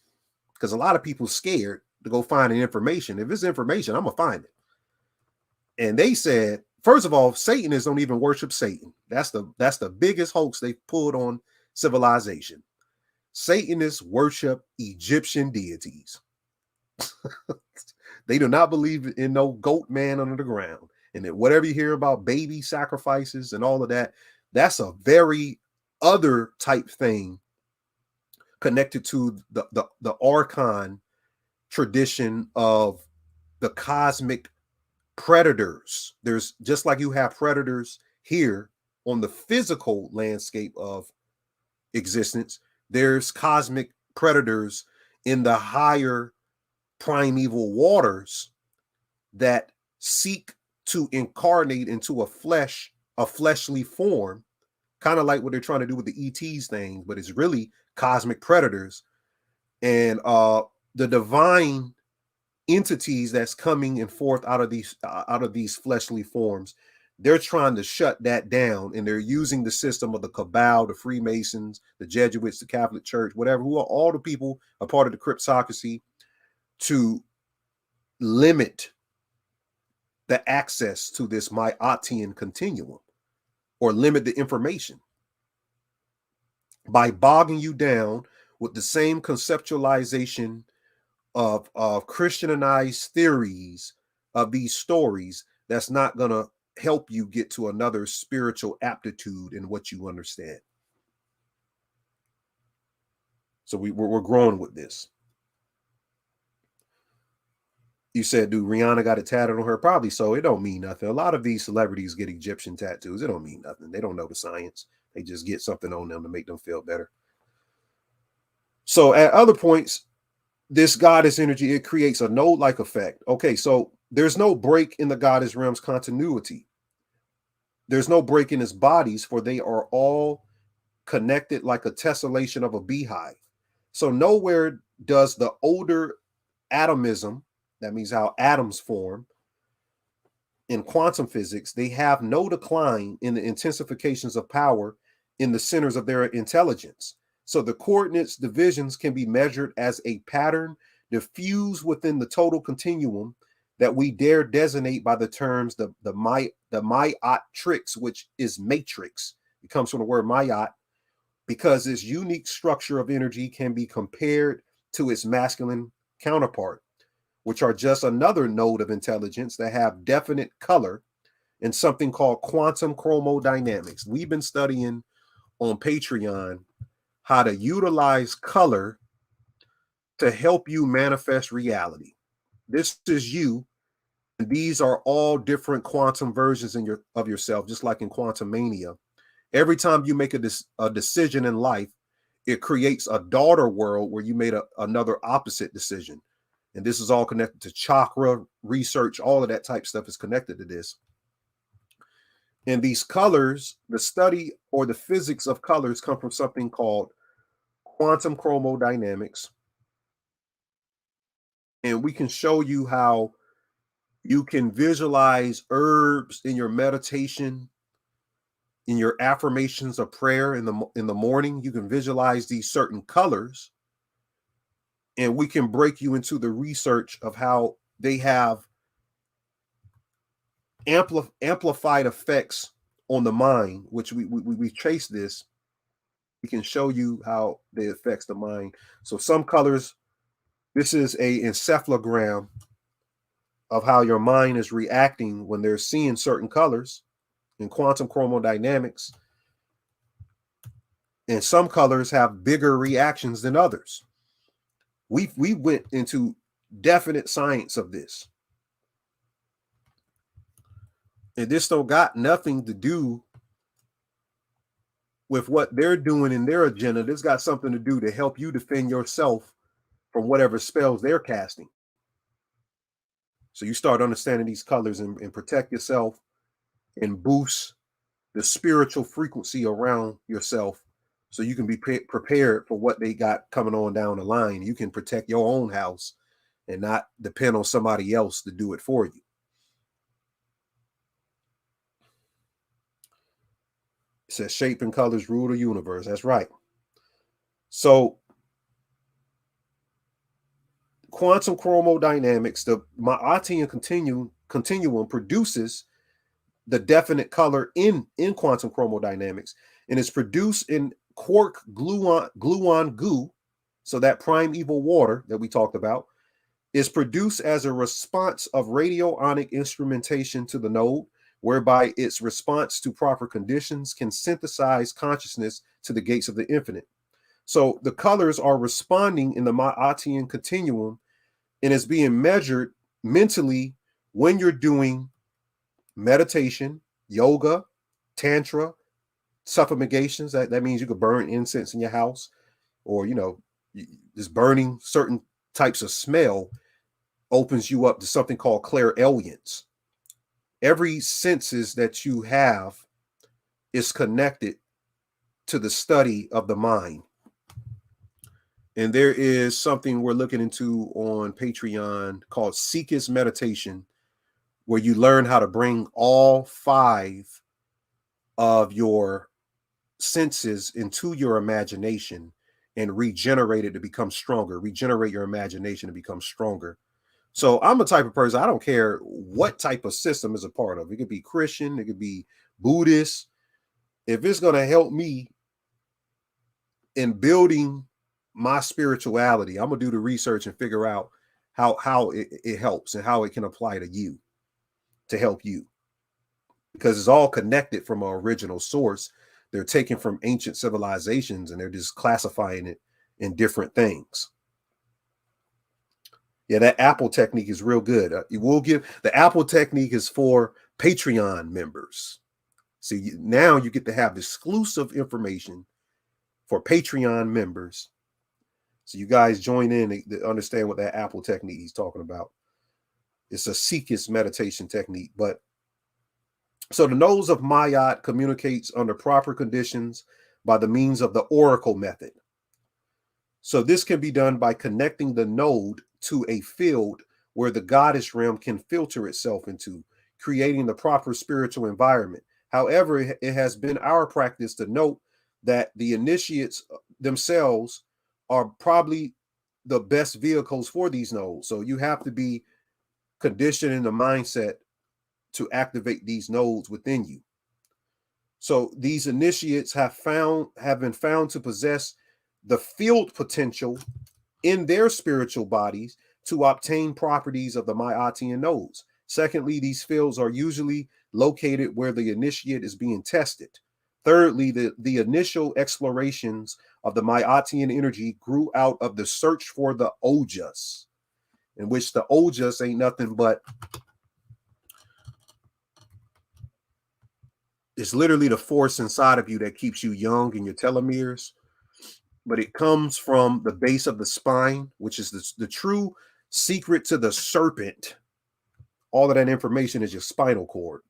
because a lot of people scared to go find the information. If it's information, I'm gonna find it. And they said, first of all, Satanists don't even worship Satan. That's the biggest hoax they pulled on civilization. Satanists worship Egyptian deities. They do not believe in no goat man under the ground. And that whatever you hear about baby sacrifices and all of that, that's a very other type thing connected to the archon tradition of the cosmic predators. There's just like you have predators here on the physical landscape of existence, there's cosmic predators in the higher primeval waters that seek to incarnate into a fleshly form, kind of like what they're trying to do with the ETs thing, but it's really cosmic predators. And the divine entities that's coming and forth out of these fleshly forms, they're trying to shut that down, and they're using the system of the Cabal, the Freemasons, the Jesuits, the Catholic Church, whatever, who are all the people a part of the cryptocracy, to limit the access to this Mayatian continuum, or limit the information by bogging you down with the same conceptualization of Christianized theories of these stories that's not going to help you get to another spiritual aptitude in what you understand. So we're growing with this. You said, dude, Rihanna got it tatted on her? Probably so. It don't mean nothing. A lot of these celebrities get Egyptian tattoos. It don't mean nothing. They don't know the science. They just get something on them to make them feel better. So at other points, this goddess energy, it creates a node-like effect. Okay, so there's no break in the goddess realm's continuity. There's no break in its bodies, for they are all connected like a tessellation of a beehive. So nowhere does the older atomism, that means how atoms form, in quantum physics, they have no decline in the intensifications of power in the centers of their intelligence. So the coordinates divisions can be measured as a pattern diffused within the total continuum that we dare designate by the terms the Mayatrix, which is matrix. It comes from the word Mayat, because its unique structure of energy can be compared to its masculine counterpart, which are just another node of intelligence that have definite color in something called quantum chromodynamics. We've been studying on Patreon how to utilize color to help you manifest reality. This is you, and these are all different quantum versions of yourself, just like in Quantum Mania. Every time you make a decision in life, it creates a daughter world where you made another opposite decision. And this is all connected to chakra research. All of that type stuff is connected to this. And these colors, the study or the physics of colors, come from something called quantum chromodynamics. And we can show you how you can visualize herbs in your meditation, in your affirmations of prayer in the morning. You can visualize these certain colors, and we can break you into the research of how they have amplified effects on the mind, which we trace this. We can show you how they affects the mind. So some colors, this is a encephalogram of how your mind is reacting when they're seeing certain colors in quantum chromodynamics. And some colors have bigger reactions than others. We went into definite science of this. And this don't got nothing to do with what they're doing in their agenda. This got something to do to help you defend yourself from whatever spells they're casting. So you start understanding these colors and protect yourself and boost the spiritual frequency around yourself so you can be prepared for what they got coming on down the line. You can protect your own house and not depend on somebody else to do it for you. It says shape and colors rule the universe. That's right. So quantum chromodynamics, the Maatian continuum produces the definite color in quantum chromodynamics, and it's produced in quark gluon goo. So that primeval water that we talked about is produced as a response of radionic instrumentation to the node, whereby its response to proper conditions can synthesize consciousness to the gates of the infinite. So the colors are responding in the Maatian continuum and is being measured mentally when you're doing meditation, yoga, tantra, suffogations. That means you could burn incense in your house, or just burning certain types of smell opens you up to something called clairaudience. Every senses that you have is connected to the study of the mind. And there is something we're looking into on Patreon called Seekers Meditation, where you learn how to bring all 5 of your senses into your imagination and regenerate it to become stronger, regenerate your imagination to become stronger. So I'm a type of person, I don't care what type of system is a part of. It could be Christian, it could be Buddhist. If it's going to help me in building my spirituality, I'm going to do the research and figure out how it helps and how it can apply to you, to help you. Because it's all connected from an original source. They're taken from ancient civilizations and they're just classifying it in different things. Yeah, that Apple technique is real good. The Apple technique is for Patreon members. See, now you get to have exclusive information for Patreon members. So you guys join in to understand what that Apple technique he's talking about. It's a Seekers meditation technique. But so the nose of Mayat communicates under proper conditions by the means of the oracle method. So this can be done by connecting the node to a field where the goddess realm can filter itself into, creating the proper spiritual environment. However, it has been our practice to note that the initiates themselves are probably the best vehicles for these nodes. So you have to be conditioned in the mindset to activate these nodes within you. So these initiates have been found to possess the field potential in their spiritual bodies to obtain properties of the Maatian nodes. Secondly, these fields are usually located where the initiate is being tested. Thirdly, the initial explorations of the Maatian energy grew out of the search for the Ojas, in which the Ojas ain't nothing but, it's literally the force inside of you that keeps you young in your telomeres. But it comes from the base of the spine, which is the true secret to the serpent. All of that information is your spinal cord,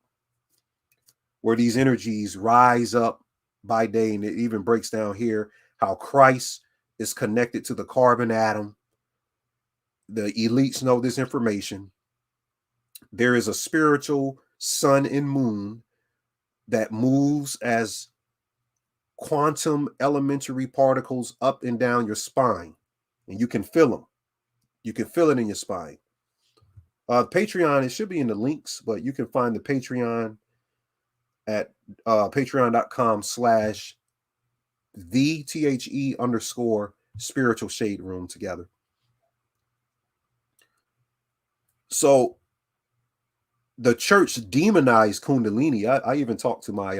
where these energies rise up by day. And it even breaks down here how Christ is connected to the carbon atom. The elites know this information. There is a spiritual sun and moon that moves as quantum elementary particles up and down your spine, and you can feel them. You can feel it in your spine. Patreon, it should be in the links, but you can find the Patreon at patreon.com/the_spiritual shade room together. So the church demonized Kundalini. I even talked to my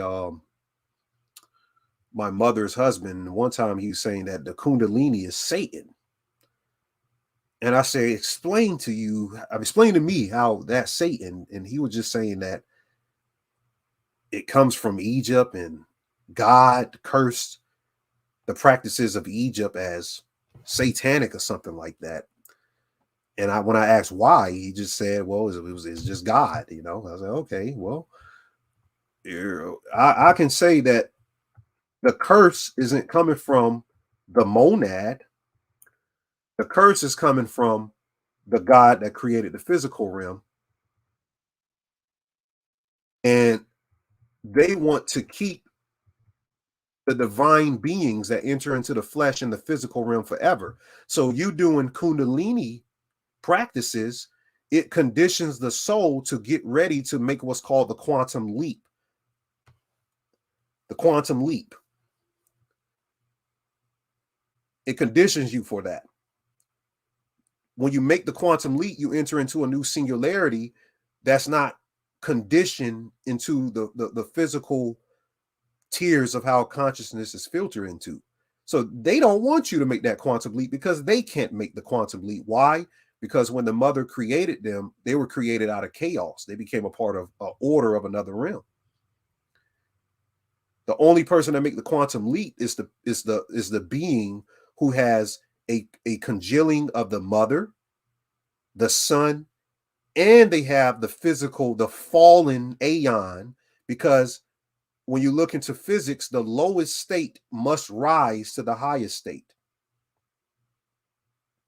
mother's husband. One time he was saying that the Kundalini is Satan. And I say, explain to me how that's Satan. And he was just saying that it comes from Egypt and God cursed the practices of Egypt as satanic or something like that. And when I asked why, he just said, well, it's just God, I was like, okay, well, I can say that the curse isn't coming from the monad. The curse is coming from the God that created the physical realm. And they want to keep the divine beings that enter into the flesh and the physical realm forever. So you doing Kundalini practices, it conditions the soul to get ready to make what's called the quantum leap. The quantum leap. It conditions you for that. When you make the quantum leap, you enter into a new singularity that's not conditioned into the physical tiers of how consciousness is filtered into. So they don't want you to make that quantum leap because they can't make the quantum leap. Why? Because when the mother created them, they were created out of chaos. They became a part of an order of another realm. The only person that make the quantum leap is the being who has a congealing of the mother, the son, and they have the physical, the fallen aeon, because when you look into physics, the lowest state must rise to the highest state.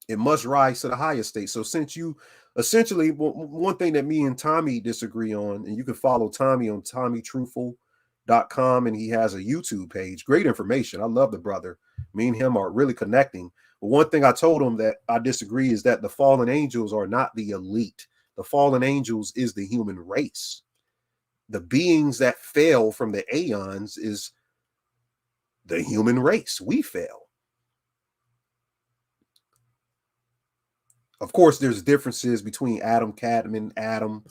It must rise to the highest state. So since you essentially, one thing that me and Tommy disagree on, and you can follow Tommy on TommyTruthful.com, and he has a YouTube page. Great information. I love the brother. Me and him are really connecting. But one thing I told him that I disagree is that the fallen angels are not the elite. The fallen angels is the human race. The beings that fell from the aeons is the human race. We fell. Of course, there's differences between Adam, Cadman, Adam,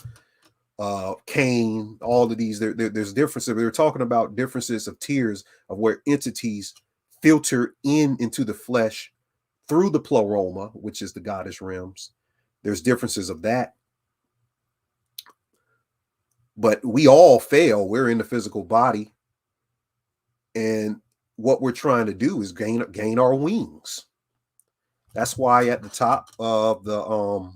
Cain, all of these. There's differences. We were talking about differences of tiers of where entities filter into the flesh through the pleroma, which is the goddess realms. There's differences of that. But we all fail. We're in the physical body. And what we're trying to do is gain our wings. That's why at the top of the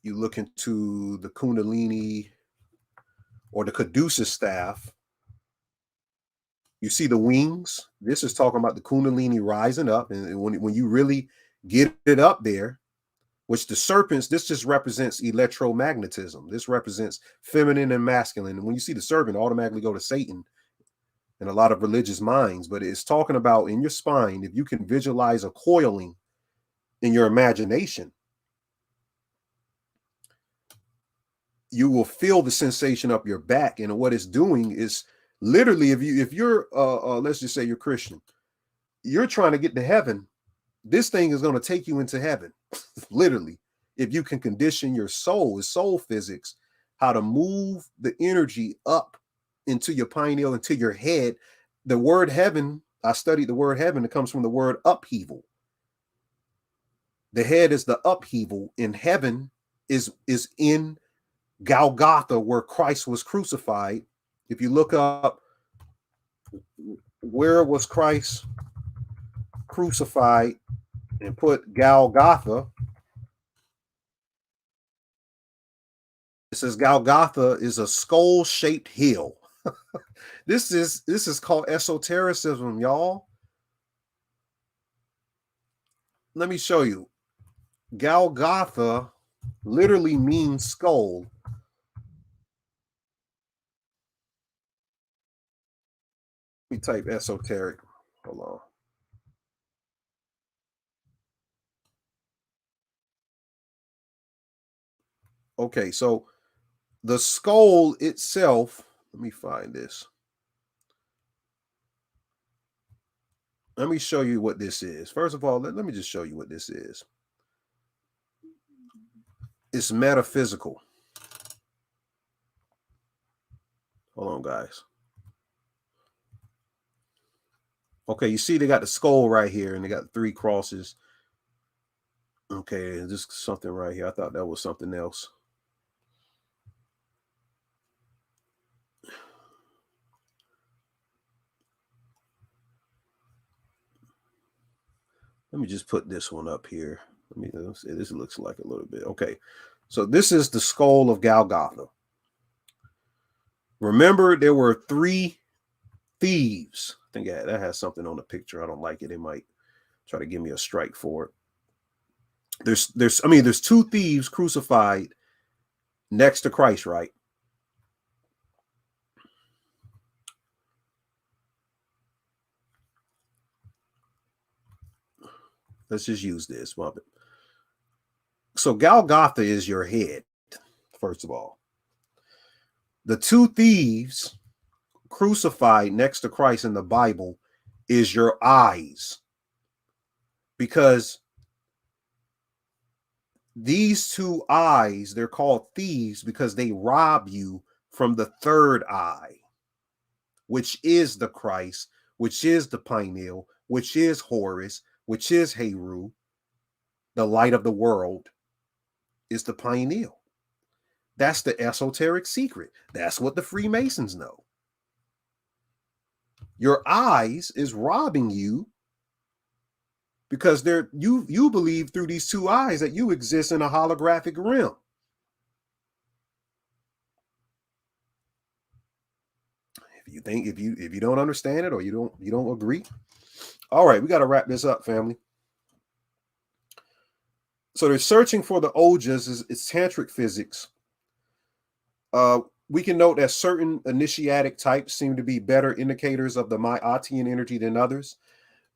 you look into the Kundalini or the Caduceus staff, you see the wings. This is talking about the Kundalini rising up. And when you really get it up there, which the serpents, this just represents electromagnetism. This represents feminine and masculine. And when you see the serpent, automatically go to Satan in a lot of religious minds. But it's talking about in your spine, if you can visualize a coiling in your imagination, you will feel the sensation up your back. And what it's doing is literally, if you're let's just say you're Christian, you're trying to get to heaven, this thing is going to take you into heaven. Literally, if you can condition your soul, is soul physics, how to move the energy up into your pineal, into your head. The word heaven, I studied the word heaven. It comes from the word upheaval. The head is the upheaval, and heaven is in Golgotha, where Christ was crucified. If you look up, where was Christ crucified, and put Golgotha, it says Golgotha is a skull-shaped hill. This is called esotericism, y'all. Let me show you. Golgotha literally means skull. Let me type esoteric. Hold on. Okay, so the skull itself, let me find this. Let me show you what this is. First of all, let me just show you what this is. It's metaphysical. Hold on, guys. Okay, you see they got the skull right here, and they got 3 crosses. Okay, just something right here. I thought that was something else. Let me just put this one up here. Let me see. This looks like a little bit. Okay, so this is the skull of Golgotha. Remember, there were 3 thieves. I think that has something on the picture. I don't like it. They might try to give me a strike for it. There's 2 thieves crucified next to Christ, right? Let's just use this. So Golgotha is your head, first of all. The 2 thieves crucified next to Christ in the Bible is your eyes. Because these 2 eyes, they're called thieves because they rob you from the 3rd eye, which is the Christ, which is the pineal, which is Horus, which is Heru. The light of the world is the pineal. That's the esoteric secret. That's what the Freemasons know. Your eyes is robbing you because you believe through these 2 eyes that you exist in a holographic realm. If you don't understand it or you don't agree, all right, we got to wrap this up, family. So they're searching for the ojas. It's tantric physics. We can note that certain initiatic types seem to be better indicators of the Ma'atian energy than others.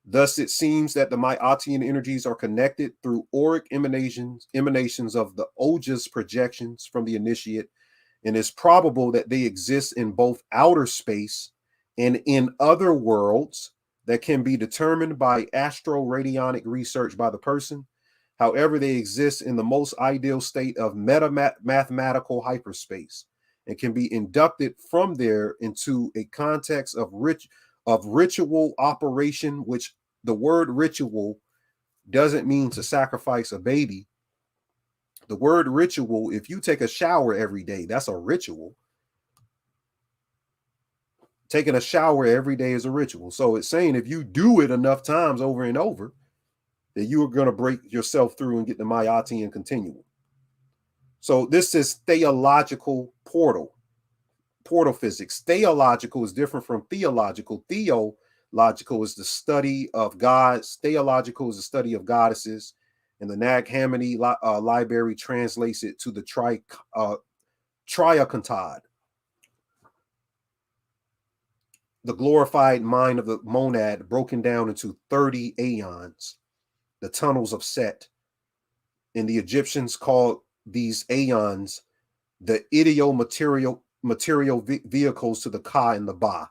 Thus, it seems that the Ma'atian energies are connected through auric emanations of the ojas projections from the initiate, and it's probable that they exist in both outer space and in other worlds that can be determined by astroradionic research by the person. However, they exist in the most ideal state of mathematical hyperspace and can be inducted from there into a context of ritual operation, which the word ritual doesn't mean to sacrifice a baby. The word ritual, if you take a shower every day, that's a ritual. Taking a shower every day is a ritual. So it's saying if you do it enough times over and over, that you are going to break yourself through and get the Ma'atian continuum. So this is theological portal physics. Theological is different from theological. Theological is the study of gods. Theological is the study of goddesses. And the Nag Hammadi library translates it to the triacontad, the glorified mind of the monad broken down into 30 aeons, the tunnels of Set. And the Egyptians called these aeons the material vehicles to the Ka and the Ba.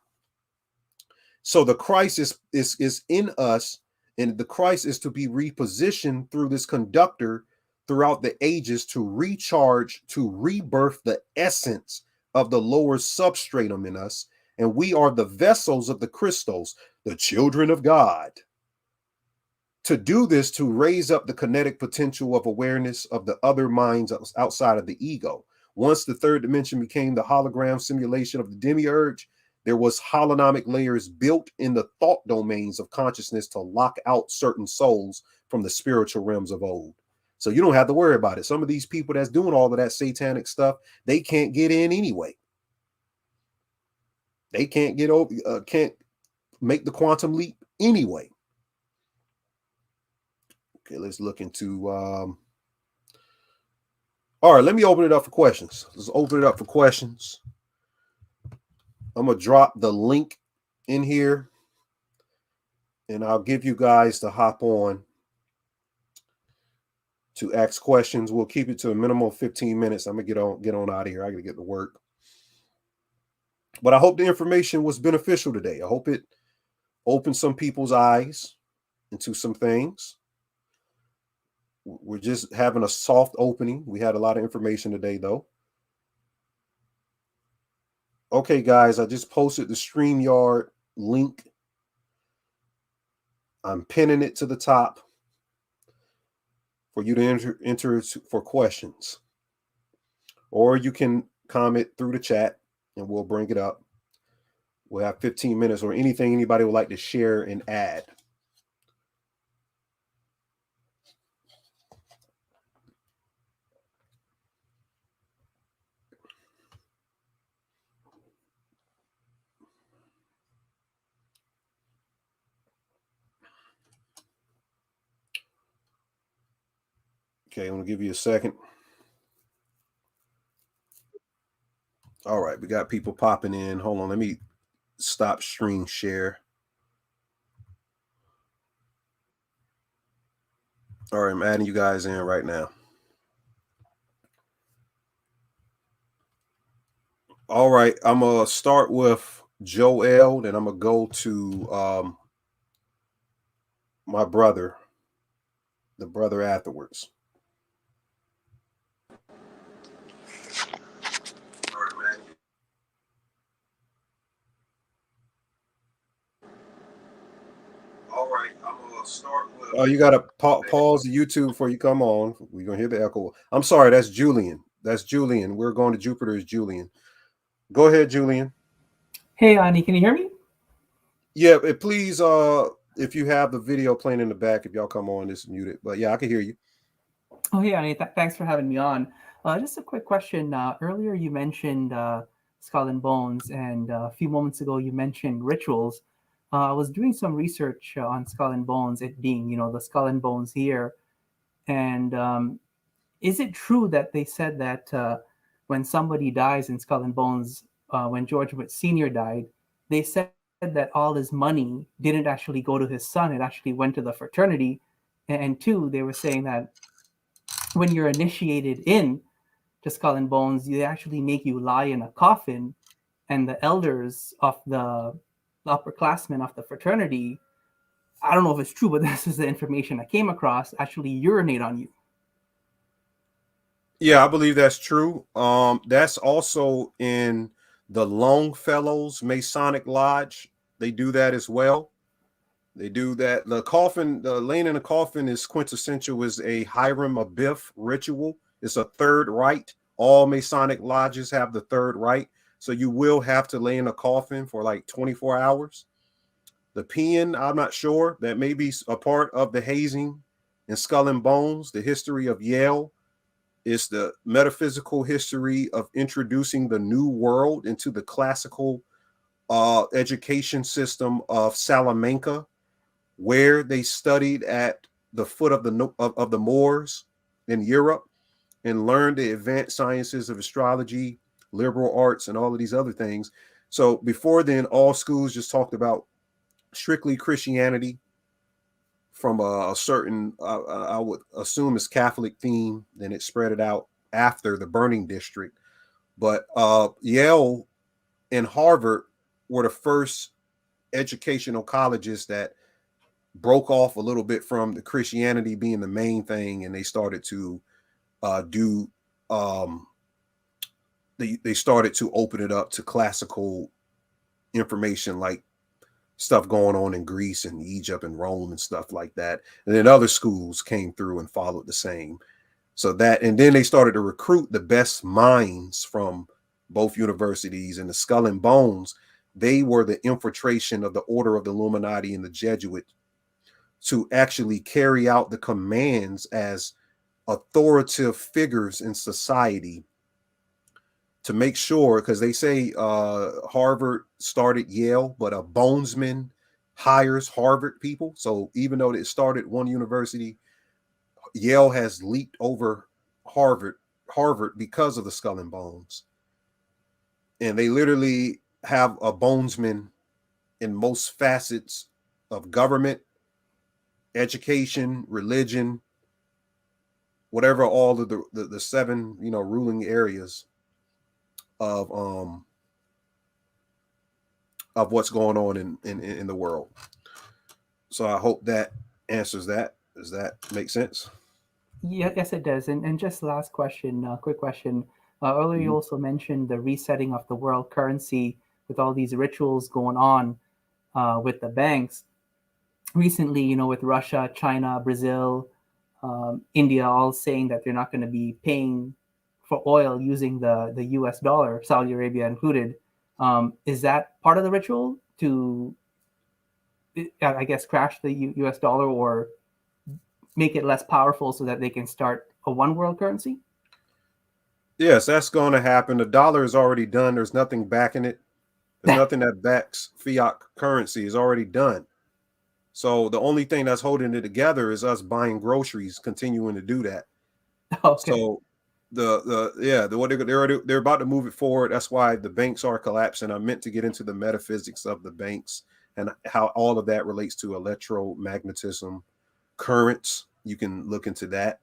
So the Christ is in us, and the Christ is to be repositioned through this conductor throughout the ages to recharge, to rebirth the essence of the lower substratum in us. And we are the vessels of the Christos, the children of God. To do this, to raise up the kinetic potential of awareness of the other minds outside of the ego. Once the 3rd dimension became the hologram simulation of the demiurge, there was holonomic layers built in the thought domains of consciousness to lock out certain souls from the spiritual realms of old. So you don't have to worry about it. Some of these people that's doing all of that satanic stuff, they can't get in anyway. They can't get over, can't make the quantum leap anyway. Okay, let's look into all right, let me open it up for questions. Let's open it up for questions. I'm going to drop the link in here, and I'll give you guys to hop on to ask questions. We'll keep it to a minimum of 15 minutes. I'm going to get on out of here. I got to get to work. But I hope the information was beneficial today. I hope it opened some people's eyes into some things. We're just having a soft opening. We had a lot of information today, though. Okay, guys, I just posted the StreamYard link. I'm pinning it to the top for you to enter for questions. Or you can comment through the chat and we'll bring it up. We'll have 15 minutes or anything anybody would like to share and add. Okay, I'm gonna give you a second. All right, we got people popping in. Hold on, let me stop screen share. All right, I'm adding you guys in right now. All right, I'm gonna start with Joel, then I'm gonna go to my brother, the brother afterwards. All right, I'm gonna start with. Oh, you gotta pause the YouTube before you come on. We're gonna hear the echo. I'm sorry, that's Julian. That's Julian. We're going to Jupiter's Julian. Go ahead, Julian. Hey, Ani, can you hear me? Yeah, please, if you have the video playing in the back, if y'all come on, it's muted. But yeah, I can hear you. Oh, hey, Ani, thanks for having me on. Just a quick question. Earlier, you mentioned skull and bones, and a few moments ago, you mentioned rituals. I was doing some research on skull and bones, it being, the skull and bones here. And is it true that they said that when somebody dies in skull and bones, when George Bush Sr. died, they said that all his money didn't actually go to his son, it actually went to the fraternity. And two, they were saying that when you're initiated in to skull and bones, they actually make you lie in a coffin, and the elders of the upperclassmen of the fraternity, I don't know if it's true, but this is the information I came across, actually urinate on you. Yeah, I believe that's true. That's also in the Longfellows Masonic Lodge. They do that as well. They do that. The coffin, the laying in a coffin is quintessential is a Hiram Abiff ritual. It's a third rite. All Masonic lodges have the third rite. So you will have to lay in a coffin for like 24 hours. The peeing, I'm not sure. That may be a part of the hazing in Skull and Bones. The history of Yale is the metaphysical history of introducing the new world into the classical education system of Salamanca, where they studied at the foot of the Moors in Europe and learned the advanced sciences of astrology, liberal arts, and all of these other things. So before then, all schools just talked about strictly Christianity from a certain, I would assume, is Catholic theme. Then it spread it out after the burning district. But Yale and Harvard were the first educational colleges that broke off a little bit from the Christianity being the main thing, and they started to they started to open it up to classical information, like stuff going on in Greece and Egypt and Rome and stuff like that. And then other schools came through and followed the same. So that, and then they started to recruit the best minds from both universities. And the Skull and Bones, they were the infiltration of the Order of the Illuminati and the Jesuit to actually carry out the commands as authoritative figures in society, to make sure, because they say Harvard started Yale, but a bonesman hires Harvard people. So even though it started one university, Yale has leaped over Harvard because of the Skull and Bones. And they literally have a bonesman in most facets of government, education, religion, whatever, all of the seven, ruling areas of what's going on in the world. So I hope that answers that. Does that make sense? Yeah, yes, it does. And just last question, quick question. Earlier, you also mentioned the resetting of the world currency with all these rituals going on with the banks. Recently, with Russia, China, Brazil, India, all saying that they're not going to be paying for oil using the US dollar, Saudi Arabia included. Is that part of the ritual to, I guess, crash the US dollar or make it less powerful so that they can start a one world currency? Yes, that's going to happen. The dollar is already done. There's nothing backing it. There's nothing that backs fiat currency. Is already done. So the only thing that's holding it together is us buying groceries, continuing to do that. Okay. So they're about to move it forward. That's why the banks are collapsing. I meant to get into the metaphysics of the banks and how all of that relates to electromagnetism, currents. You can look into that.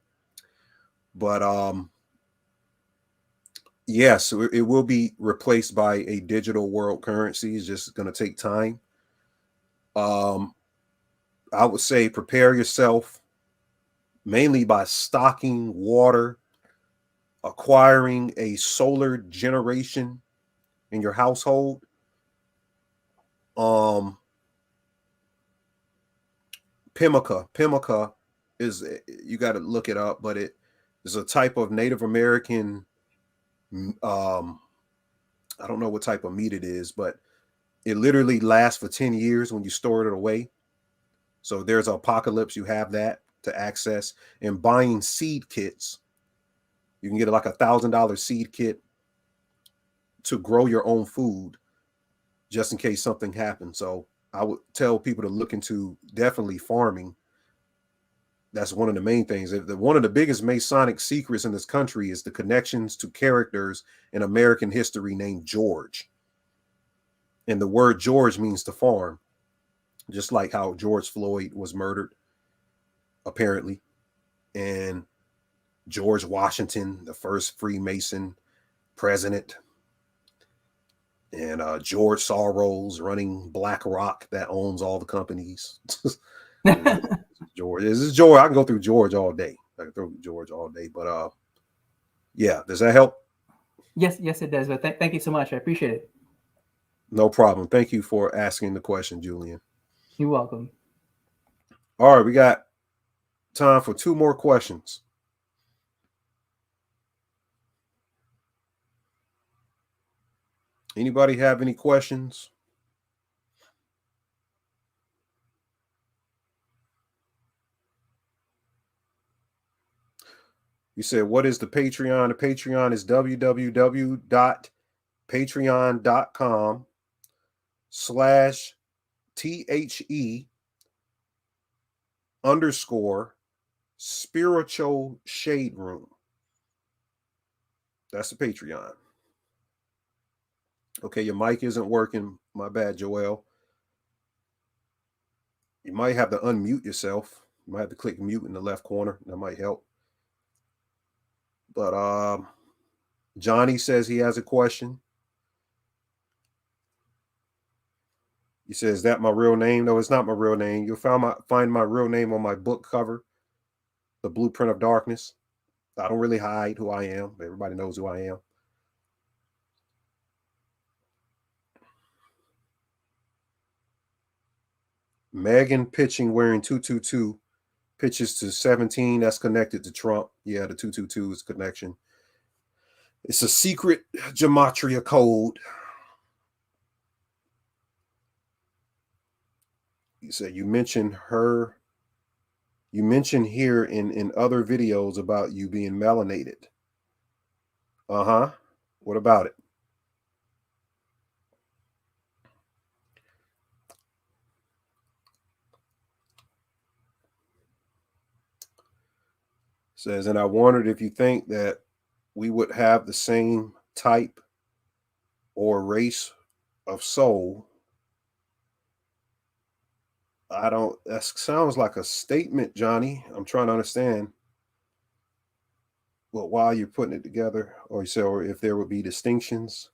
But yes, it will be replaced by a digital world currency. It's just going to take time. I would say prepare yourself mainly by stocking water, acquiring a solar generation in your household. Pimica is, you got to look it up, but it is a type of Native American. I don't know what type of meat it is, but it literally lasts for 10 years when you store it away. So there's an apocalypse. You have that to access, and buying seed kits. You can get like $1,000 seed kit to grow your own food just in case something happens. So I would tell people to look into definitely farming. That's one of the main things. One of the biggest Masonic secrets in this country is the connections to characters in American history named George. And the word George means to farm, just like how George Floyd was murdered, apparently. And George Washington, the first Freemason president. And George Soros running BlackRock that owns all the companies. George. This is George. I can go through George all day. But yeah, does that help? Yes, it does. But thank you so much. I appreciate it. No problem. Thank you for asking the question, Julian. You're welcome. All right, we got time for 2 more questions. Anybody have any questions? You said, what is the Patreon? The Patreon is www.patreon.com/THE_spiritual shade room. That's the Patreon. Okay, your mic isn't working. My bad, Joel. You might have to unmute yourself. You might have to click mute in the left corner. That might help. But Johnny says he has a question. He says, is that my real name? No, it's not my real name. You'll find my real name on my book cover, The Blueprint of Darkness. I don't really hide who I am. Everybody knows who I am. Megan pitching wearing 222 pitches to 17. That's connected to Trump. Yeah, the 222 is connection. It's a secret gematria code. You said you mentioned her. You mentioned here in other videos about you being melanated. Uh-huh. What about it? Says, and I wondered if you think that we would have the same type or race of soul. That sounds like a statement, Johnny. I'm trying to understand. Well, while you're putting it together, or you say, or if there would be distinctions.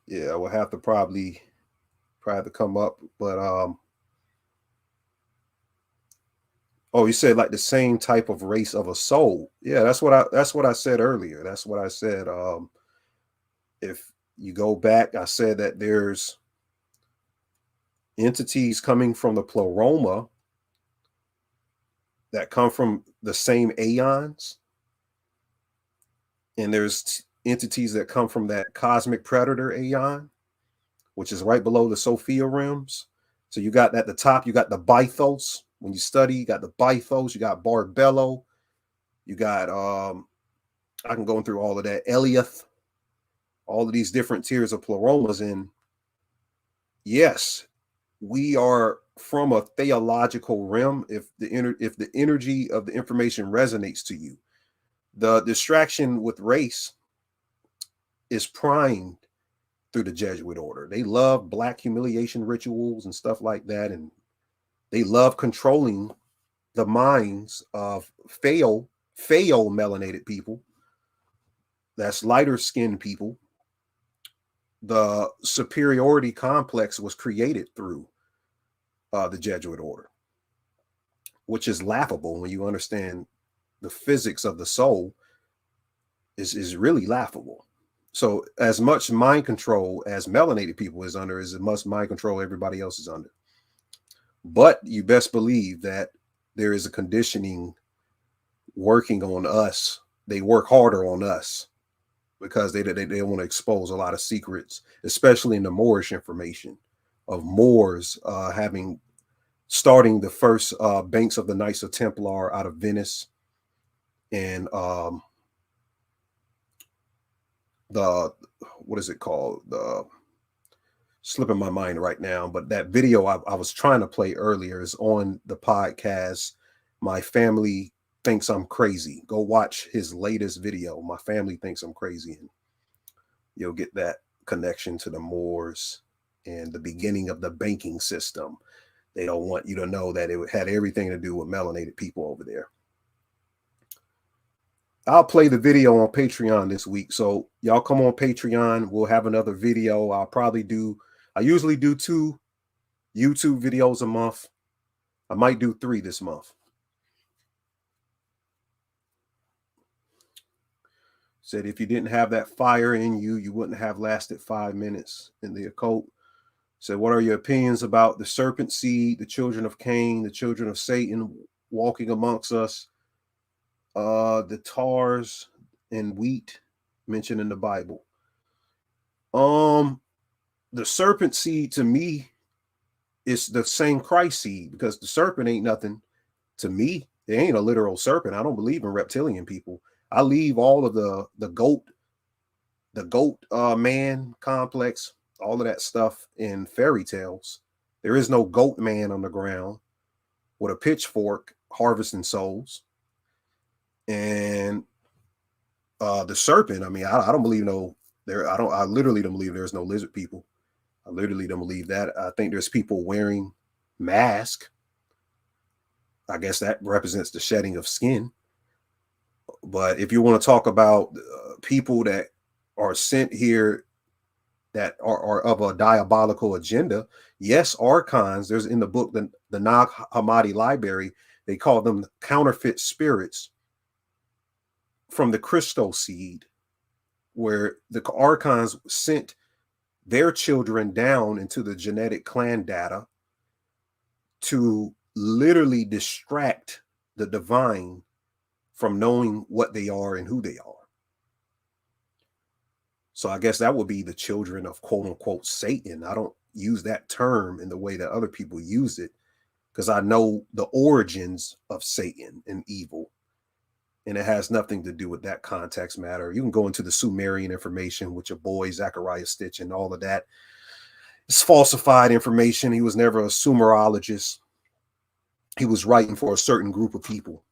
Yeah, we'll have to probably have to come up, but oh, you said like the same type of race of a soul. Yeah, that's what I said earlier. That's what I said. If you go back, I said that there's entities coming from the pleroma that come from the same aeons, and there's entities that come from that cosmic predator aeon, which is right below the Sophia realms. So you got at the top, you got the Bythos. When you study, you got the Bythos, you got Barbello, you got I can go through all of that, Eliath, all of these different tiers of pleromas. And yes, we are from a theological realm. If the energy of the information resonates to you, the distraction with race is primed through the Jesuit order. They love black humiliation rituals and stuff like that, and they love controlling the minds of fail melanated people. That's lighter skinned people. The superiority complex was created through the Jesuit order, which is laughable when you understand the physics of the soul. Is really laughable. So as much mind control as melanated people is under, is as much mind control everybody else is under. But you best believe that there is a conditioning working on us. They work harder on us because they want to expose a lot of secrets, especially in the Moorish information of Moors starting the first banks of the Knights of Templar out of Venice, and what is it called? Slipping my mind right now, but that video I was trying to play earlier is on the podcast. My family thinks I'm crazy. Go watch his latest video. My family thinks I'm crazy, and you'll get that connection to the Moors and the beginning of the banking system. They don't want you to know that it had everything to do with melanated people over there. I'll play the video on Patreon this week. So y'all come on Patreon. We'll have another video. I usually do 2 YouTube videos a month. I might do 3 this month. Said if you didn't have that fire in you, you wouldn't have lasted 5 minutes in the occult. Said, what are your opinions about the serpent seed, the children of Cain, the children of Satan walking amongst us? The tars and wheat mentioned in the Bible. The serpent seed to me is the same Christ seed, because the serpent ain't nothing to me. It ain't a literal serpent. I don't believe in reptilian people. I leave all of the goat man complex, all of that stuff in fairy tales. There is no goat man on the ground with a pitchfork harvesting souls. And the serpent, I mean, I don't believe I literally don't believe there's no lizard people. I literally don't believe that. I think there's people wearing masks. I guess that represents the shedding of skin. But if you want to talk about people that are sent here that are of a diabolical agenda, yes, archons, there's in the book, the Nag Hammadi Library, they call them counterfeit spirits from the Christo seed, where the archons sent their children down into the genetic clan data to literally distract the divine from knowing what they are and who they are. So I guess that would be the children of quote unquote Satan. I don't use that term in the way that other people use it, because I know the origins of Satan and evil, and it has nothing to do with that context matter. You can go into the Sumerian information with your boy Zechariah Stitch and all of that. It's falsified information. He was never a Sumerologist. He was writing for a certain group of people.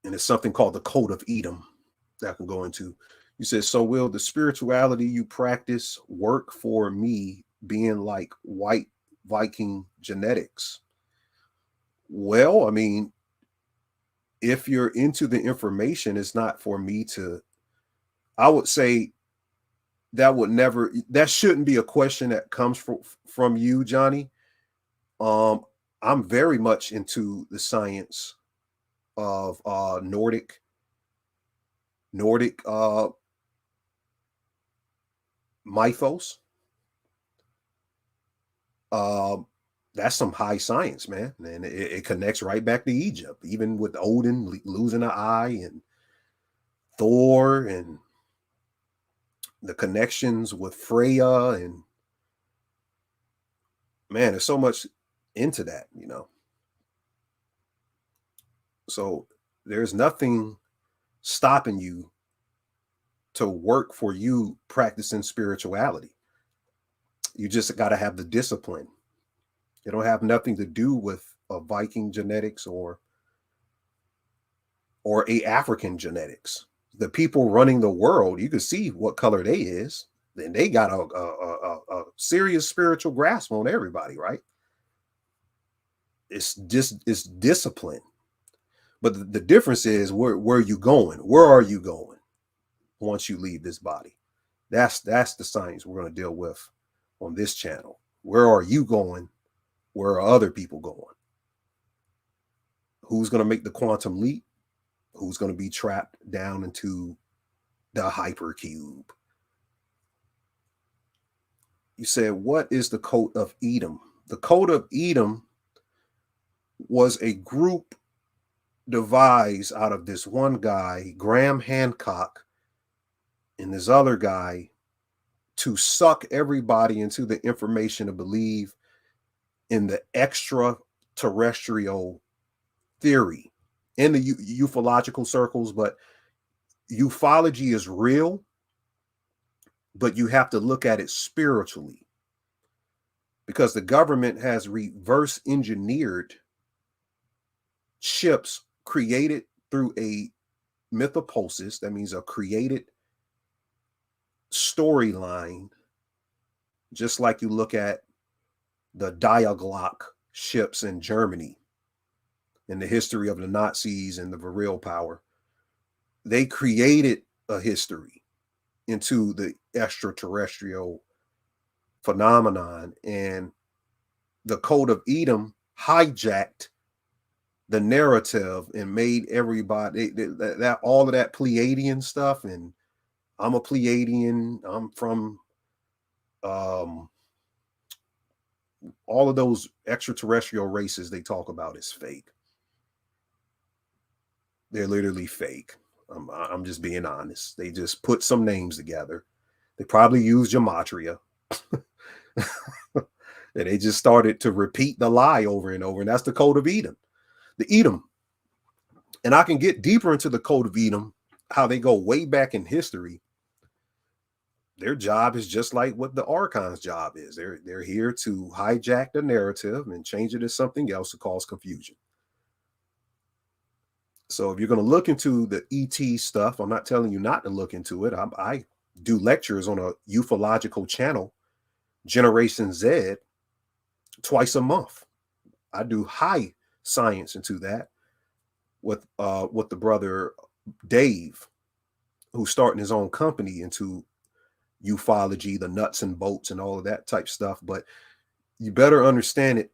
And it's something called the Code of Edom that I can go into. You said, so will the spirituality you practice work for me being like white Viking genetics? Well, I mean, if you're into the information, it's not for me to, I would say that shouldn't be a question that comes from you, Johnny. I'm very much into the science of Nordic mythos. That's some high science, man. And it connects right back to Egypt, even with Odin losing an eye and Thor and the connections with Freya. And man, there's so much into that, you know. So there's nothing stopping you to work for you practicing spirituality. You just got to have the discipline. It don't have nothing to do with Viking genetics or a African genetics. The people running the world, you can see what color they is. Then they got a serious spiritual grasp on everybody, right? It's discipline. But the difference is where are you going? Where are you going once you leave this body? That's the science we're going to deal with on this channel. Where are you going? Where are other people going? Who's going to make the quantum leap? Who's going to be trapped down into the hypercube? You said, what is the Code of Edom? The Code of Edom was a group devised out of this one guy, Graham Hancock, and this other guy to suck everybody into the information to believe in the extraterrestrial theory in the ufological circles. But ufology is real, but you have to look at it spiritually, because the government has reverse engineered ships created through a metaphysics, that means a created storyline, just like you look at the Diaglock ships in Germany in the history of the Nazis and the virile power. They created a history into the extraterrestrial phenomenon, and the Code of Edom hijacked the narrative and made everybody that all of that Pleiadian stuff. And I'm a Pleiadian, I'm from all of those extraterrestrial races they talk about is fake. They're literally fake. I'm just being honest. They just put some names together. They probably use gematria. And they just started to repeat the lie over and over. And that's the Code of Edom. The Edom. And I can get deeper into the Code of Edom, how they go way back in history. Their job is just like what the Archon's job is. They're here to hijack the narrative and change it to something else to cause confusion. So if you're going to look into the ET stuff, I'm not telling you not to look into it. I do lectures on a ufological channel, Generation Z, twice a month. I do high science into that with the brother Dave, who's starting his own company into ufology, the nuts and bolts and all of that type stuff. But you better understand it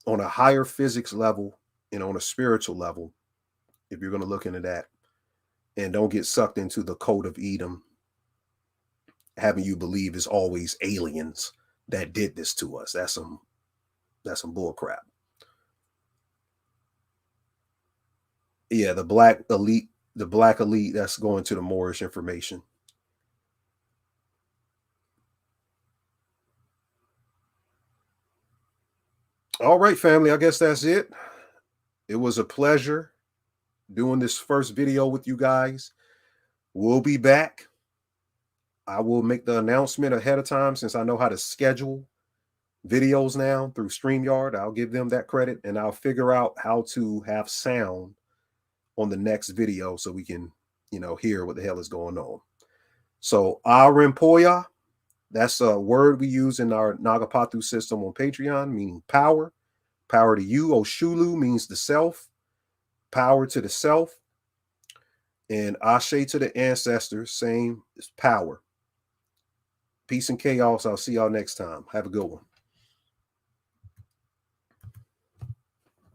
on a higher physics level and on a spiritual level if you're going to look into that, and don't get sucked into the Code of Edom, having you believe it's always aliens that did this to us. That's some bull crap. Yeah, the black elite, that's going to the Moorish information. All right, family, I guess that's it. It was a pleasure doing this first video with you guys. We'll be back. I will make the announcement ahead of time, since I know how to schedule videos now through StreamYard. I'll give them that credit, and I'll figure out how to have sound on the next video so we can, hear what the hell is going on. So, Arimpoya, that's a word we use in our NAGAPATHU system on Patreon, meaning power. Power to you. Oshulu means the self. Power to the self. And Ashe to the ancestors, same as power. Peace and chaos. I'll see y'all next time. Have a good one.